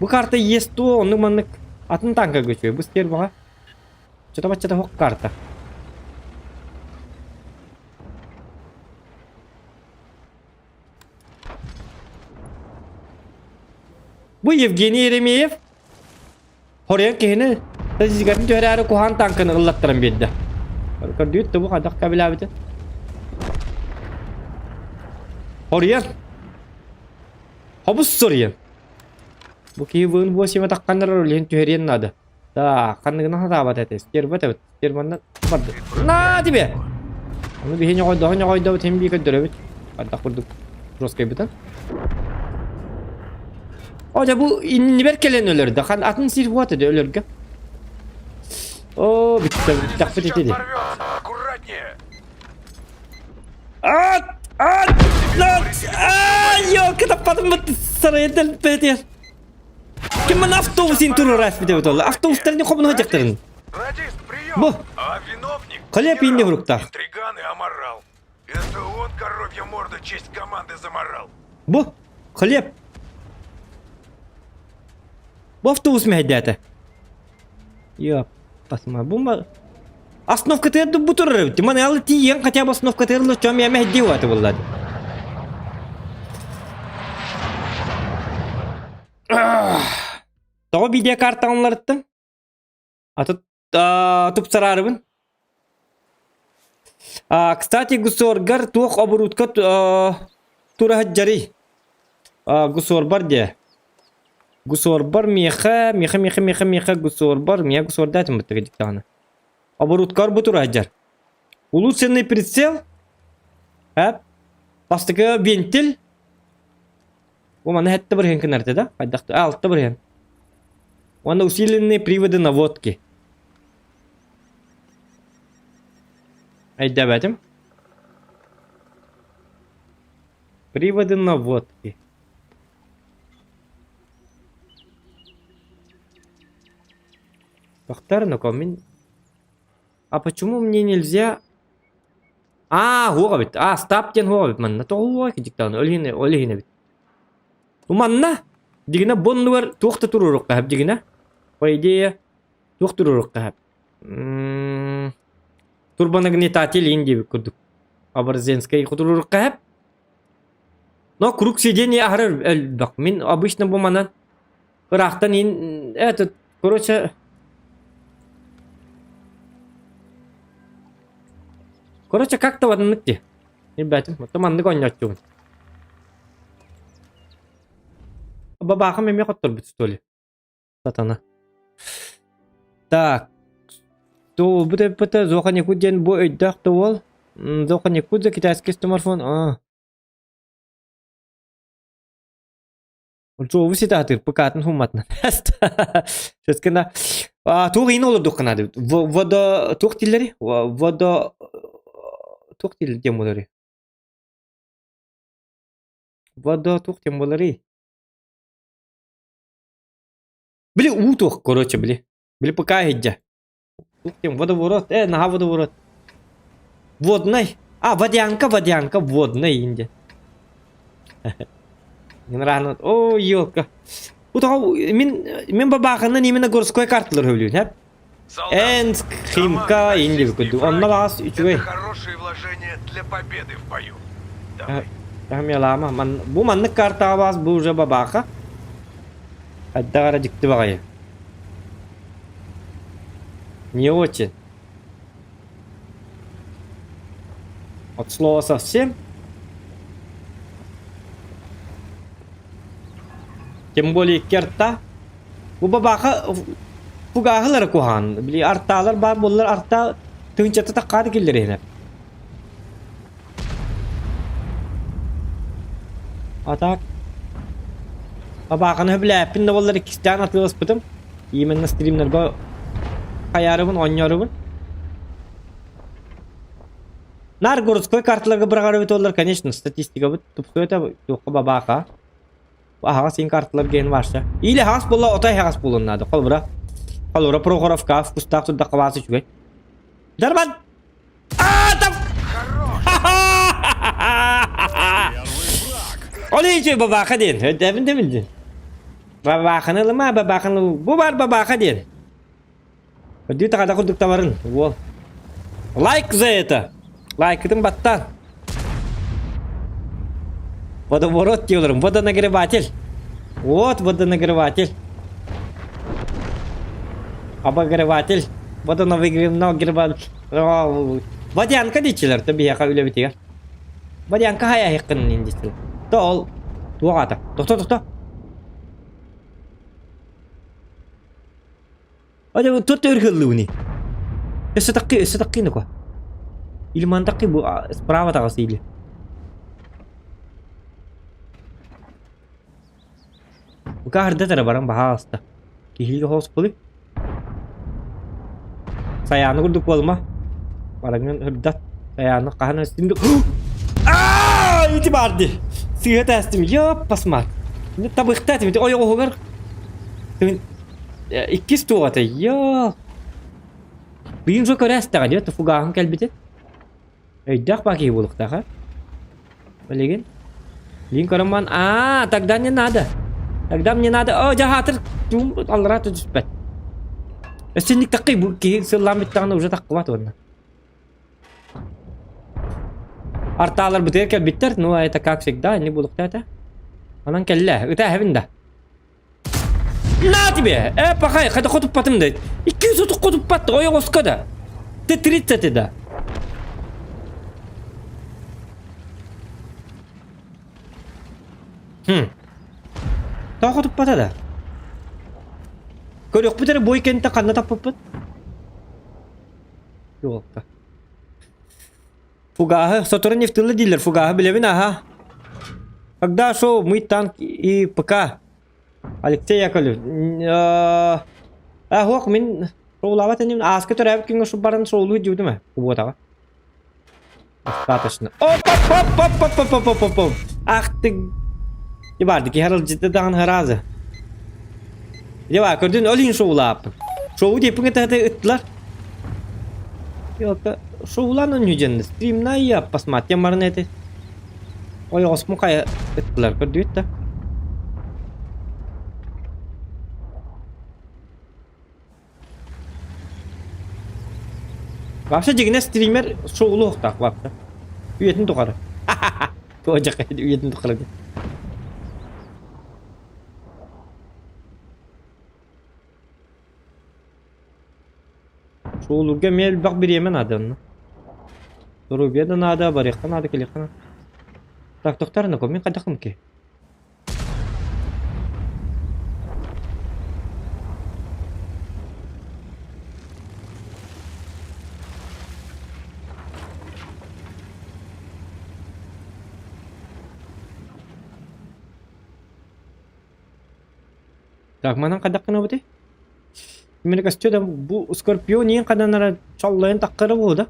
Бу карта есть то, он маннык атын танка көчөй. Бу стер бага. Чата хок карта. Бу Евгений Еремеев. Хорян кehini тәҗрибәсен төрәре кухан танкын ыллаттырын бирде. Көрдүт тә бу кадак кабила бит. Хорян. Хабус сорьян. Бу кийвен бу сема такканнар ролен төрәен нады. Да, канныгына хатабат әтә. Стербат. Стерманнан барды. На тебе. Аны бихене койды тем би көдөрөбүт. Кадак курдук. Роскай битен. Ода бу иннибер келен өлөрдө. Хан атын сир хуаты да өлөргө. О, битте такфит Сейчас этеди. порвется. Аккуратнее. Yok, tapmadım mı saraydan beter. Kim автобусын туру расп деп отолду. Автобустар не кобуна жактырын. Радист, прием. Бу. А виновник? Калеп инде в руктах. Интриган и аморал. Это он, коровья морда, честь команды заморал. Бу, хлеб. Бу автобус мәдәте. Йоп, пасма, бу ма. Остановка тәрді бұтыр. Тиман әлі тиен хотя бы остановка тәрлі чөм я мәдді ваты болады. Тағы видео карта онларыттым. Аты тұпсарарыбын. Кстати, гусоргар туақ оборудка тура хаджари. Гусорбар де. Гусорбар меха гусорбар. Меха гусор датым бұттығы диктаны. Оборудкар бұтур хаджар. Улучшенный прицел. Бастығы вентиль. О, мана хәтті бір хенкі нәрді да? Қайдақты, алтты бір хен. Оны усиленные приводы наводки. Айда бәтім. Приводы наводки. Бақтар, ну-ка, А почему мне нельзя Huğa bit. Stop diyen huğa bit manna. Toğuğa kiciktan. Ölihine bit. Bu manna. Digine bonnu var. Tuğta tururuk kahab digine. O ideya. Tuğta tururuk kahab. Turbana gine tatil indi bir kurduk. Оборзенская tururuk kahab. No kruк сиденье ahrar. Bak min обычно bu manan. Kıraqtan in. Evet. Короче. Короче, как-то в одном ныкте. Ребята, вот там анны гонят чугун. Бабаха меме хоттор бит, что ли? Сатана. Так. То быта зоха никуден бу өйдах то ол. Зоха никудзе китайский смартфон. Жо вisi татыр пыкатын хуматна. Сейчас кена. Туғин olur дұққанады. Вода туқ тиллери. Вода туқ тилли тем болары. Вода туқ тем болары. Били утуқ, короче, били. Били пока хиджа. Туқ тем водоворот. Наха водоворот. Водный. Водянка, водный инде. Рано. О, ёлка. Утау, мен бабаханнан именно горской карталар хөвлүн, хеп. Энск, Химка, инде бикуду. Онна лаас Это үчүгэй. хорошее вложение для победы в бою. Давай. Тахмялама. Бу маннык карта бас, бу уже бабаха. Аддагара дикти багай. Не очень. От слова совсем. Тем более керта. Bu babaka fugahılar kuhan. Bili artalar bar bollar arta tınçata takkadı killeri hene. Atak. Babakanı bile pinde bollar ikisinden atıyoruz pıtım. Yemenle streamlerge kayarımın oynarımın. Нар городской карталарга биргаравит олар, конечно, статистика бит. Тупсу это тоққа бабака. Ага, син карталар ген барша. Или хас болла отай хас болуннады. Колбура. Колбура Прохоровка вкустак туда кавасы чугай. Дарбан. Там. Олейче бабака ден. Демин. Бабаканы лыма, бабаканы. Бу бар бабака ден. Дию тагада кудук товарын. Вол. Лайк за это. Лайкытын баттан. Водоворот диyorlarım. Водонагреватель. Вот водонагреватель. Обогреватель. Водонагреватель. Водянка дейчилер. Tabi яка öyle bitiyor. Водянка haya yakın indisi. Tol. Tuğata. Doktor. Hadi bu tut örgülü ni. Ese такие Или мантаки справа tagası или. Bu kahırda tara barang bahasta. Kihilga hos puli. Sayana kurduk olma. Barangın hırdat. Sayana kahana sinduk. İti bardi. Sigat astim. Ya pasmat. Ne tabıkta timit. Oy hogar. Timit. İkis tuğata. Ya. Birin çok öğresti diyor. Tufugahın kelbiti. Dah pakai buluk tak kan? Balikin? Link koraman. Tagdan nada. Tagdamnya nada. Oh jahater. Allah tuh cepet. Sini takki bu ki selamit tangan уже tak kuat warna. Artalar betul kan bitter. No это как всегда. Ini buluk tak? Anan kellah. Udah hevinda. На тебе! Пахай, kada kutup patım da. 200 kutup pat. Oya oskada. Te 30 da. Tahu tu pada dah. Kau dok putar boy kenta kan tak apa. Yok. Fugah, sotoran iftul dealer fugah beli bina ha. Когда шо мы танк и ПК. Алексей Яковлев. Хок мин шоулават они аска то раб кинго шубаран шоулу дию дема. Вот ава. Достаточно. Оп. Ах ты. Yabardaki herhalde cidden haraze. Ya gördün ölün şovu yaptım. Şovu diye pınga tahta ıttılar. Yok, şovlan önücen stream na ya посмотрим марнети. Ой, осму кая ettiler gördüğüt de. Вообще жигне стример шоулу хтак вапта. Üyetin tukarı. Kocak üyetin tukarı. Şoulurga mel bak bir yemen adamını. Durubya da nada var yakın hadi kelekana. Так, doktoruna koyayım kadakım ki. Так, манан кадакына бути. Мен кастё да бу скорпион ең каданара чаллайын таккары бу да.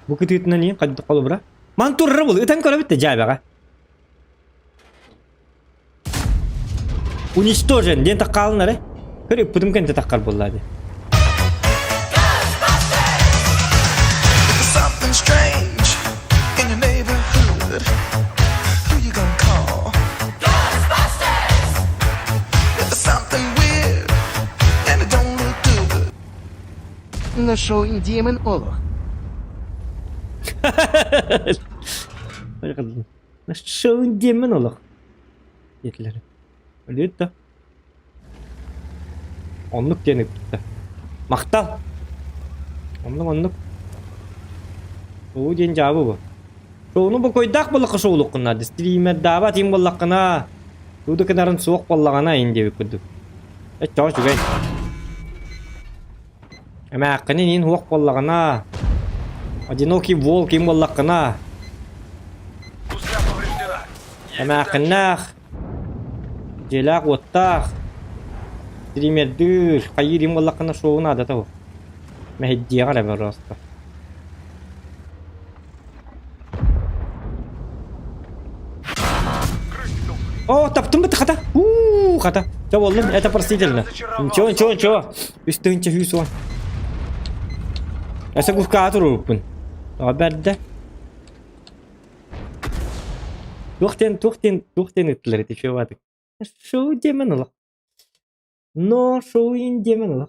Бу кытытынан ең кадды калы бра. Ман турры бул, ытан көрө битте жабага. Уничтожен, ден таккалынар, көрө пудум кенте таккар боллады. There's something strange in your neighborhood. Who you gonna call? Ghostbusters! There's something weird and it don't look good. Нашел демон Олух. Şoun demen olaq. Yetleri. Öyle de. Onluk denip tuttu. Maktal. Onluk. O den cevabı bu. Şounu bu koydak balık şouluk kına. Streamer davat im balık kına. Tudu kenarın soğuk balığına indi bir kudu. Çoğu çugay. Ama akının in hoğuk balığına. Одинокий волк им баллакына. Узля повреждена. Ама кыннах. Желак оттах. Стримердür. Кайыр им баллакына шоуна да тау. Мәһиддия гара бер раста. О, таптым бит хата. Хата. Жаболдым, это простительно. Ничего. Üstünce hüs var. Esa gufkatur urupun. Haberde. Тухтен ettiler şu vadık. Şu demen ola. No şu in demen ola.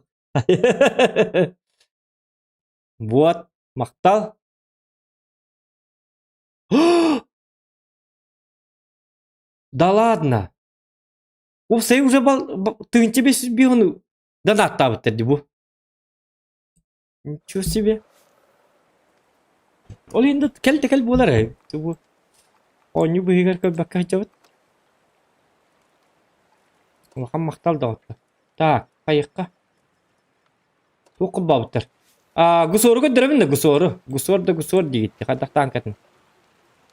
Вот, мактал. Да ладно. У сей уже тынче 500 биону донат табыттырды bu. Nичего себе. Ол енді кәл болар. Bu. Onu bu higar köpek kaçavat. Ulan maktal dağıttı. Tak, kayıkka. Okup babıttır. Гусору götüremin de Гусор da Гусор diye gitti. Kadak tankatın.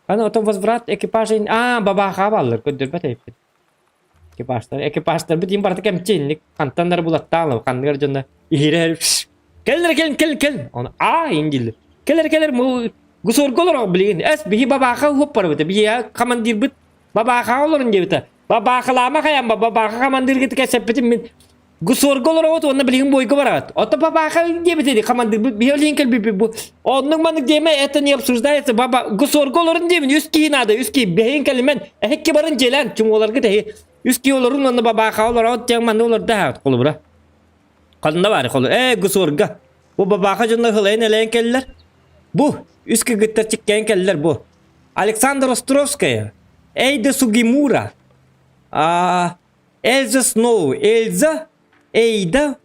Hani oto возврат экипажын. Babağa ballar götürbe teyipti. Ekipajlar bütün barıtık emçinlik. Kantanlar bulattanlar. Kandıgar canında. İhire. Keller. Onu İngildir. Keller. Гусор голор bilin. Bihi babağa hoppar bite. Bihi komandir bit. Babağa olurun diye bite. Babağa lama kayam. Babağa komandir git kesepetim min. Гусор голор ot onu bilin boyga barat. Ota babağa diye bite. Komandir bit. Bihi linkel bi bu. Onun manık deme это не обсуждается. Baba Гусор golorun diye min. Üski nada. Üski bihin kelimen. Hekke barın celan. Çünkü olar gide. Üski olurun onu babağa olur. Ot yang man olur da. Kolu bura. Kalında var kolu. Гусорга. Bu babağa junda hılayın eleyen keller. Bu. Üskü gıttar çıkken keller bu. Alexander Ostrovskaya. Eyda Sugimura. Elza Snow. Eyda.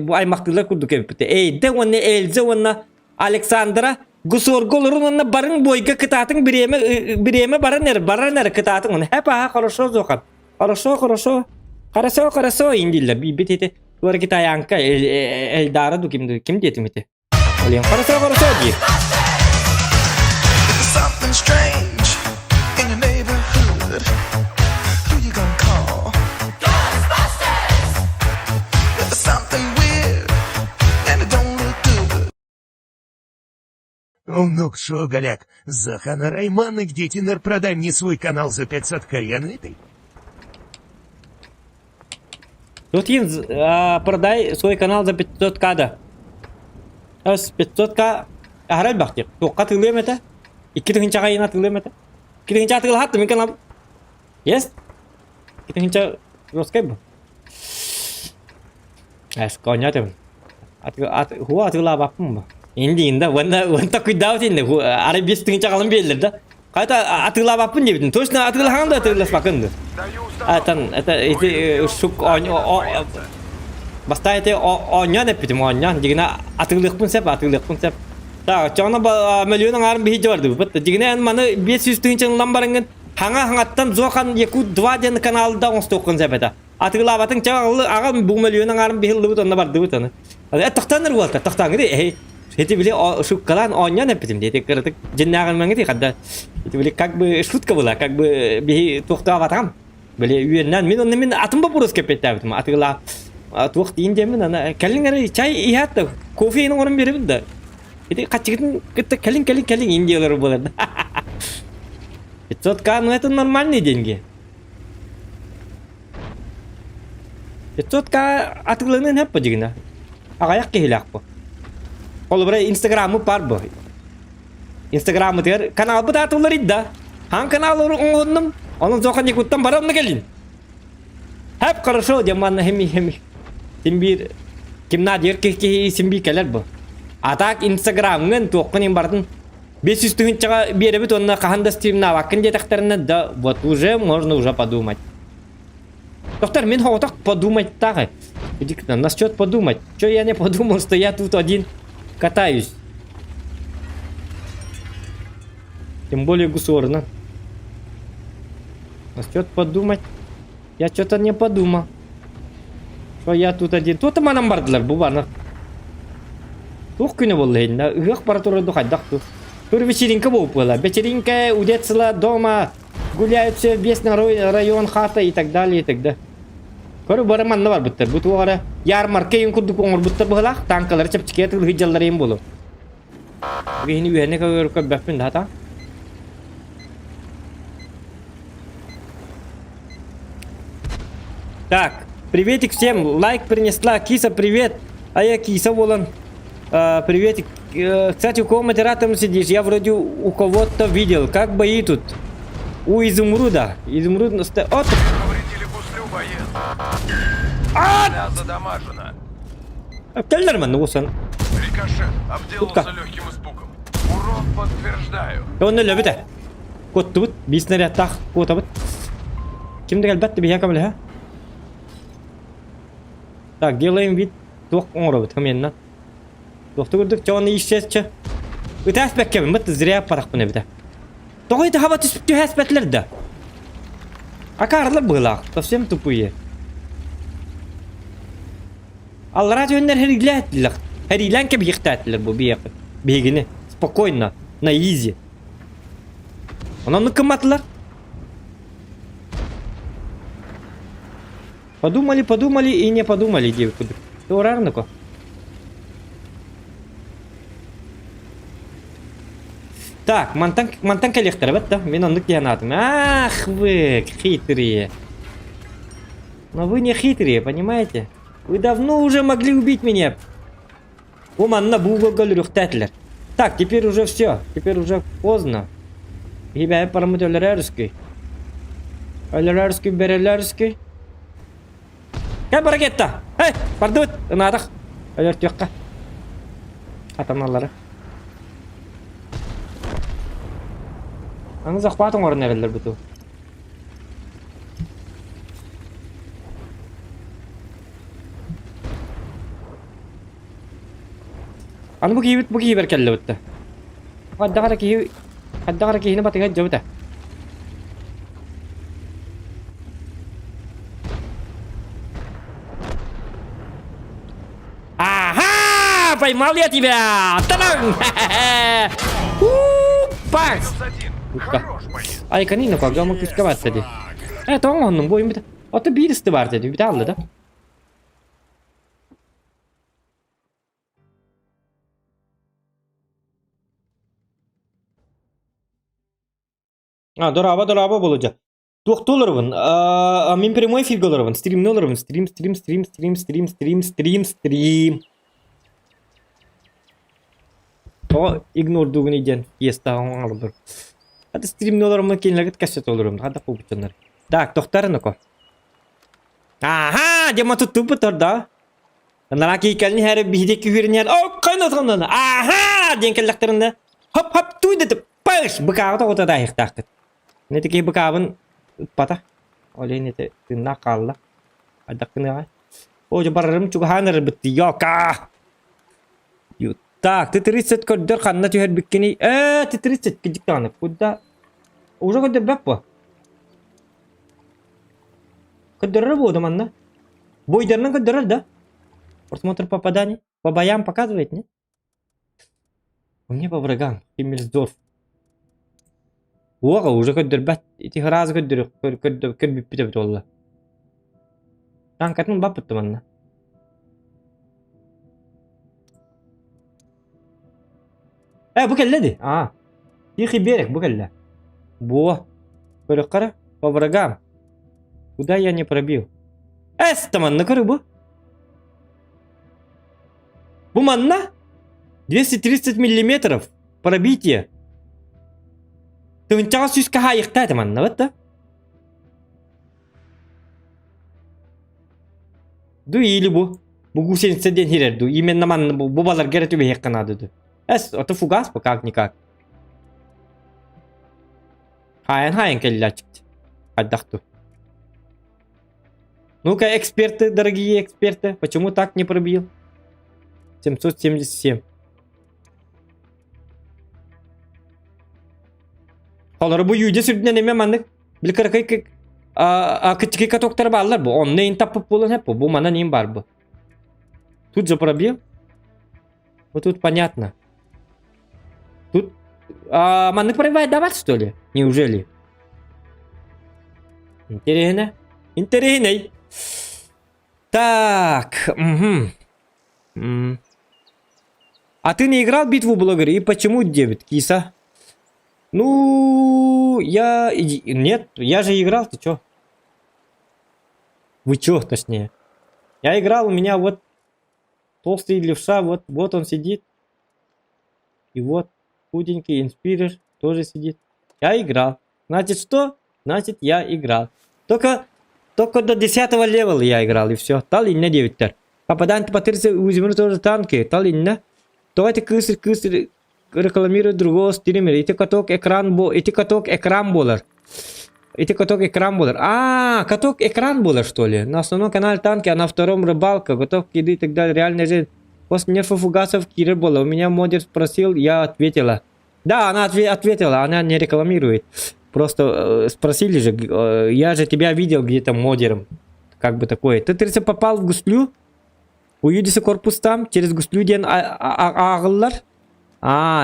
Bu aymaklılar kurduk evipte. Eyda vanna Elza vanna Alexandra. Гусор голорун vanna barın boyga kıtatın bireme barın kıtatın vanna. Hep хорошо zokat. Хорошо indiller. Bir bitete. Doğru kita yanka Eldara du kim diyeti Olyan хорошо diye. There's something strange in your neighborhood. Who you gonna call? Ghostbusters! There's something weird and it don't look good. Ну что, голяк, Захана Райман и где Тинер, продай мне свой канал за 500 кояны. Тут продай свой канал за 500 када. Ас 500к ахрал бактик. Тоққа тылым это. 2 тыгынча кайына тылым это. 2 тыгынча тылы хатты мен канал. Yes? 2 тыгынча роскай бу. Ас конятым. Хуа тыла баппын бу. Инде ванта куйдау тенде. Ары 5 тыгынча калым белдер да. Кайта атыла баппын дебитин. Точно атыла ханда атылас бакынды. Даю установку. Это шук Баста это оня не питим оня. Дигна атылыкпын сеп. Так, чона миллион арым бихи жорды. Бут дигна маны 500 тыгынча ламбарыңын хаңаттан зоқан 2 ден каналда онстокын сеп это. Атыла батың чагы ага бу миллион арым бихи лыбыт онда барды бут аны. Тактаныр болта, тактаңы эти были шуккалан оня не питим дети кырдык жиннагын маңы кадда. Эти были как бы шутка была, как бы бихи токтап атам. Были үйеннен мен атым бапурус кепеттабытым. Атыла тук дейинде мен ана калиңери чай иятты. Кофейни орун беребин да. Эти качыгын кытта калиң индиялар болот. 500к, ну это нормальные деньги. 500к атылынын хеп божигина. Агаяк кехилак бу. Ол бир инстаграмы бар бу. Инстаграмы дер канал бу датылар идда. Хан каналлар оңдум. Onun zokan yıkuttan baram mı gelin? Hep karışıyor zamanla hemi. Simbir kimna diyor ki simbir keler bu. Atak Instagram'ın toqın bardın 500 тысяч bir bit onunla kahanda stream'na bakın detекторына да вот уже можно уже подумать. Доктор, мен хотак подумать так. Иди насчет подумать. Что я не подумал, что я тут один катаюсь. Тем более гусорно. Насчет подумать. Я что-то не подумал. Что я тут один. Тут манам бардылар бу бана. Тух күнү болду эле. Ыгак бара турду кайдакту. Тур вечеринка болуп кала. Вечеринка, удецла дома, гуляют все весь район, хата и так далее, и так далее. Көрү бара манна бар буттар. Бут вара ярмарка ен курдук оңор буттар бала. Танкалар чепчике тыл хижалдар ем болу. Гени үйене көрүп баппын дата. Так, приветик всем. Лайк принесла. Киса, привет. А я Киса Волан. Приветик. Кстати, у кого модератором сидишь? Я вроде у кого-то видел. Как бои тут? У Изумруда. Изумруд... От! Повредили гуслю, боец. Земля задамажена. Тельнерман, ну сон. Рикошет обделался Шутка. легким испугом. Урон подтверждаю. Он не любит. Кот тут. Биснаря так. Кот тут. Кем дегал бит бия камля? Так, делаем вид. Тох оңробут хаменно. Доктор чоны ишче. Үтәс бәккәм, мыт зря парак буны биде. Тогы да хава төшүп төһәс бәтләрдә. Акарлы булак, совсем тупые. Ал радионнар хәриләтлек. Хәрилән кебек ихтәтләр бу бия. Бегине, спокойно, на изи. Ананы кыматлар. Подумали и не подумали, девки. Что рарно-ко? Так, монтан коллектор, вот да? Мен он нукианатом. Ах вы, хитрые. Но вы не хитрые, понимаете? Вы давно уже могли убить меня. Уманна бугоголюх тетлер. Так, теперь уже все. Теперь уже поздно. Гибя парамут олерерский. Олерерский, берелерский. Как барагетта? Эй, пардут, надах. Олер тёкка. Атаналары. Аны захватың орын әрелер бұту. Аны бұ кейбір кәлі бұтты. Қаддағара кейіні батыға жауыта. Ага! Поймал я тебя! Та-дам! Пакс! Хорош, боец. Ay kanina ko agam magkiskabat dedi. Tamam onun boyun bir ata birisi var dedi. Bir de aldı da. Дорaba болacak. $9. Мен прямой эфир долларовын. Стрим долларовын. Стрим. O ignorduğun iden yestağın alır. Hadi stream'de olarım kendilerine kaset olurum. Hadi bu bütünler. Tak doktorun oku. Aha, dia mau tutup betul dah. Neraki ikannya hari bidik kuhirnya. Oh, kena tangan. Aha, dia kelakternya. Hop hop tu itu pas bekau tu kota dah tak. Nanti kaya bekauan patah. Oleh ini tu nakal lah. Ada kena. Oh, jabaram juga haner betul ya kah. Yuk. Так, ты 30 кодер ханна тюхер бикини. Ты 30 кидиканы. Куда? Уже кодер баппа. Кодер работа, манна. Бойдерна кодер, да? Просмотр попаданий. По боям показывает, нет? У меня по врагам. Химмельсдорф. Ого, уже кодер бат. Этих раз кодер биппите битолла. Там катун баппа-то, манна. Bu kelle aa يخي берег bu kelle перекара по врагам. Куда я не пробил? Эстаман на рыбу. Буманна 230 миллиметров пробитие. Ты унчал сюська хайхта таман, вот да? Ду или бу гусень сиден хирер ду именно ман бу балар герету бехек канаду ду. Это фугас, как-никак. Хаян келлячик. Отдохту. Ну-ка, эксперты, дорогие эксперты, почему так не пробил? 777. Халары bu yüce sürdüğünden emin manlık. Bir kırıkı küçük katokları bağlar bu. Onun neyin tapıp bulun hep bu. Bu mana neyin var bu. Тут же пробил. Вот тут понятно. Тут маннык пробивает давать, что ли? Неужели? Интересно. Интересно. Так. Угу. А ты не играл битву блогера? И почему 9, киса? Ну, я... Нет, я же играл, ты чё? Вы чё, точнее? Я играл, у меня вот толстый левша, вот он сидит. И вот худенький инспирер тоже сидит. Я играл. Значит что? Значит я играл. Только до 10 левела я играл и все. Талинне 9'тер. Попадан потырся uzimur тоже танки. Талинне. Давайте кысыр рекламирует другого стримера. Эти каток экран болар. Эти каток экран болар. Каток экран болар, что ли? На основном канале танки, а на втором рыбалка, готов еды и так далее. Реальная жизнь. После нерфа фугасов Кирилл была. У меня модер спросил, я ответила. Да, она ответила, она не рекламирует. Просто спросили же, я же тебя видел где-то модером. Как бы такое. Ты попал в гуслю? Уйдися корпус там, через гуслю ден ағылар.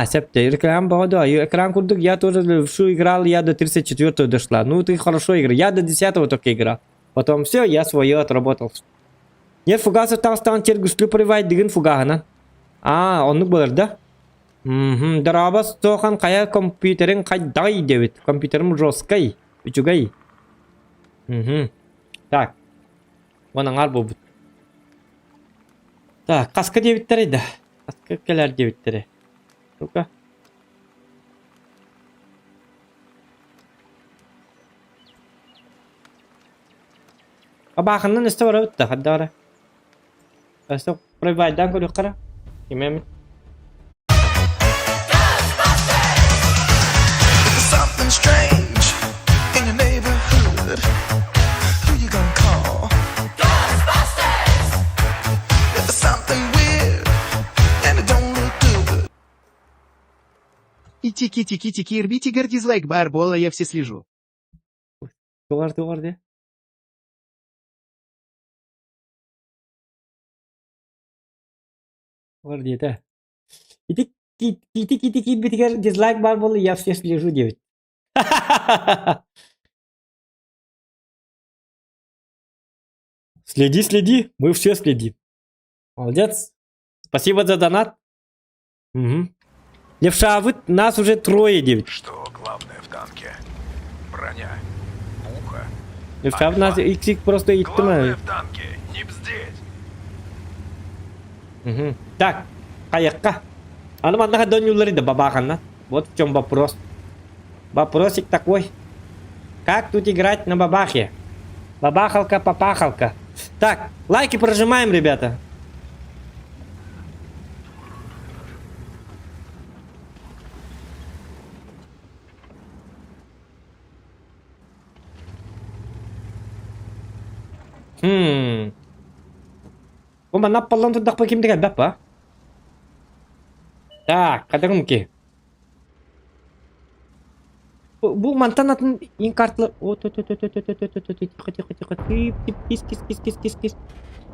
Септе, реклам походу. Экран курдук, я тоже в шу играл, я до 34-го дошла. Ну, ты хорошо играл. Я до 10-го только играл. Потом все, я свое отработал. Нет, фугасов там стан через гуслю проривает деген фугахана. Он болар, да? Дарабас тохан кая компьютерин кайдай девит. Компьютерим жесткой. Учугай. Так. Вон аңар бұл. Так, каска девиттер еді. Каска келер девиттері. Ну-ка. Абақынның үсті бара өтті. Хадда бара. Үсті провайдан көрі қара. Емемін. Something strange in your neighborhood. Who you gonna call? Ghostbusters! There's something weird and it don't look good. И тики, рбите дизлайк барбола, я все слежу. Doğru de. Var diye de. Кити, битигер дизлайк бар болы, я все слежу, девять. Следи, мы все следим. Молодец. Спасибо за донат. Левша, вы нас уже 3, 9. Что главное в танке? Броня. Пуха. Левша, в нас XX просто Главное иттиме. в танке не бздеть. Так, каяққа. А ну манна ходон юллары да бабаханна. Вот в чем вопрос. Вопросик такой. Как тут играть на бабахе? Бабахалка, попахалка. Так, лайки прожимаем, ребята. Bu mana pallan tudak pa kim tiga pa? Так, kadang ki. Bu mantan atın in kartla. O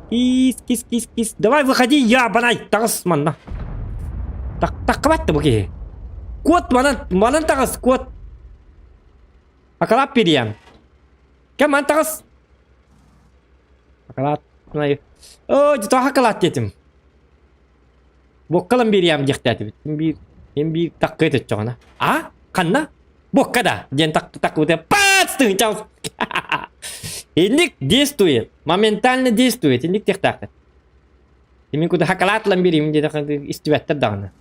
Кис. Давай выходи, я банай. Тагыс манна. Так кабатты буки. Кот манан тагыс кот. Акалап берем. Кем ман тагыс? Акалат. О, жито акалат детим. Боккалам берем дихтати. Мен bir такка етет жоғана. А? Қанна? Боккада. Ден так өте. Пац! Чаус. Индик действует. Моментально действует. Индик тех-так. Мен куда хакалатлам берем деді истиветтер дағына.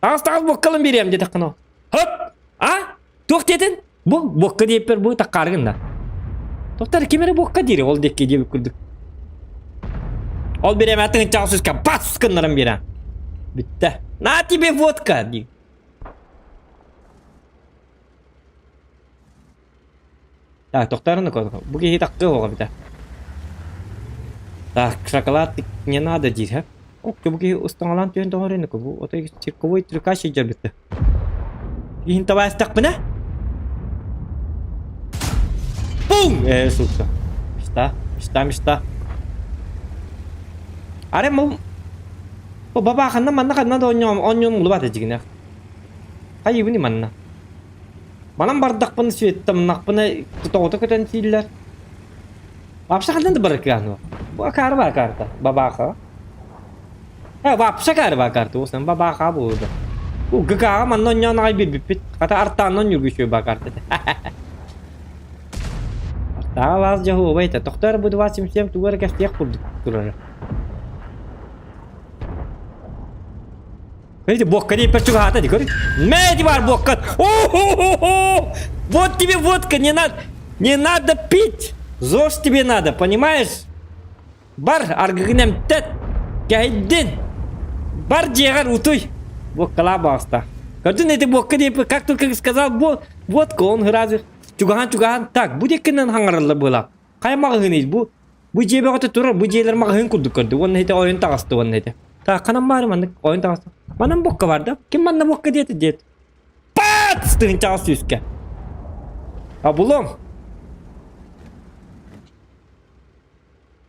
Тағыз боккалам берем деді қано. Хоп! А? Тоқ дедін? Бұл бокка дейіп бер бұл таққарғында. Тоқтар кемері бокка дейір ол декке деп күлдік. Ол берем әтіңін чағыз үскен. Бас үскінлерін берем. Бітті. На тебе водка! Дейік. Так, тоқтарыны көзі. Бұл кейі таққы оға біті. Так, шоколад не надо дейді. О, бұл кейі ұстаңалан түйін тоғырыны көз. Бұл отой цирковой трюкаши жер бітті. Кейін табай астақ бұна? Бум! Сука. Мишта. Аре, бұл... Бұл баба қанна манна қанна да оньон мұлы баты жігіне. Қай ебіні манна? Манам бардақпыны сүйеттім, нақпыны тұтауыты көтен сейілер. Вапша қандан да барық қаны? Бұл қары бар қарта, бабаға. Вапша қары бар қарта, осын бабаға болды. Бұл ғыға манна оньон ағай бір біппет. Қата арттағынан үргіші бар қарта. Арттаға лаз жағу обайта. Тоқтар бұды васым-сем туғар кәстек бұлдық тұрары. Видите, бокка не перчугата, говорит. Меди бар бокка. О-хо-хо-хо! Вот тебе водка, не надо пить. ЗОЖ тебе надо, понимаешь? Бар аргынем тет. Гайдин. Бар джегар утой. Бокка лабаста. Көрдün эти бокка деп, как только сказал водка, он разве чуган. Так, будет кенен хаңарылы была. Каймагы гыныз бу. Бу жебе гата турар, бу жейлер мага хын курдук көрдү. Оны эти ойын тагысты оны эти. Так, канам бары мандык ойын тагысты. Манам бокка var da. Kim manna bokka diyeti. Pat! Стын чаус yüzke. А булом.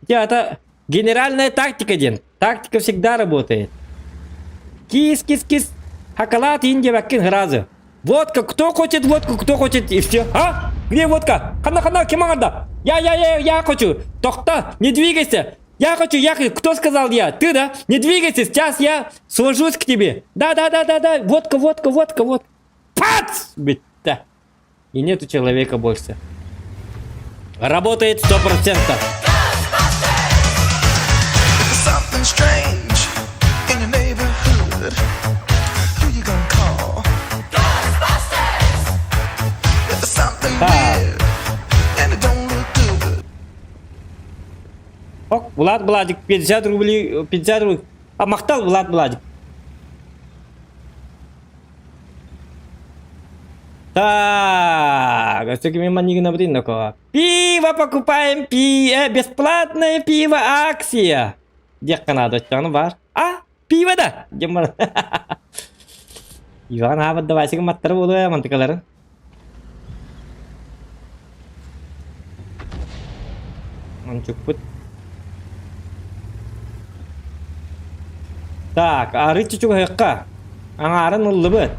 Это генеральная тактика, ден. Тактика всегда работает. Кис. Хакалат инде бакин гразы. Водка, кто хочет водку, кто хочет и все. А? Где водка? Хана, кем анда? Я хочу. Тохта, не двигайся. Я хочу. Кто сказал я? Ты, да? Не двигайся, сейчас я сложусь к тебе. Да. Водка. Пац! Битта. И нету человека больше. Работает 100%. Something strange in your neighborhood. Who you gonna call? Ghostbusters! There's something weird and it don't look good. Ок, Влад Владик, 50 рублей. А махтал Влад Владик. Так, а все-таки мимо не набрин такого. Пиво покупаем, бесплатное пиво, акция. Где Канада, что оно бар? А, пиво да. Где мы? Иван, а вот давай сега маттар буду я мантыкаларын. Манчукпут. Так, а рычы чуга хэкка. Аңарын уллы бөт.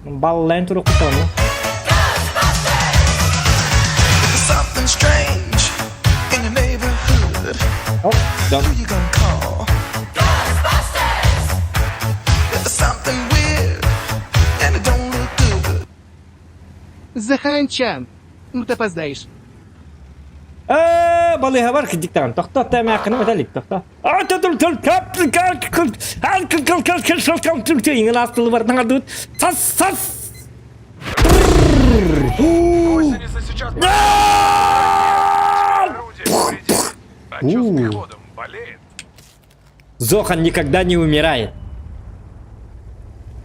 Баллайн туру кутону. Something strange in your neighborhood. Оп, да. Who you gonna call? Ghostbusters! There's something weird and it don't look good. Заханчан. Ну ты опоздаешь. балыга бар диктан. Тохта тема акына металлик тохта. Иңин астылы бар таңа сас. Гусеница сейчас... Орудие повредит. А чё с приходом? Болеет? Зохан никогда не умирает.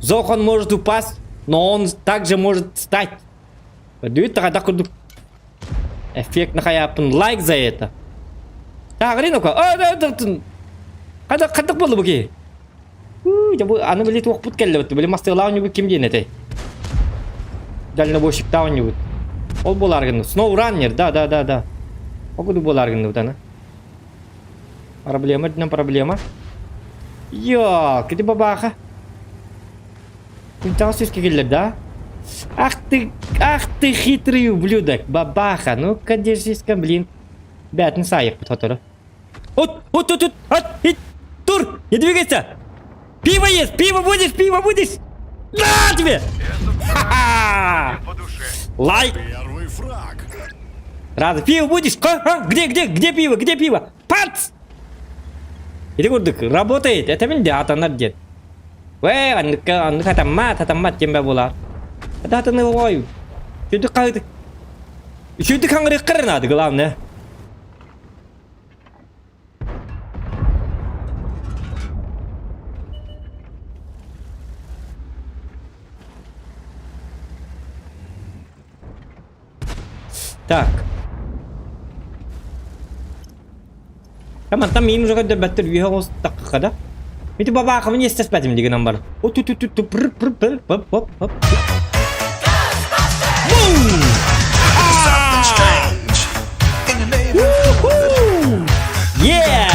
Зохан может упасть, но он также может встать. Подует тогда куда эффектно хаяпын лайк за это. Так, ринука. Кадак болды буки. Аны билет оқпут келді бітті. Біле мастығылауын не кем дейін әтей. Дальнобойщиктауын не Ол боларғынды. Сноураннер, да. Огуду боларғынды бұтаны. Проблема, дина проблема. Йо, кеде бабаха. Күнтағы сөзге келдер, да? Ах ты хитрый ублюдок, бабаха. Ну-ка, держись-ка, блин. Бятын сайық бұт отыры. Тур, не двигайся. Пиво есть, пиво будешь. На тебе! Ха-ха! По душе. Лайк. Первый фраг. Рада, пиво будешь? Где пиво? Пац! Иди курдык, работает. Это меня атанар дед. Анны хатаммат тембе була. Это атаны ой. Шуды каңыры қырынады, главное. Так. Там им уже когда баттер вихо так когда. Itu bapak kamu nyestes pasti menjaga nomor. Oh tuh. Something strange in your neighborhood. Yeah.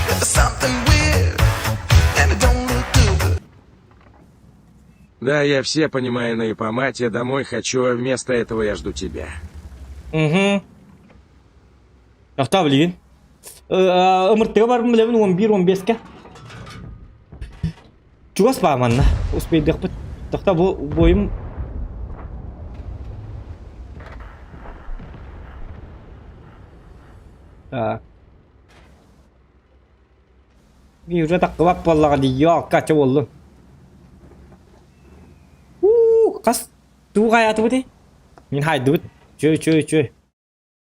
There's something weird and it don't look good. Да, я все понимаю, на Иппомате домой хочу, а вместо этого я жду тебя. Угу. Тоқта білген. Үмірттігі бар білемін 11-15-ке. Чуғас ба манна. Успейдік бұд. Тоқта бойым. Так. Мен уже таққыбап боллаға дейі. Қачы болды. Қас. Туға аяты бұд. Мен хайды бұд. Чөй.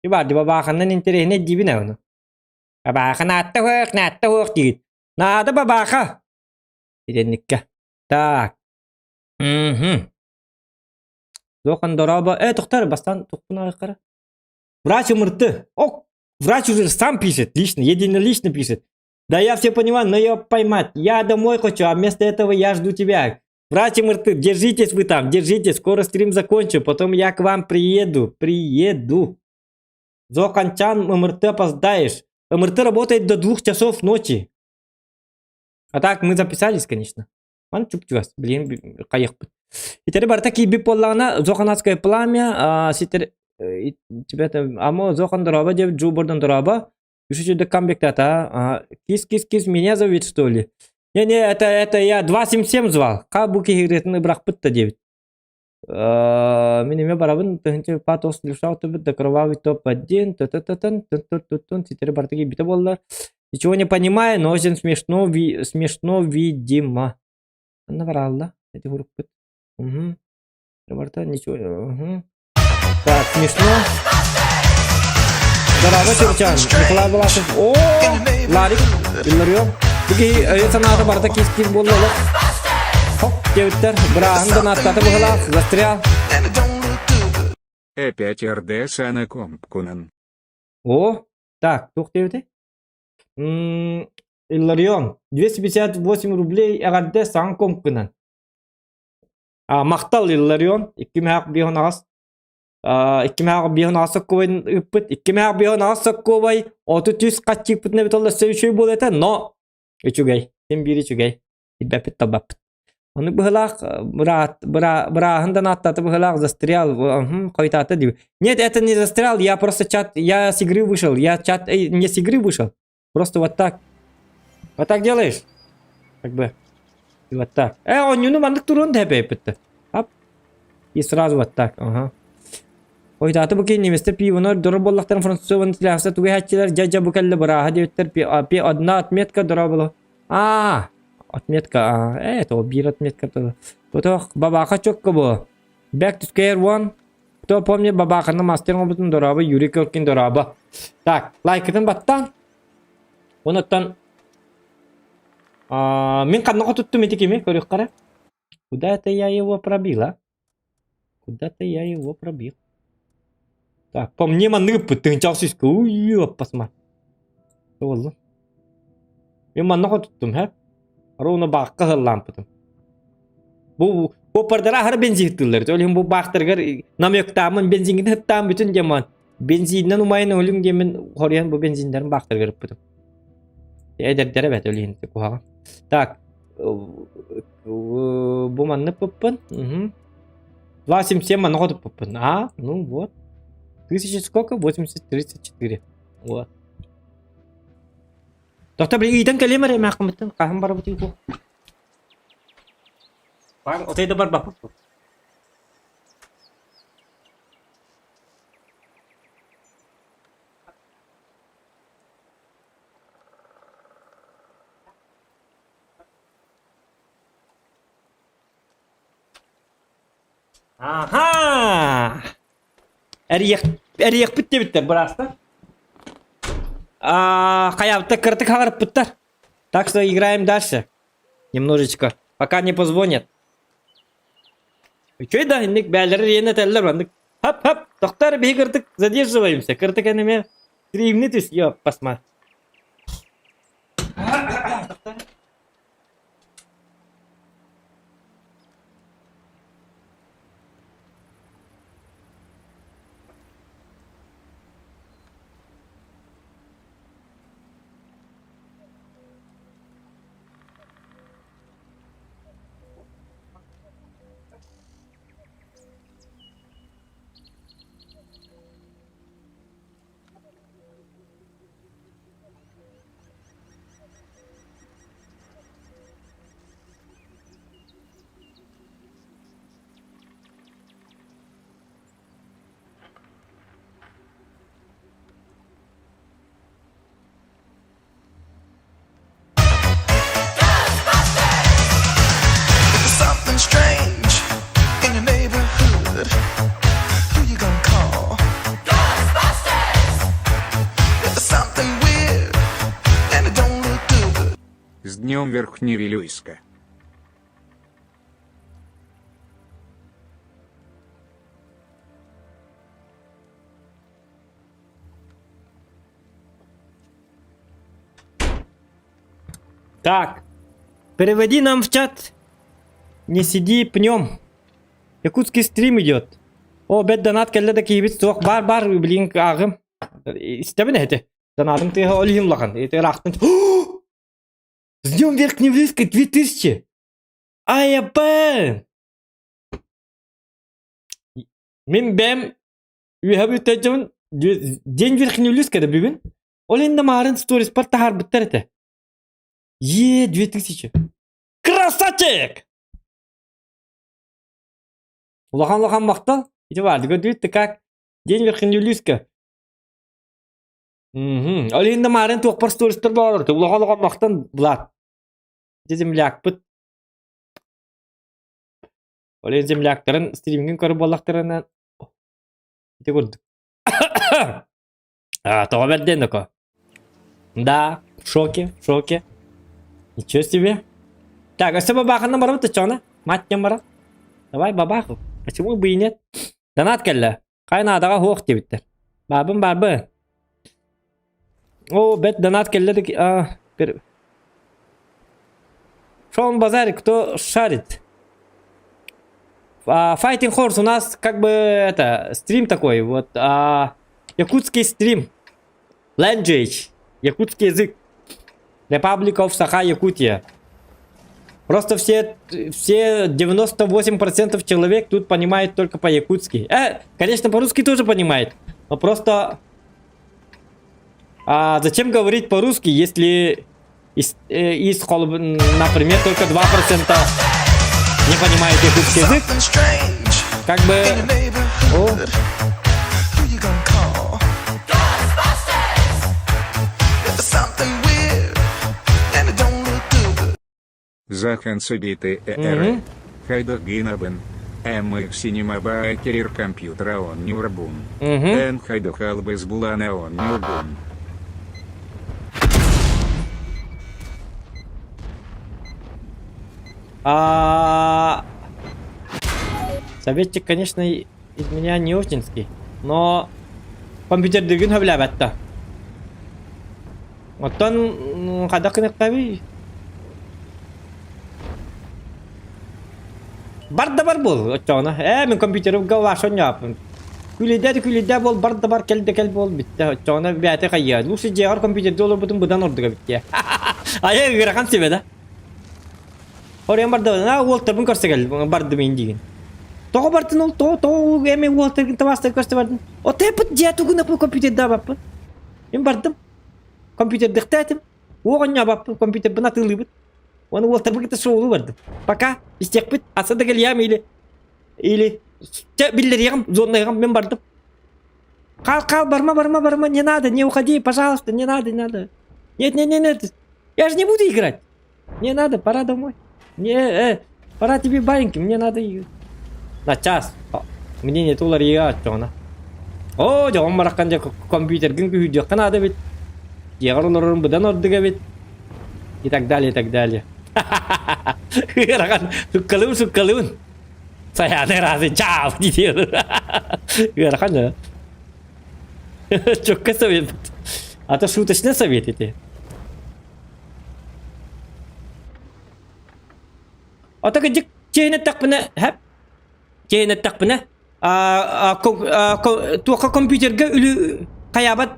Барды бабақаннан интересіне дейбін әуіні. Бабаха натта хөк дейді. Нады бабаха. Деденікке. Так. Зохан дораба. Тұқтар, бастан тұқтын ағыққара. Врач умырты. Врач уже сам пишет. Лично, единолично пишет. Да я все понимаю, но я поймать. Я домой хочу, а вместо этого я жду тебя. Врач умырты, держитесь вы там, держитесь. Скоро стрим закончу, потом я к вам приеду. Зоханчан, МРТ опоздаешь. МРТ работает до 2 часов ночи. А так, мы записались, конечно. Ман чук-чугас, блин, кайық бұд. Итері бар таки биполлағына Зоханатское пламя, ситер... Тебя-то... Амо Зохан дораба, деп Джубордан дораба. Юшичуды камбектата. Кис, меня зовет, что ли? Не, это я 277 звал. Кабуки хигретный брак пытта 9. Минеме барабын тыгынчы патос лишау тыбыт да кровавый топ-1 тун теперь бартаги бита боллар. Ничего не понимаю, но очень смешно видимо. Наврала. Эти группы. Угу. Барта ничего. Так, смешно. Здорово, Чурчан. Николай Балашев. О, Ларик. Илларион. Беги, это надо бартаки стиль боллар. Хоп, девятер, брахан аттаты бұғыла, застрял. Опять РД Сана Компкунан. О, так, тух девяты. Илларион, 258 рублей ағадды Сана Компкунан. Мақтал Илларион, 2 мәғ бейхін ағас. 2 мәғ бейхін ағасы көбейін үппіт, 2 мәғ бейхін ағасы көбей, 30 қатчик бұтына бетолда сөйшөй бол еті, но, үчігей, сен бір үчігей, идбәпіт табапыт. Он быхлах, брахандан аттаты быхлах, застрял, какой-то див. Нет, это не застрял, я просто я с игры вышел, не с игры вышел. Просто вот так. Вот так делаешь. Как бы. И вот так. Он не мандык турун да бепетте. Оп. И сразу вот так, ага. Oytatı bu ki nemeste piyonor duru bollaktan Fransızca van tilahsa tuğu hatçiler jaja bu kelle bıraha devitler pi adına atmetka dura bolo. Atmetka. Evet o bir atmetka to. То бабака çok bu. Back to square one. То помню бабаканы мастерин бутун дорабы Юрий Көркин дорабы. Так, лайкытын баттан. Онуттан мен канныга туттум этикеме көрүк кара. Куда-то я его пробил, а? Куда-то я его пробил. Так, по мне манны пыттын чалсыз. Уй, посмотри. Что было? Мен манныга туттум, ха? Ровно бакка лампытым. Bu pardara har benzin hıttırlar. Öyle bu baktırgar namyoktamın benzinin hıttam bütün zaman. Benzinden umayın ölüm gemin koruyan bu benzinlerin baktırgar hıppıdım. Eder evet öyle hindi kuhaga. Так. Bu manны пыппын. 277 манны қотып пыппын. Ну вот. 1000 сколько? 834. Вот. Тоқта бір үйден кәлемер әмі ақымыттың. Қағым бары бұтый бұл. Var, otayda var bak. Aha! Eriyek bitti bitti burası. Каябта кыртык хагырып буттар. Так что играем дальше. Немножечко. Пока не позвонят. Чойда инник бәлері рейна тәлілер бандык. Хап, доктор бей кыртык задерживаемся. Кыртык әнеме 3 минуты съеб, посмотри. Something strange in your neighborhood. Who you gonna call? Ghostbusters! There's something weird and it don't look good. С днем Верхневилюйска. Так, переводи нам в чат. Не сиди пнем. Якутский стрим идет. О, бет донат келді да кейбіт соқ бар блин ағым. Истебін әті. Донатым тыға олейін лаған. Это рақтын. С днем Верхневилюйска 2000. Аяпен. Мен бәм. Үйәбі тәжімін. День Верхневилюйска да бүгін. Олейін да марын сторис бар тахар біттер әті. 2000. Красавчик! Улахан мақтал. Иди варды. Gördün как? День Верхневилюйска. Ал енді марын тоқпар стористер бар. Улахан мақтан бұлат. Земляк бұт. Ол енді земляктарын стримген көріп болақтарынан. Иди көрдік. Тоға бәдден доко. Да, в шоке. Ничего себе. Так, а все бабаханың бары бұты чоғына? Маттен бары. Давай бабаху. Почему бы и нет? Донат келді. Қайнадаға хоқ дебіттер. Бабын. О, бет донат келді. Шон базаре, кто шарит? Fighting Horse у нас как бы это стрим такой. Вот якутский стрим. Language. Якутский язык. Republic of Саха-Якутия. Просто все 98% человек тут понимают только по-якутски. Конечно, по-русски тоже понимает. Но просто... зачем говорить по-русски, если например, только 2% не понимает якутский язык? Как бы... Захан собиты Мгм. Хайдах гинабен. Эммы синема керир компьютера он нюрбун. Мгм. Эн хайдах албыз булана он нюрбун. Советчик, конечно, из меня не очинский, но компьютер дегін хөбләп әтті. Оттан қадақын әққаби. Бар да бар бол, отчауна. Мен компьютерімге вашон япын. Күледе бол, бар да бар, кәл бол, бітті. Отчауна бәті қайя. Лучше жеғар компьютерді олар бұтын бұдан ордыға бітті. Ая ғырақан себе да. Ориян бар да, на Уолтербін көрсе кәл, барды мен деген. Тоғы бардың ол, тоғы әме Уолтербін табасты көрсе бардың. О, тәпіт жия түгін апы компьютерді абаппын. Мен бардым. Компьютерді қтәтім. Оған абаппын, компьютер бұна тылы бұд. Оны Уолтербін кеті соғылы барды. Пока, істек бұд, асады кәл ям или биллер егім, зонна егім, мен бардым. Қал, барма, не надо, не уходи, пожалуйста, не надо. Нет. Я же не буду играть. Не надо, пора домой. Пора тебе баньки, мне надо играть. На час. Мне нет улар играть, чона. О, да он маракан да компьютер гинку видео канада ведь. Егорлорун будан ордыга ведь. И так далее. Ракан суккалун. Саяны разы чау дидер. Ракан да. Чокка совет. А то шуточный совет эти. Отак дик чейне такпына хәп. Чейне такпына. Тука компьютерге үлү каябат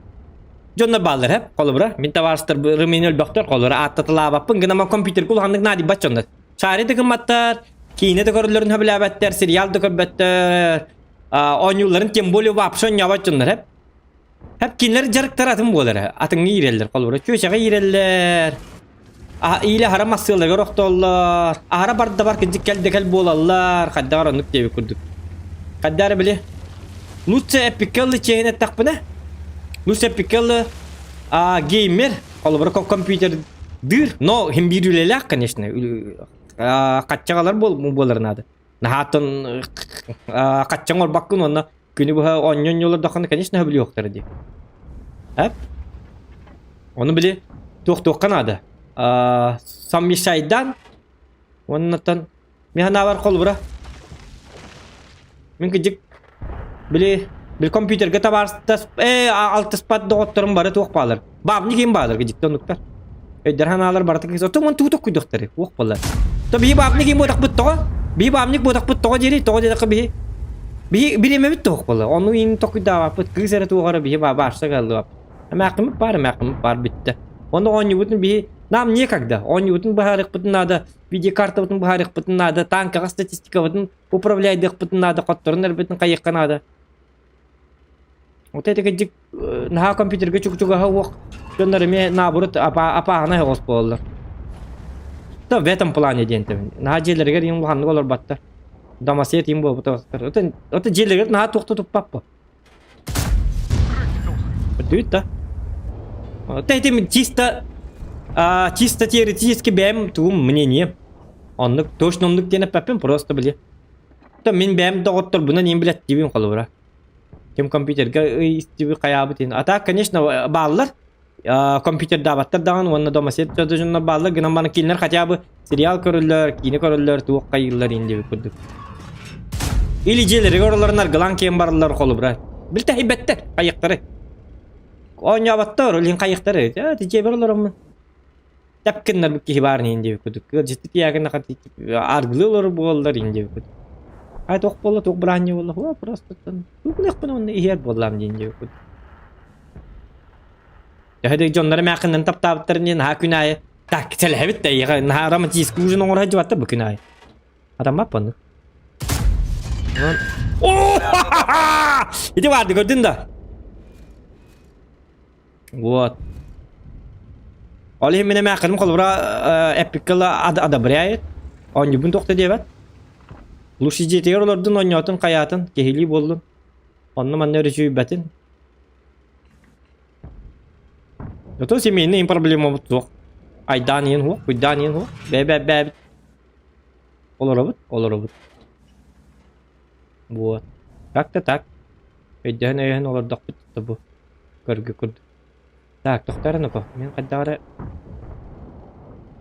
жонна балдар хәп. Колыбра. Мен таварстыр рыминел доктор колыра аттатыла баппын гына компьютер кулганнык нади бачонда. Чари дегин маттар, кейне де көрүлөрүн хөбләбәттер, сериал да көрбәттер. Оюларын тем более вапшон ябачондар хәп. Hep kinler jarıktar atım bolar. Atın iğreller kolbura. Köşeğe iğreller. İyle hara masılar yorokdollar. Hara barda bar kicik kel bolallar. Kadar onluk devi kurduk. Kadar bile. Lutse epikallı çeyne takpına. Lutse epikallı gamer. Kolbura kompüter dır. No hem bir ülelak конечно. Kaççağalar bolar nadı. Nahatın kaççağlar bakın ona. Günü bu onyon yollar dakını конечно biliyor yoktur diye. Hep. Onu bile toqkan adı. Sam bir şeyden ondan mihana var kolbura. Min kicik bile bir kompüterge tabarstas altı spat doktorum barı toqpalar. Babni kim bağlar kicik tonuktar. Derhanalar barıtık kisa tumun tutuk kuydukları. Toqpalar. Tabi babni kim bodak butto. Bir babni bodak butto jeri to jeda bi Birime bitti okula. Onu yeni tokuyda yapıp kızara tuğara bir başta kaldı. Maqım var bitti. Onu 10 yılın bir nam niye когда? 10 yılın baharık butun nada, video karta butun baharık butun nada, tanka statistika butun управляйдык butun nada, qottorunlar butun qayıqqa nada. Ote tekecik naha kompüterge çuk-çuga hawaq. Şonları me naburut apa ana hos bollar. Da в этом плане дентем. Naha jelerger yin buhanlı olur battar. Дамасет им был, это делегат на тухту папа. Это вот этим чисто теоретически бэм ту мнение. Он точно он где-то папем просто были. То мен бэм доктор буна не блять дивим қалура. Тем компьютерга истиби каябытын. А так, конечно, баллар компьютер даваттар даган онна домасет жөнүнө баллар гына мана кинер хотя бы сериал көрүлөр, кино көрүлөр, тук кайылар инде көрдүк. Или желери ораларынар гылан кем барлар колубра. Билте хибеттер кайыктары. Ойнабаттар лин кайыктары. Жеберлер ом. Тапкындар бу кибар инде көрдүк. Житти ягына кат аргылар болдар инде көрдүк. Ай ток болду, ток брани болду. Просто тук нехпен он ихер боллам инде көрдүк. Hadi jonları maqından taptaptırın ha günay. Tak selebit de ya na romantik kuzun olur hacı vatta bu günay. Adam yapın. İdi vardı gördün de. Вот. Olayım mene maqdım kolbura epikala ada birayet. On yubun toqta debat. Lushi jeterlardan oynatın qayatın kehili boldun. Onu manne rücübetin. Зато семейные проблемы вот. Aydan yen hu, kuydan yen hu. Be. Olur. Вот. Так. Ödden öyen olur dak bitti bu. Görgü kurdu. Так, toxtarını ko. Men qaddara.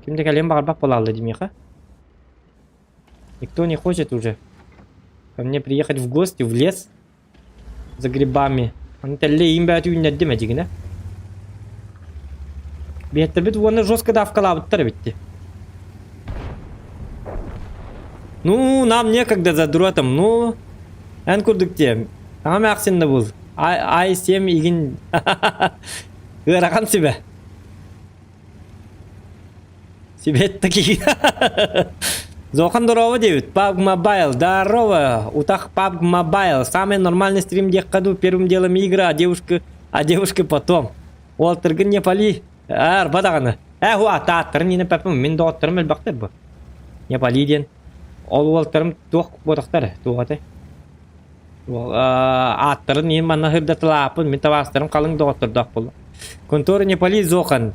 Kimde kalem bağır bak bolaldı демеха. Никто не хочет уже ко мне приехать в гости в лес за грибами. Они телли им бәтü үннәддем әдигенә. Бетте бит оны жестко давкалабыттар битти. Ну, нам некогда за дуротом. Ну, эн курдук тем. Там аксинде бул. Ай 7 игин. Гыраган себе. Себе таки. Зохан здорово, девять. PUBG Mobile. Здорово. Утах PUBG Mobile. Самый нормальный стрим декаду. Первым делом игра, а девушка потом. Уолтерген не пали. Арбадаганы. Хуа тааттырын ені пәпім. Мен доғаттырым әлбақтыр бұ. Не пали ден. Ол уолтерім тоқ бодақтары. Тоғаты. Аттырын ені манна хырдатылапын. Мен тавастырым қалың доғаттырдақ болу. Конторы не пали зохан.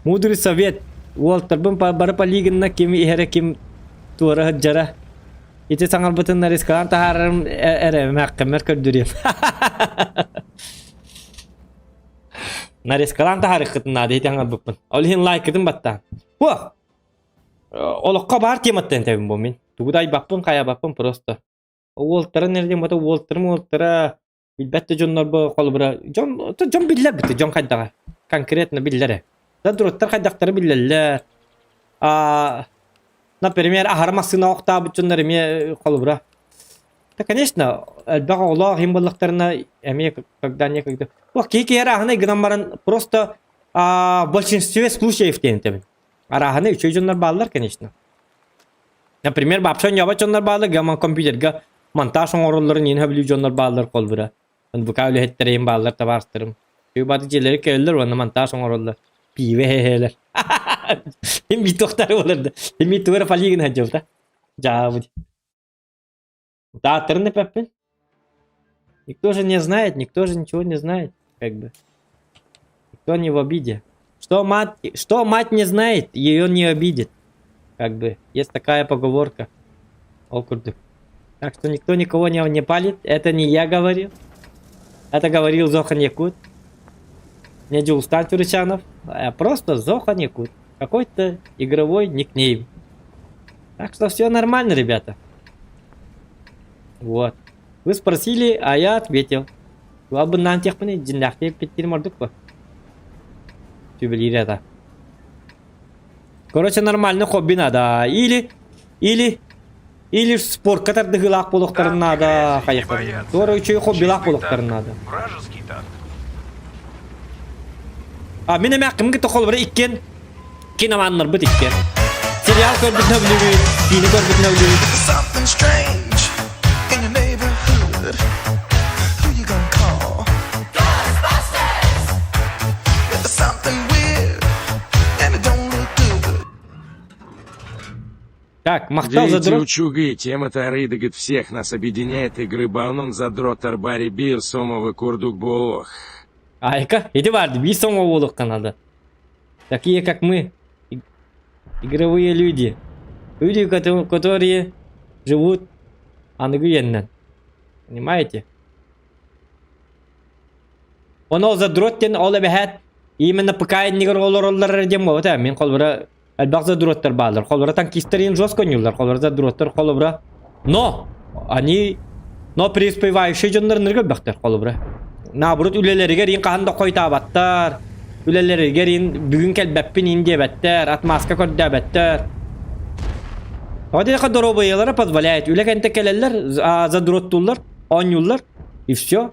Мудрый совет. Уолтербін бары палигінна кем ихері кем туары хыджара. Ити саңал бұтын нарискалан тахарым әрі мәққімер көрдірем. Нарискалан тахары қытынады еті аңал бұппын. Олхин лайкыдың баттан. Олыққа бар тематтан тәбін бұл мен. Туғыдай баппын, қая баппын просто. Уолтары нерден бұта уолтары билбәтті жонлар бұл қолы бұра. Жон биллер біті, жон қайдаға. Конкретно биллері. Задуроттар қайдақтары биллерлер. Например, ахармасына оқта бұтчынлар еме қолы бұра. Да, конечно, әлбәға олақ ембалықтарына әме когда-некогда. Кейкі арағына игнамбарын просто в большинстве случаев тенетемін. Арағына үшей жонлар балылар, конечно. Например, бапшан яба жонлар балылар, гаман компьютерға монтаж оңырыларын ені білу жонлар балылар қол бұра. Бұқа өлі хеттерейін балылар табарыстырым. Өй бады желері көлілер, оны монтаж оңырылар. Пиве хейлер. Hem bir tohtarı olurdu. Hem bir tuğra faligin hacıldı. Джавуди. Да, терны пеппин. Никто же не знает, никто же ничего не знает, как бы. Никто не в обиде. Что мать не знает, ее не обидит. Как бы. Есть такая поговорка. Окурдык. Так что никто никого не палит. Это не я говорил. Это говорил Зохан Якут. Не Джулстан Тюрчанов. А просто Зохан Якут. Какой-то игровой никнейм. Так что все нормально, ребята. Вот. Вы спросили, а я ответил. Лабы нам тех мне джинляхте пяти мордук по. Тюбелирята. Короче, нормально хобби надо. Или спорт, который дыгылак полуктарын надо. Который еще и хобби лак полуктарын надо. Вражеский танк. Мен әмәқім кіті қолбыры ikкен киноманнар бұд ikкен. Сериал көрбітіне білуі, фильм көрбітіне білуі. Something strange in your neighborhood. Who you gonna call? Ghostbusters! There's something weird and it don't look good. Так, мақтал Дети задрот. учуги, тема тарыдыгит всех нас объединяет и грыбалном задрот арбари бир сомовый курдук бог. Айка, эти варды, бисом оволок надо. Такие, как мы. Игровые люди. Люди, которые живут ангуеннен. Понимаете? Он ол задроттен, ол эбэхет. Именно пыкайын негер олар дем вот, мен қолбыра әлбақ задроттар балдар. Қолбыра танкистерин жос конюлар. Қолбыра задроттар, қолбыра. Но преуспевающие жондар ныргал бақтар, қолбыра. Наоборот, үлелерге рин қағында қойта баттар. Үлелерге рин бүгін кәлбәппін инде бәттер, атмаска көрді бәттер. Вот это дорогоялары позволяет. Үлегенте келелер, задроттулар, онюлар, и все.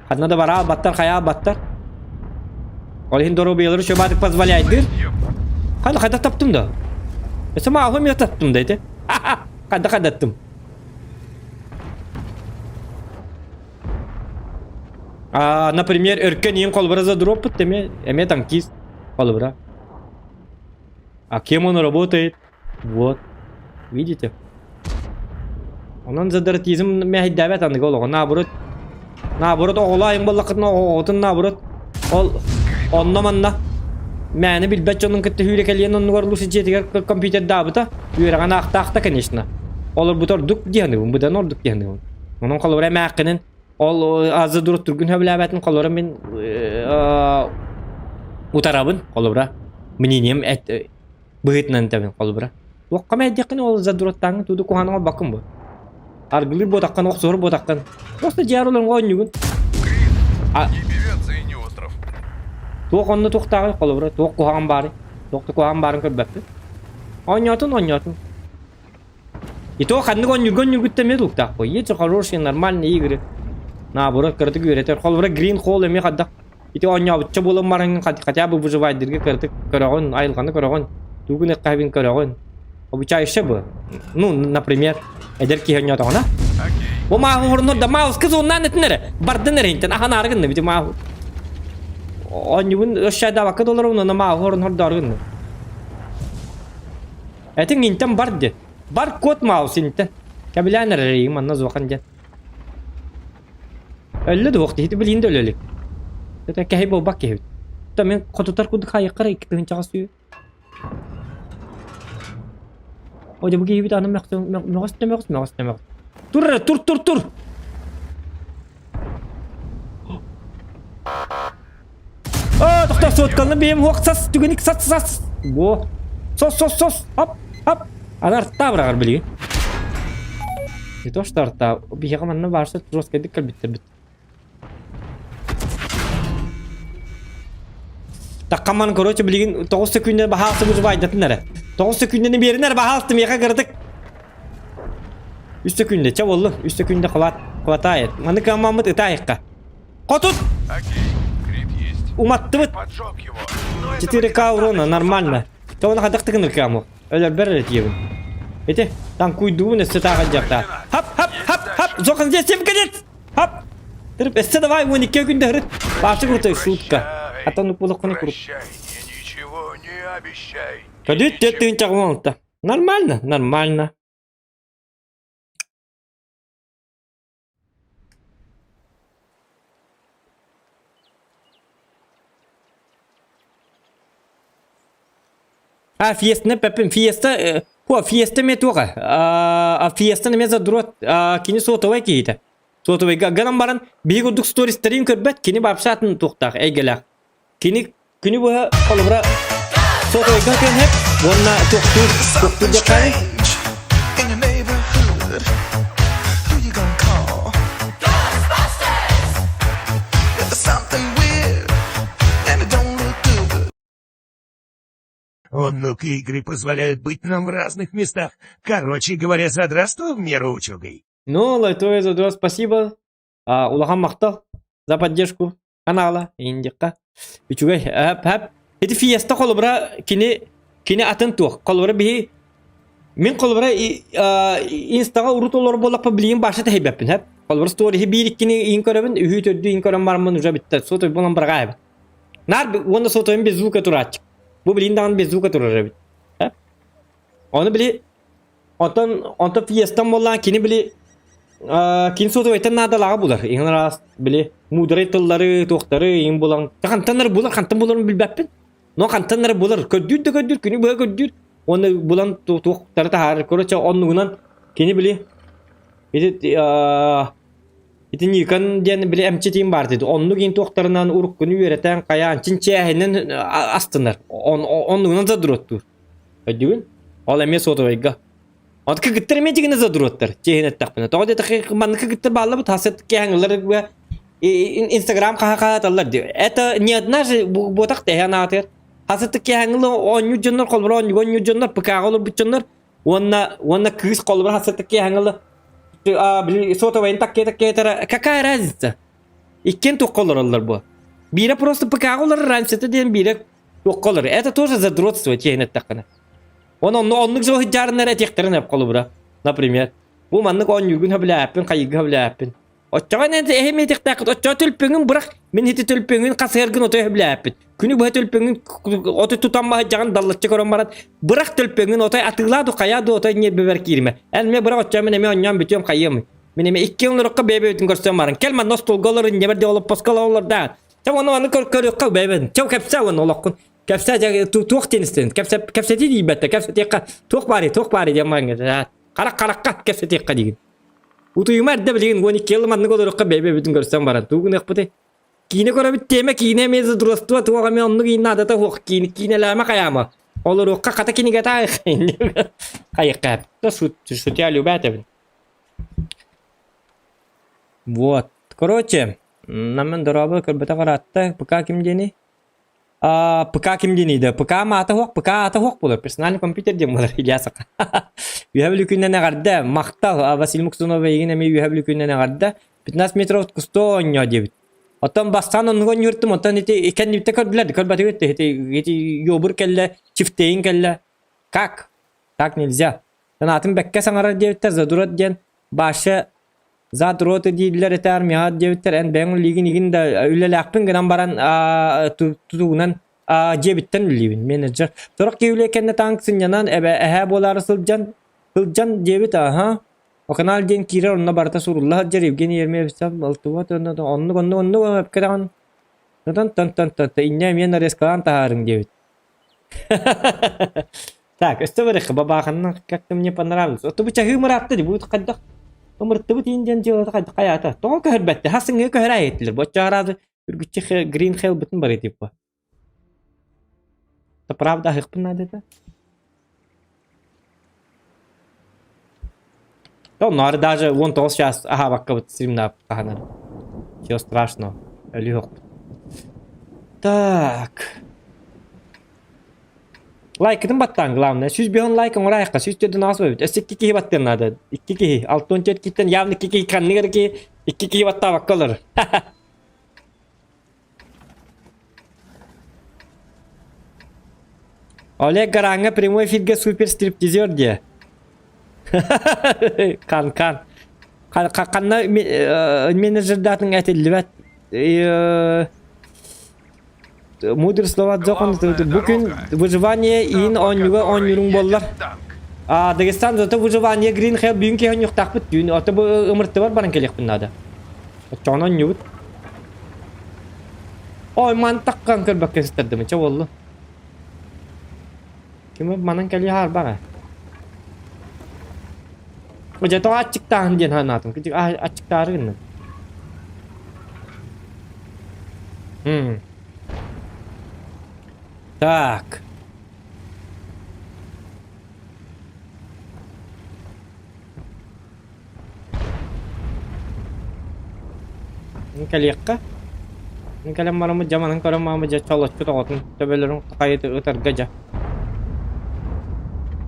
Однада бара баттар, хая баттар. Олихин дорогоялары что бадык позволяет дыр. Қайда таптым да? Сама ағым я таптым дайды. Қайда қайдаттым. Например, өркен ең қолбыра задроп бұд деме, әме танкист қолбыра. А кем он работает? Вот. Видите? Онан задратизм мәхид дәбәт андығы олығы. Наоборот, оғылайын болақытын оғытын наоборот. Ол, онна манна. Məni bilbət onun kıttı hüyle keliyen onun varlısı jetiger kompüter dabıta. Üyreğen akta конечно. Olur bu torduk diyanıgın, bu da norduk diyanıgın. Onun kolora məqinin, ol azı durup durgun höbləbətin kolora min utarabın kolora. Miniyem et bıhıtnan tabin kolora. Oqqama eddiqin ol zadurottan tudu kuhanıma bakın bu. Argılı botakkan oqsoru botakkan. Просто jarolun oynugun. Не Венеция и не остров. Tuq onu tuqtağı kolora, tuq kuhan bari. Tuq kuhan barın körbäpti. Oynatın. И то ханны гоню гүттеме туктак кой. Ече хорошие нормальные игры. Наоборот, кырдык үйретер. Колбара green hole эме каддак. Ити ойнабытча болом барың хотя бы выживайдерге кырдык көрөгөн, айылганы көрөгөн. Тугун эккабин көрөгөн. Обучающий бы. Ну, например, эдерки ойнатагана. О маа хорнор да маус кыз оннан этнере. Бардынер интен ахан аргын бити маа. Ойнугун өшшайда вакыт олар онна маа хорнор даргын. Этин интен барды. Бар код маус интен. Кабилянер рейм анна зоқан ден. Ölü de vakti hiti bilin de ölülük. Zaten kehib o bak kehib. Tamen kotutar kudu kayıkara iki tığın çağısıyor. O da bu kehib de anam mağız. Tur. Aa, doktor soğutkanlı benim hoq sas, tügenik sas. Bu. Sos. Hop. Anar ta bırakır biliyor. Это что арта? Бігам на варше трошки дикальбіт. Таккаман короче билген 9 секундда бахалсы буз байдатынары. 9 секундден беринер бахалтым яка кырдык. 3 секундда ча болду. 3 секундда хватает. Маны камамыт итайыкка. Котут! Окей, крит есть. Уматтыбыт. Поджег его. 4К урона нормально. То он хадактыгын ркаму. Өлөр берет ебин. Эти там куйдуны сытага жакта. Hap. Зохан здесь 7 конец. Hap. Тырып эссе давай он 2 күндө хырыт. Башы крутой шутка. Атану полокуны куруп. Прощай, и ничего не обещай. Кадыт тетин чагмонта. Нормально. Fiesta Pepin Fiesta Fiesta me tuqa. Fiesta ne meza durot kini sotoway kiyita. Sotoway ganam baran bigo duk story stream körbet kini babşatın tuqtaq egelaq. Kini bu kolbra sotoway kan hep wonna tuqtu Something jakay. strange in your neighborhood. Who you gonna call? Ghostbusters! There's something weird, and it don't look good. Ну-ка, игры позволяют быть нам в разных местах. Короче говоря, задротство в меру учугой. Ну, лайтовый задор, спасибо. Улахан мақтал за поддержку канала. Индикка. Бичугай, хап. Эти фиеста колбра кини атын туq. Колбра бихи мен колбра инстага урут олор болак паблиин башы тайбаппин хап. Колбра story bir kini in köröbün ühü tördü in körön barmın uca bitti. Sotoy bolan bargayb. Nar onda sotoyun bir zuka turat. Bu bilindan bir zuka turar bit. Hap. Onu bili onta fiestan bolan kini bili kin sotoy etten nada laga bular. İnras bili moderatorları, toqtары in bolan. Kantanlar bular, kantan bular bilbappin. No kantanlar bular. Köddür kini bu köddür. Onu bulan toqtары tahar. Korоче onnuğundan kini bili İtin yıkan diyen bile emçetiğim var dedi. Onluk in toqtarından urukunu yöreten kayan çinçeğinin astınlar. Onluğundan zadurottur. Ödüğün? Ol eme sotovayga. Ontka gittirmeye çigine zadurottar. Çehinet takpına. Toğda takı manlıkı gittir bağlı bu taset kehanlar ve Instagram kahatallar diyor. Eta niyatnar bu tak tehan atır. Haset kehanlar 10 canlar kolbara 10 canlar pıkağılır bu canlar. Ona kız kolbara haset kehanlar. Сотовый такие какая разница? И кем туқолар bu? Biri просто пыкағылар раньше ден biri туқолар. Это тоже задротство чейнет такана. Онлық жоғы жарынар әтектерін әп қолы бұра. Например, бұл маннық он югін хөбілі әппін, қайығы хөбілі әппін. Отчаған әнді әхем етек тақыт. Отчаға төлпіңін бұрақ, мен хеті төлпіңін қасығыргын отой хөбілі әппін. Күні бұға төлпіңін отой тұтанмаға жаған даллатчы көрін барад. Бұрақ төлпіңін отой атығладу, қаяду отой не бебер кирime. Әнме бұрақ отчаға мен әме оннан бүтем қайымы. Мен әме 2 рыққа бәбе өтін көрсен барын. Келма ностол голарын неберде олып поскала олар дағын. Чау оны көріққа бәбедін. Чау кәпсә оны олаққын. Kapsa tuq tenisten. Kapsa değil bette. Kapsa tekka tuq bari diye Karak kapsa tekka digin. Utuyumar da bilgin 12 yıl manlı olarak bebe bütün görsen baran. Tuğun ekpete. Kine göre bitteme kine mezi durustu tuğa me onu kine adata hoq kine lama kayama. Olur o kata kine gata. Kayık. Da şu tiyalıyor bete. Вот. Короче, нам дорога кырбата каратта ПК кимдени? ПК кимдени да ПК ата хоқ болар. Персональный компьютер дем болар Ильясак. Үйәблі күннен ағарда мақтал Василий Муксунова егін әме үйәблі күннен ағарда 15 метров кусто ойня дебит. Оттан бастан онығын үрттім, оттан екен дебітті көрділерді, көрбаты өтті. Еті йобыр кәлі, чифтейін кәлі. Как? Так нельзя. Танатын бәкке саңарар дебіттер, задурат ден башы задурат дейділер етер, мияд дебіттер, ән бәңіл лигін егін да үлі ләқпін гынан баран тұтуғынан дебіттен үлейбін, менеджер. Торақ кеулі екенді таңқсын янан, әбә болары Kılcan debit aha. O kanal den kira onna barta surullah jar Evgeni Yermeyevsam altuva onnu hep kadan. Tan inne men restoran taharın debit. Так, استورخ баба ханна как-то мне понравилось. Вот бы чахы мыратты ди будет каддак. Умыртты бит инден жыл каята. Тоң көрбәтте. Хасын көрә әйтләр. Бу чарады үргүче green hell битен бар дип. Это правда хыкпын надо да. То нар даже вон то сейчас. Ага, бакка вот стримна кахана. Ничего страшного. Лёг. Так. Лайк'ın battan главное. 100 bin like'ın oraya yakın. 100 dedi nasıl böyle? 2 kişi battın adı. 2 kişi. Altın çet gitten yavni 2 kişi kan ne ki 2 kişi batta bakkalır. Oleg Garanga прямой эфирге супер стриптизер diye. Kan. Kanna менеджердардың әтелді Мудр слова закон bugün выживание ин 10 юрун боллар. Дагестан зато выживание green hell бүгүнкү он юк такпыт дүйүн. Ата бу ымырты бар баран келек бунада. Чонон юбут. Ой ман таккан көрбөк кестердим ча болду. Ким манан келе хар бара. Уже то ачыктан ден ханатым. Кичик ачыктарын. Так. Никалиякка. Никалам марамы жаманын көремамы же чолочку тоотун төбөлөрүн кайыты ытыргажа.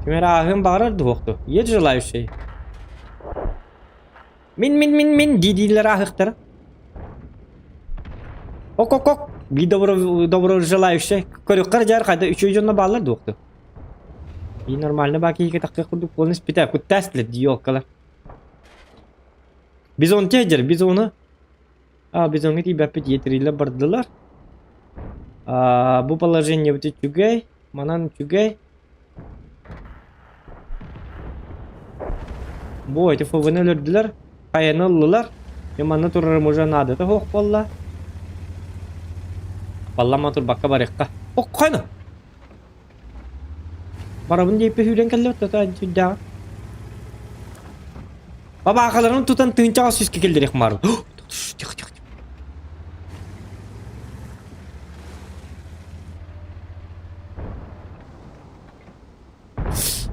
Кемера ахын барырды окту. Ел желающий. Мин дидилер ахыктар. Ок. Bir добро желающий. Көрөккөр жар кайда 3 жонна баллар докту. И нормально баки ке такка курдук полный спита куттаслет диоккалар. Биз он тежер, биз оны биз оны тибапет yetirиле бардылар. Бу положение вот чугай, манан чугай. Бу эти фовенелердилер, каяныллылар. Яманны турарым уже надо. Та хок болла. Valla motor bakka barikka. Oh kayna. Barabın deyip hülen kelle tutan çuda. Baba akalarını tutan tınca süs keldirek maru. Çık.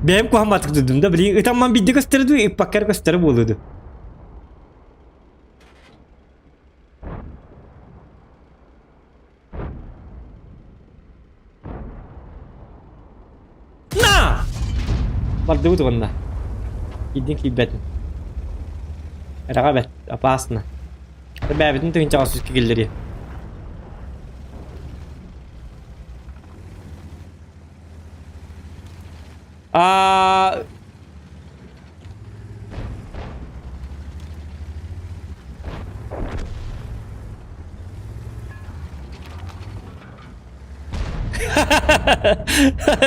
Benim kuhamatlık dedim de bileyim. Tamam bir de gösterdi. İpakker gösterip oluyordu. Bardı bu bunda. Gidin ki betin. Rağbet apasına. Tabii betin tüm çalışıyor ki gelir.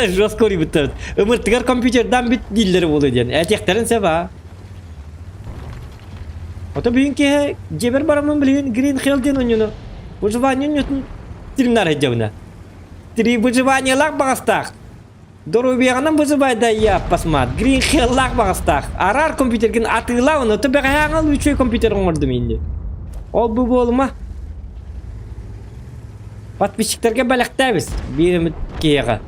Жоскори бітті. Өміртігер компьютердан бит дилдері болу ден. Әтектерін сәба. Ота бүйінке жебер барамын білген Green Hell ден ойыны. Выживание ойынын тірімнар әджауына. Три выживания лак багастах. Дорубиянан вызывайда я посмат. Green Hill лак багастах. Арар компьютерген атыла, но тебе гаяңал үчөй компьютер оңордум инде. Ол бу болма. Подписчиктерге балактабыз. Биремит кега.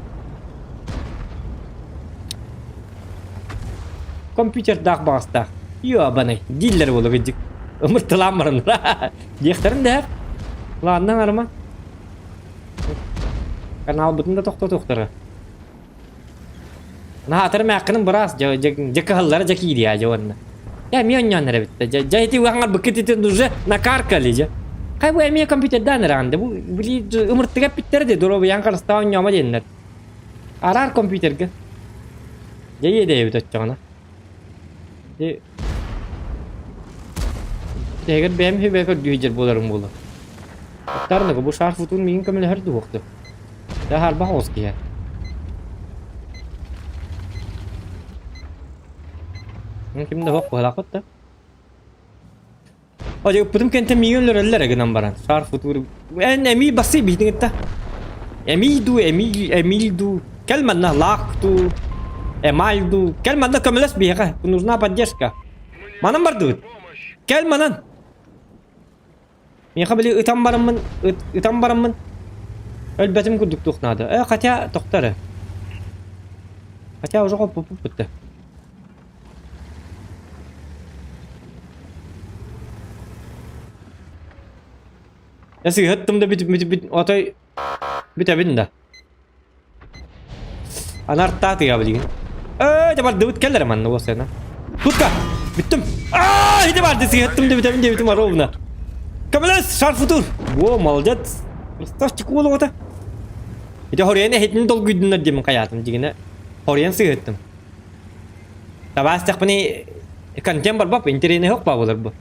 Компьютер дақ бағыстақ. Йобаны, диллер болу гыдик. Умыртыламырын. Дехтерін дәр. Ладно, арма. Канал бұтында тоқтары. Нахатыр мәқінің біраз. Жекі ғыллары жекі идея жауанына. Я мионнянлары бітті. Жайты уаңар бұкететін уже накаркали же. Қай бұл әмей компьютерден ұрағанды. Бұл умыртыға біттерді. Дұру яң қарыстау нөма дейінлер. Арар компьютерге. Жай едей біт өтчіғана. Tegir benim hübekör düğücer bolarım bolu. Aktarını bu şarf futun miyim kamil her duğuktu. Da harba hoş ki ya. Kim de hok balakot da. Acaba pudum kente milyonlar eller gınan baran. Şarf futur. En emi basi bildin etta. Emildu. Kelmanna laqtu. Эмальду. Кел манна көмелес бияга. Нужна поддержка. Манам бардут. Кел манан. Мен хабили ытам бараммын. Өлбәтим күрдүк тукнады. Хотя токтары. Хотя уже коп бутты. Ясы хаттым да бит отой битебин да. Анартаты я блин. ده برضه بتكلم عنه بص هنا توكا بتم هنا بعد سيهتم ده بتم روبنا كمل شار فطور واو مالجت استاش تقول وقته ده هوريان هيتن دول جدنا دي من قياتم جينا هوريان سيهتم تبع استقبني كان جنب الباب انترينه هوك باو ضرب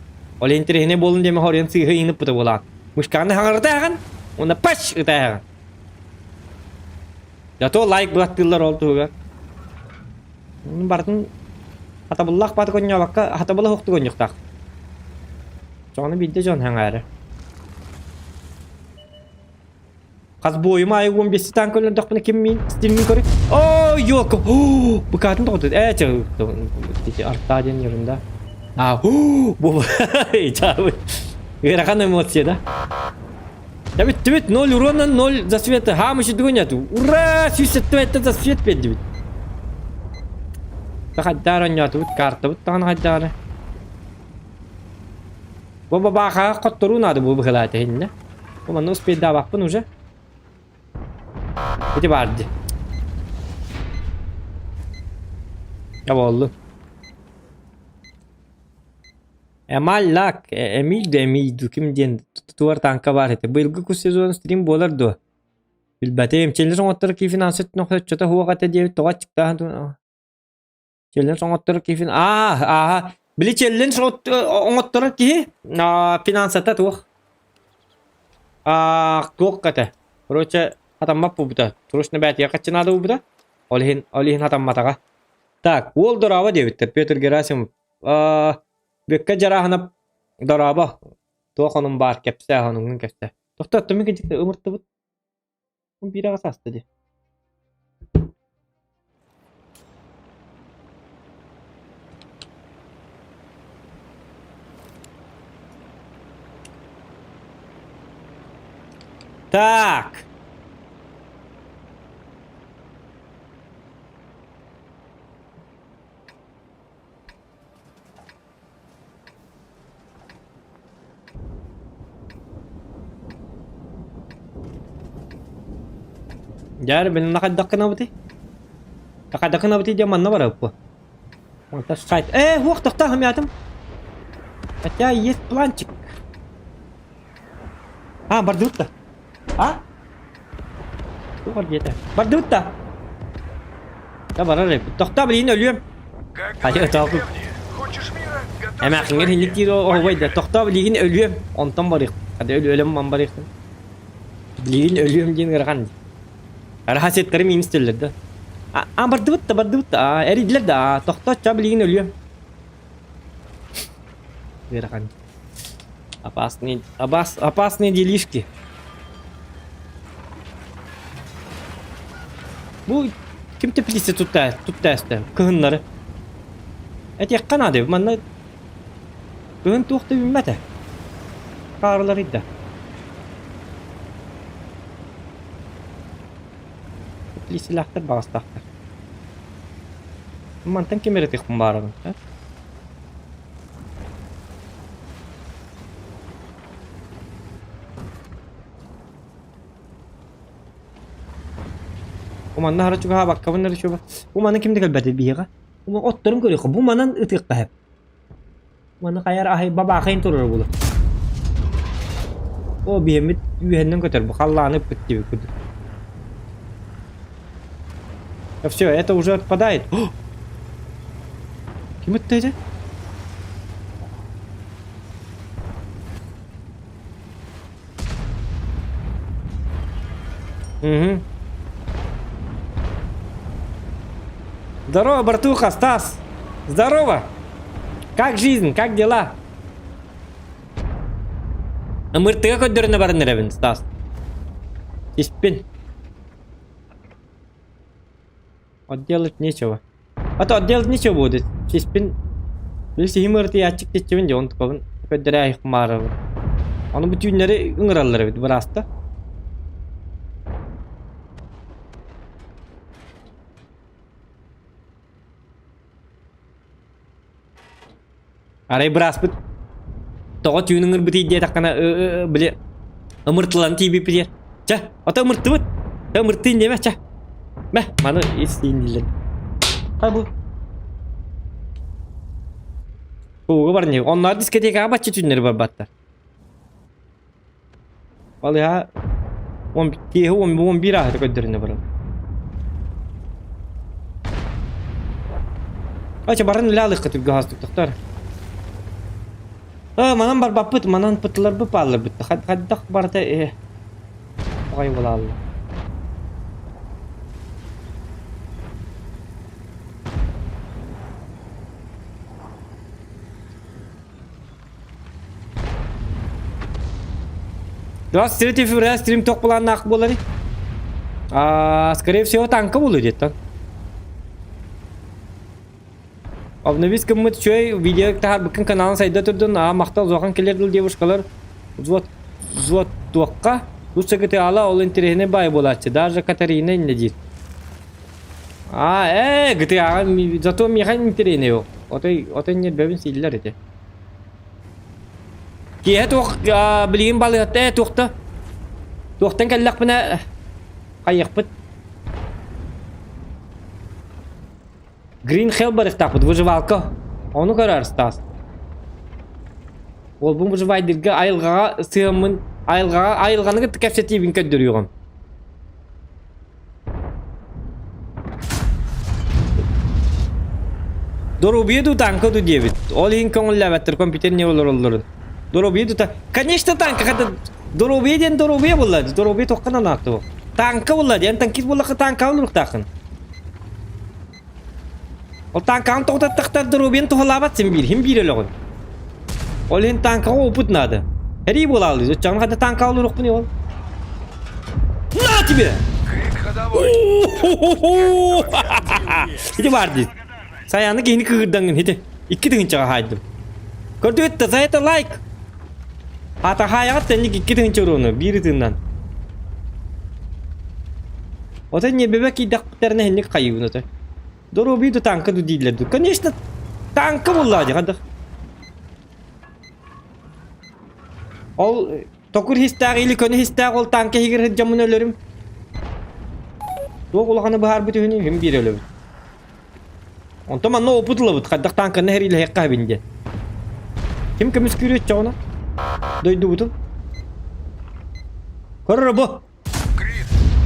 ولا انترينه بولن دي ما هوريان سيهين بتقولان مش كان هنرتاحن ونبش ارتاحن يا تو لايك بلاتيلر oldu Бартын атабыллах баты көне бакка атабылы хоқты көнюктак. Жоны бидде жон хаңары. Каз бойыма ай 15 тан көлөн токпуна ким мин стилмин көрүк. О, yok. Bu kadın doğdu. Artta den yerinde. Bu. Çabuk. Грахан эмоция, да? Да ведь 0 урона, 0 засвета. Хамыш дгоняту. Ура! 60 за свет педди. Хаддар оньяту карта буттан хаддар. Бу бабаха коттурунады бу быхлаты хинне. Бу мана успейда бакпын уже. Бити барды. Ya oldu. Emallak, Emildu kim diyen tutuvar tanka var ete. Bu yılgı kus sezon stream bolardı. Bilbate emçeller soğutları keyfin anset nokta çata huva kate diye toğa çıktı. Çellen soğutları keyfin. Bili çellen soğutları ki finansata tuğ. Tuğ kate. Roça hatamma bu buda. Turuşna bәт ya kaçınadı bu buda. Olihin hatamma tağa. Так, ол дорава дебиттер, Петр Герасимов. Бекке жараханап дорава. Тоқоным бар, кепсе, ханыңның кепсе. Тоқтатты мен кенчекте ымыртты бұд. Он бираға састы де. Так. Jar benim nakadakna bati. Nakadakna bati dia mana bara apa? Montas site. Huwag takta hamyatam. Хотя есть планчик. Бардутта. Var где-то. Бардутта. Да барары. Takta блин ölüyorum. Hayır takip. Хочешь мира? Ama akıngır hiliktir o vayda. Takta blin ölüyorum. Ondan barık. Hadi ölüm man barık. Blin ölüyorum diye gırgan. Rahatsızlıklarım iyi isterlerdi. Bardutta. Eridiler de. Tokta çabliğin ölüyor. Gerakan. Опасные делишки. Bu kim tepkisi tuttu işte kıhınları. Et yakkan adı manna kıhın tuğdu bilmedi. Karıları da. Tepkisi silahlar bağıstaktır. Mantan kim eretik kumbarın. Umanna hara juga bak kavanları şu. Umanın kimde kalbedi bir yere. Uman otlarım görüyor. Bu manan ıtık hep. Umanın kayar ahay baba kayın turur bulu. O bihemit yühenden götür bu халланып gitti bir kudu. Все, это уже отпадает. Kim ötteydi? Угу. Здорово, братуха, Стас! Здорово! Как жизнь, как дела? Мыртыга көддөрүнө барыныр эбин, Стас. Испин. Отделать нечего. А то отделать нечего будет. Испин. Билси химырты ячык течебин же, он ковын көддөрө айыкмары. Аны бүтүнлөрү ыңыраллар бит бираста. Арай брас бит. Тоға түйініңір біт идея таққана біле ымыртылан тейбе пидер. Ча, ата ымыртты бит. Ымырттын деме, ча. Мә, маны естейін дейлер. Қай бұл? Бұғы бар не? Onlar diskotekaға батчы түйінлері бар баттар. Ал я 11 ағыты көддеріне барам. Ача барын лалыққа түлгі ғастық тұқтар. Манан бар баппыт, манан пыттылар біп алыр бітті. Қаддақ барда оғай бола алыр. Здравствуйте, февраля, стрим тоқ болан ақ болары. Скорее всего, танка болу деттан. Обновись кыммыт чөй видео тахар быкын каналын сайда турдун мактал зохан келердил девушкалар взвод туакка лучше ала ол интерехине бай болачы даже Катарина не дит. GTA зато механ интерехине yok. Отой не бебин силдер эте. Кие тук билген балы туакта. Туактан келлак бина кайыкпыт. Green Hell барых тапыт, выживалка. Onu karar Stas. Ол бұл выживайдерге айылғаға сыйымын, айылғаны кәпсетейбін көндіріуғым. Доробиеду танка ду дебит. Ол ең көңілі әбәттір, компьютер не olur олырын. Доробиеду танка. Конечно танка, қады доробиеден доробие болады. Доробие тоққанан ақты ол. Танка болады, ян танкиз болақы танка олырық тақын. Ол танканы тоқтаттықтар дұрубен тұғылабат сен бір, хем бір өліғын. Ол хен танкаға опыт нады. Әрі бола алды, жаңын қады танка алу рұқпын ол. На тебе! Крик ходовой. Хеде бар дейд. Саяны кейіні күйірдіңін, хеде. 2 дүйін чаға хайдым. Көрді өтті, сайты лайк. Ата хайағат тәнік 2 дүйін чаға оны, 1 дүйіннен. Ота не бебек идақ бұттарына хеннік қайығын ота. Доробиду танка ду дейділер. Конечно, танка болады, қадық. Ол, токур хистағы или көні хистағы ол танка хегер жамын өлерім. Доқ олғаны бұхар бұты хүні, хем бір өлі бұт. Онта манна опытылы бұт, қадық танканы хер или хеққа бінде. Кем көміз көрі өтчі оны? Дойду бұтыл. Көрі бұ.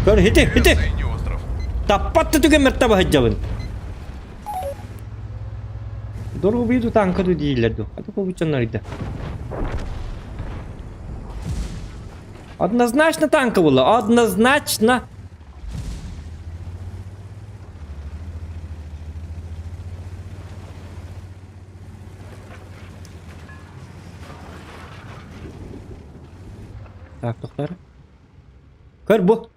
Көрі, хеті. Таппатты түге мәрттабы хеджабын. Доробиду танка ду дейілер ду. Hadi получанлар иді. Однозначно танка было. Однозначно. Так, тоқтар. Көр бұ.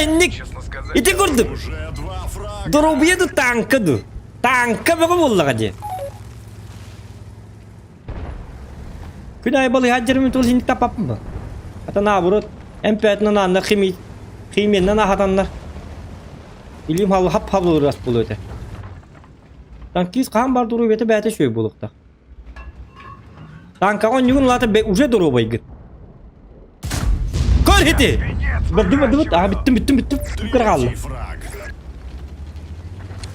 indik. Честно сказать, İti kurduk. Durubuya da tankıdı. Tanka bakı buldu hadi. Günay balı hacırımı tol hindi tapap mı? Ata naburut. Empiyatına nanlar Kimiyetten ahatanlar. İlim halı hap havlu rast bulu öte. Tankiz kan bar duru bete bete şöy bulukta. Tanka on ygün lata be uca duru baygıt. Kor hiti. Bırt. Aha bittim. Kır kaldı.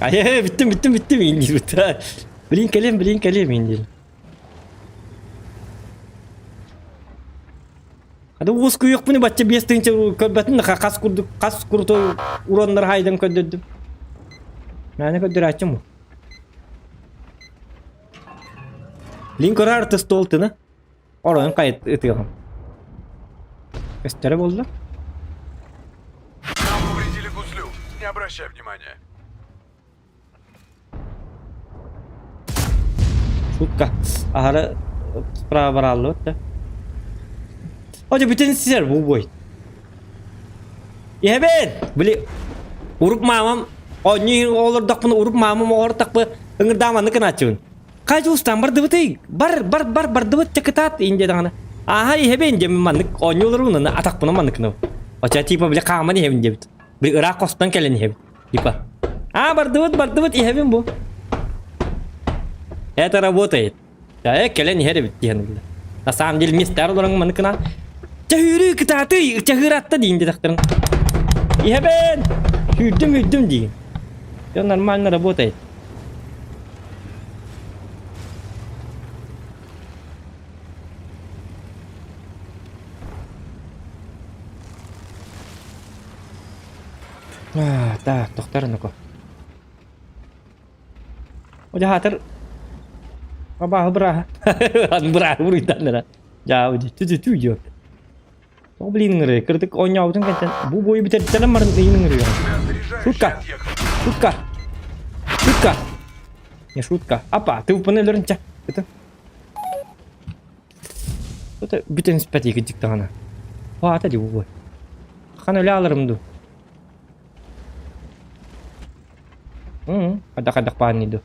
Ay bittim indi bitti. Bilin kelim indi. Hadi usku yok bunu baca biastince köbetin kas kurdu uranlar haydan ködürdüm. Yani ködür açım mı? Link orar test oltunu. Oradan kayıt ediyorum. Göstere oldu. нам повредили гуслю. Не обращай внимания. Şutka. Ahara sprava varallı da. Hoca bütün sizler bu boy. Ya ben beli urup mamam onyu olur dak bunu urup mamam ortak bu ngırdamanı kınacın. Kaç ustam bar dıvıtı bar dıvıt çeketat ince dağına. Aha ya ben cem manık onyu olur bunu atak bunu manık no. Hoca tipe beli kaman ya ben cem. Beli Irak kostan kelen ya. Tipe. Bar dıvıt ya ben bu. Это работает. Да, келен хере биттен. На самом деле мистер orang маныкына. Чахыры кытаты, чахыратта дейинде тактырын. Я бен. Хүддүм дейин. Всё нормально работает. Так, тоқтарыныко. Оja hatır Abah berah. Berah buritan dah. Jauh je. Tu je. Kau beli ngeri. Kertik onyau tu kan. Bu boy bitar dalam mar ini ngeri. Шутка. Не шутка. Apa? Tu pernah lencah. Betul. Betul. Bitin sepati kecik tangan. Wah tadi bu boy. Kan oleh alarm tu. Kadak-kadak pani tu.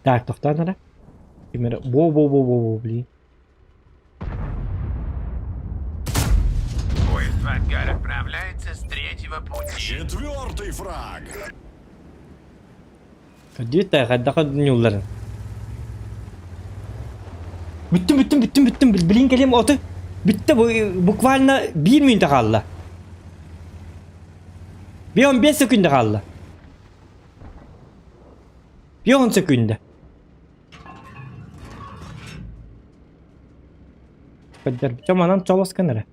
Так, тоқтар да. Примерно. Блин. Поезд в ангар отправляется с третьего пути. Четвертый фраг. Кадита, каддака дünyaların. Bittim. Bilin kelim otu. Bitti bu bukvalna 1 minut kaldı. Bir 15 sekund kaldı. Bir 10 sekund. Kadar çamanan çalas kenara.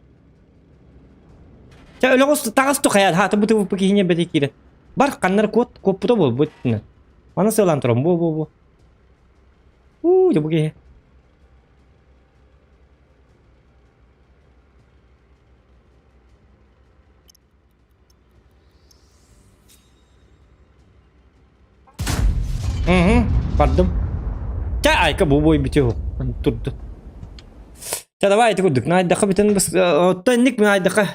Ya öyle olsun takas tu hayal ha tabu tabu pakihinya betikiran. Bar kanlar kot puto bol butna. Mana selantrom bu. Coba ke. Pardon. Ay ka bu bitiyor. Tuttu. Ya давай тикудuk. На dakika biten bas otannik mi ay dakika.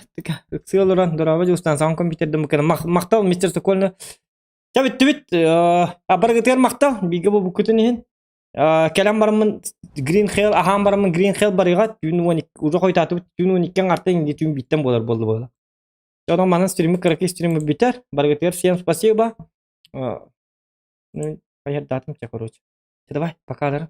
Sığılır durava justan son kompüterde mükemmel maktal Mr. Sokol'na. Ya bit. Abargatır maktal. Biga bu kutunihin. Kelam barımın green hell aham barımın green hell barigat. Yunwanik uca koytatı yunwanikken artta indi tüm bitten boldu. Sonra mana stream'i biter. Баргатыр всем спасибо. Ну, понятно, датам тебя, короче. Давай, пока, да?